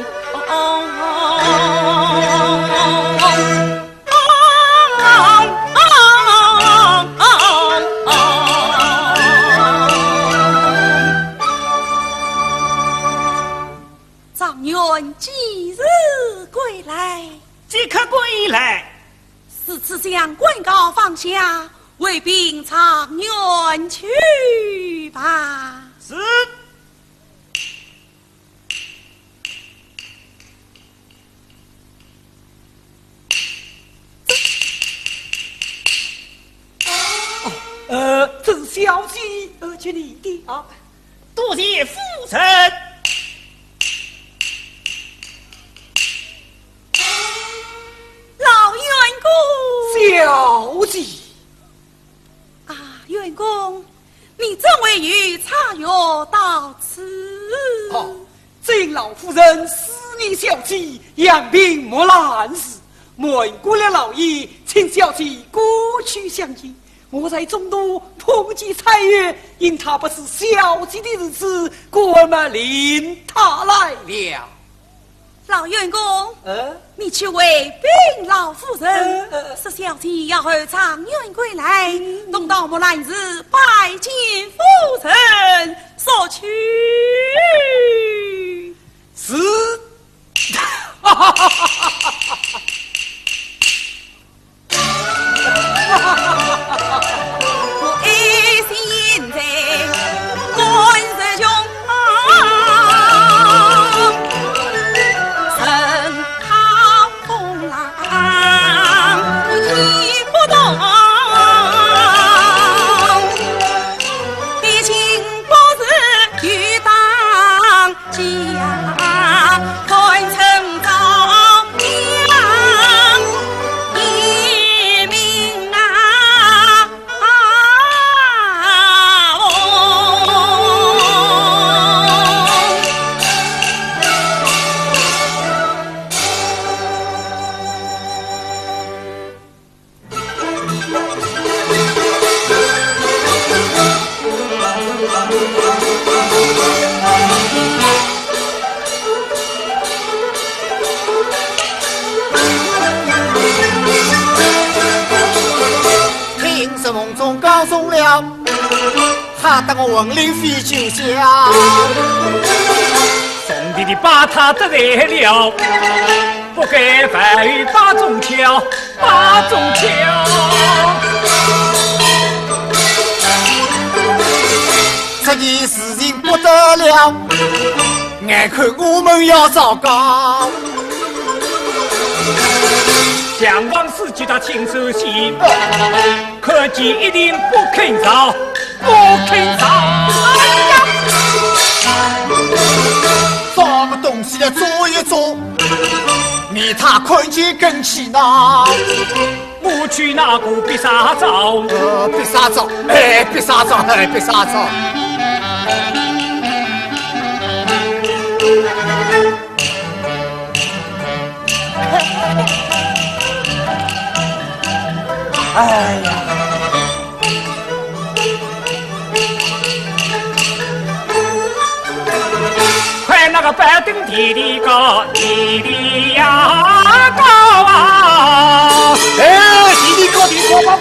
状元几日归来？即刻归来。此次将官告放下，为兵长远去吧。是。这是消息而且你的啊，多谢父臣。老员小公，姐啊，员公，你怎为与茶药到此？哦，郑老夫人思念小姐，养病莫难事。瞒过了老爷，请小姐过去相见。我在中都碰见彩月，因她不是小姐的日子，故而嘛领她来了。老员公，你去为禀老夫人，是小姐要和长远归来，等到我来日拜见夫人所去。是，哈哈哈哈哈！我一心在官师兄。梦中告诉了，他当我文林飞就下，兄弟的把他得来了，不该反与把中挑，把中挑。这件事情不得了，眼看我们要糟糕。想王司机他亲手写，可见一定不肯饶，不肯饶。哎呀！找个东西来做一做，你他看见更气恼。我去那个必杀招，必杀招，哎，必杀招，哎，必杀招。哎呀！快那个板凳地里高，地里呀高啊！哎，地里高，地里高，跑！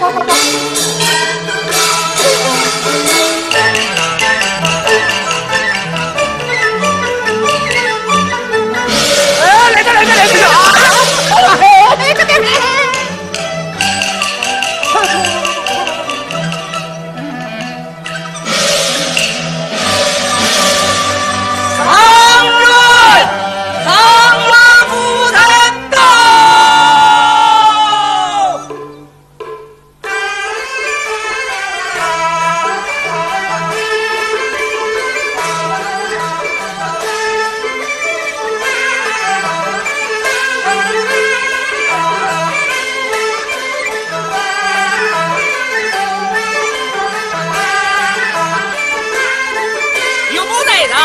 来让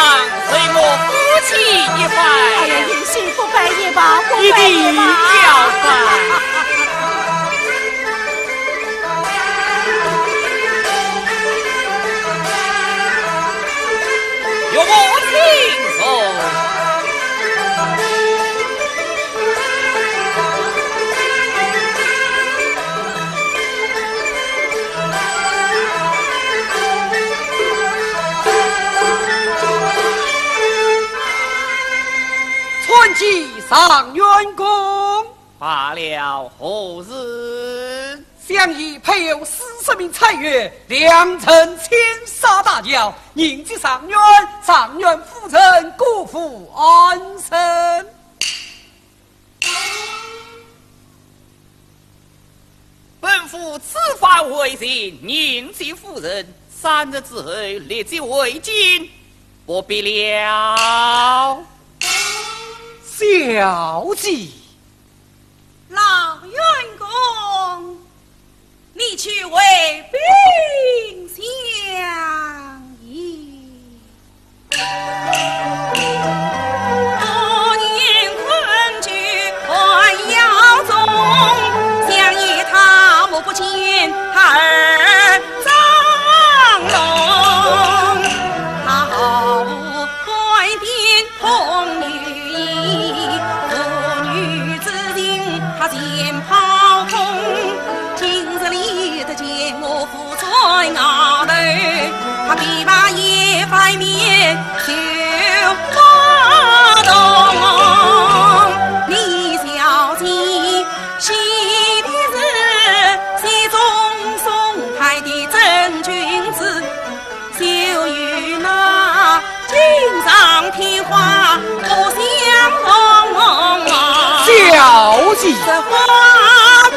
随我夫妻一番。哎呀，银杏不拜也罢，不一拜也定罢。要拜。由我亲送。春季上元宫，罢了，何日？相宜配有40名才员，良臣千杀大将，迎接上元，上元夫人辜负安生。本府此番为行，迎接夫人，3日之后立即为京，不必了。小姐，老员公，你去为兵相依。多年困居还要中，相依他目不见他儿张龙，他毫无怀变童女意，妇女之情他见抛空，今日里得见我父在衙内，他必把一番面就发动。你小姐喜的是西中宋派的真君子，就与那锦上添花不相同啊！小姐，这花冠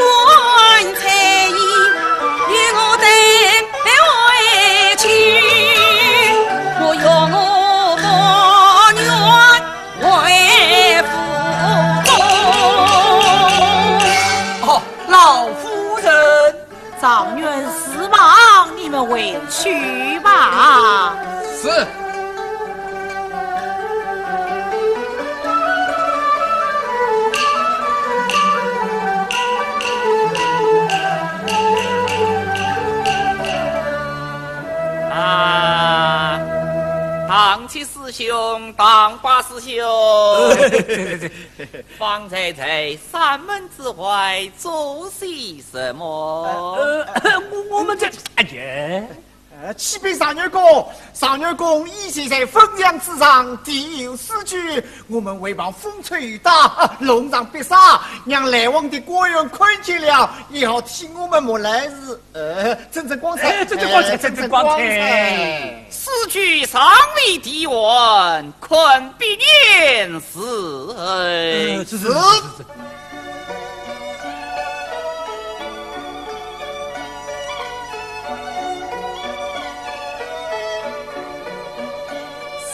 彩衣与我等回去，我用我不愿为父公。哦，老夫人，上元死亡，你们回去吧。是。当起师兄，当把师兄，方才在山门之外做些什么？我们这，哎呀，启禀上元公，上元公已经在汾阳之上地有4句，我们为防风吹雨打，龙上必杀，让来往的官员看见了，也好替我们莫来日，真正光彩，真正光彩，真正光彩。 4句上立地文，困必念是。是。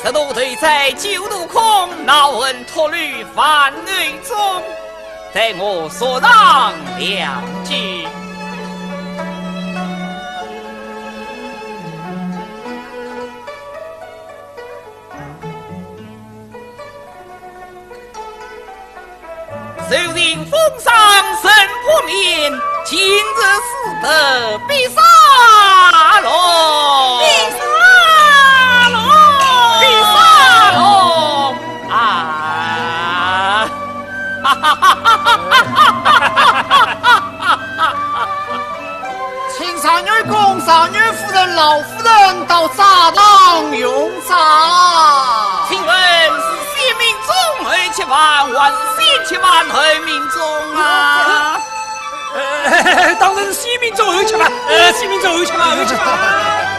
10度对在9度空，闹闻脱律犯内中，待我所让两句。 受人封赏神不免，今日死得必杀龙，必杀龙，必杀龙啊！哈哈哈哈哈哈！请上元公、上元夫人、老夫人到茶堂用茶。请问是先民中后吃饭，还是先吃饭后民中啊？当然是先民中后吃饭，先民中后吃饭，后吃饭。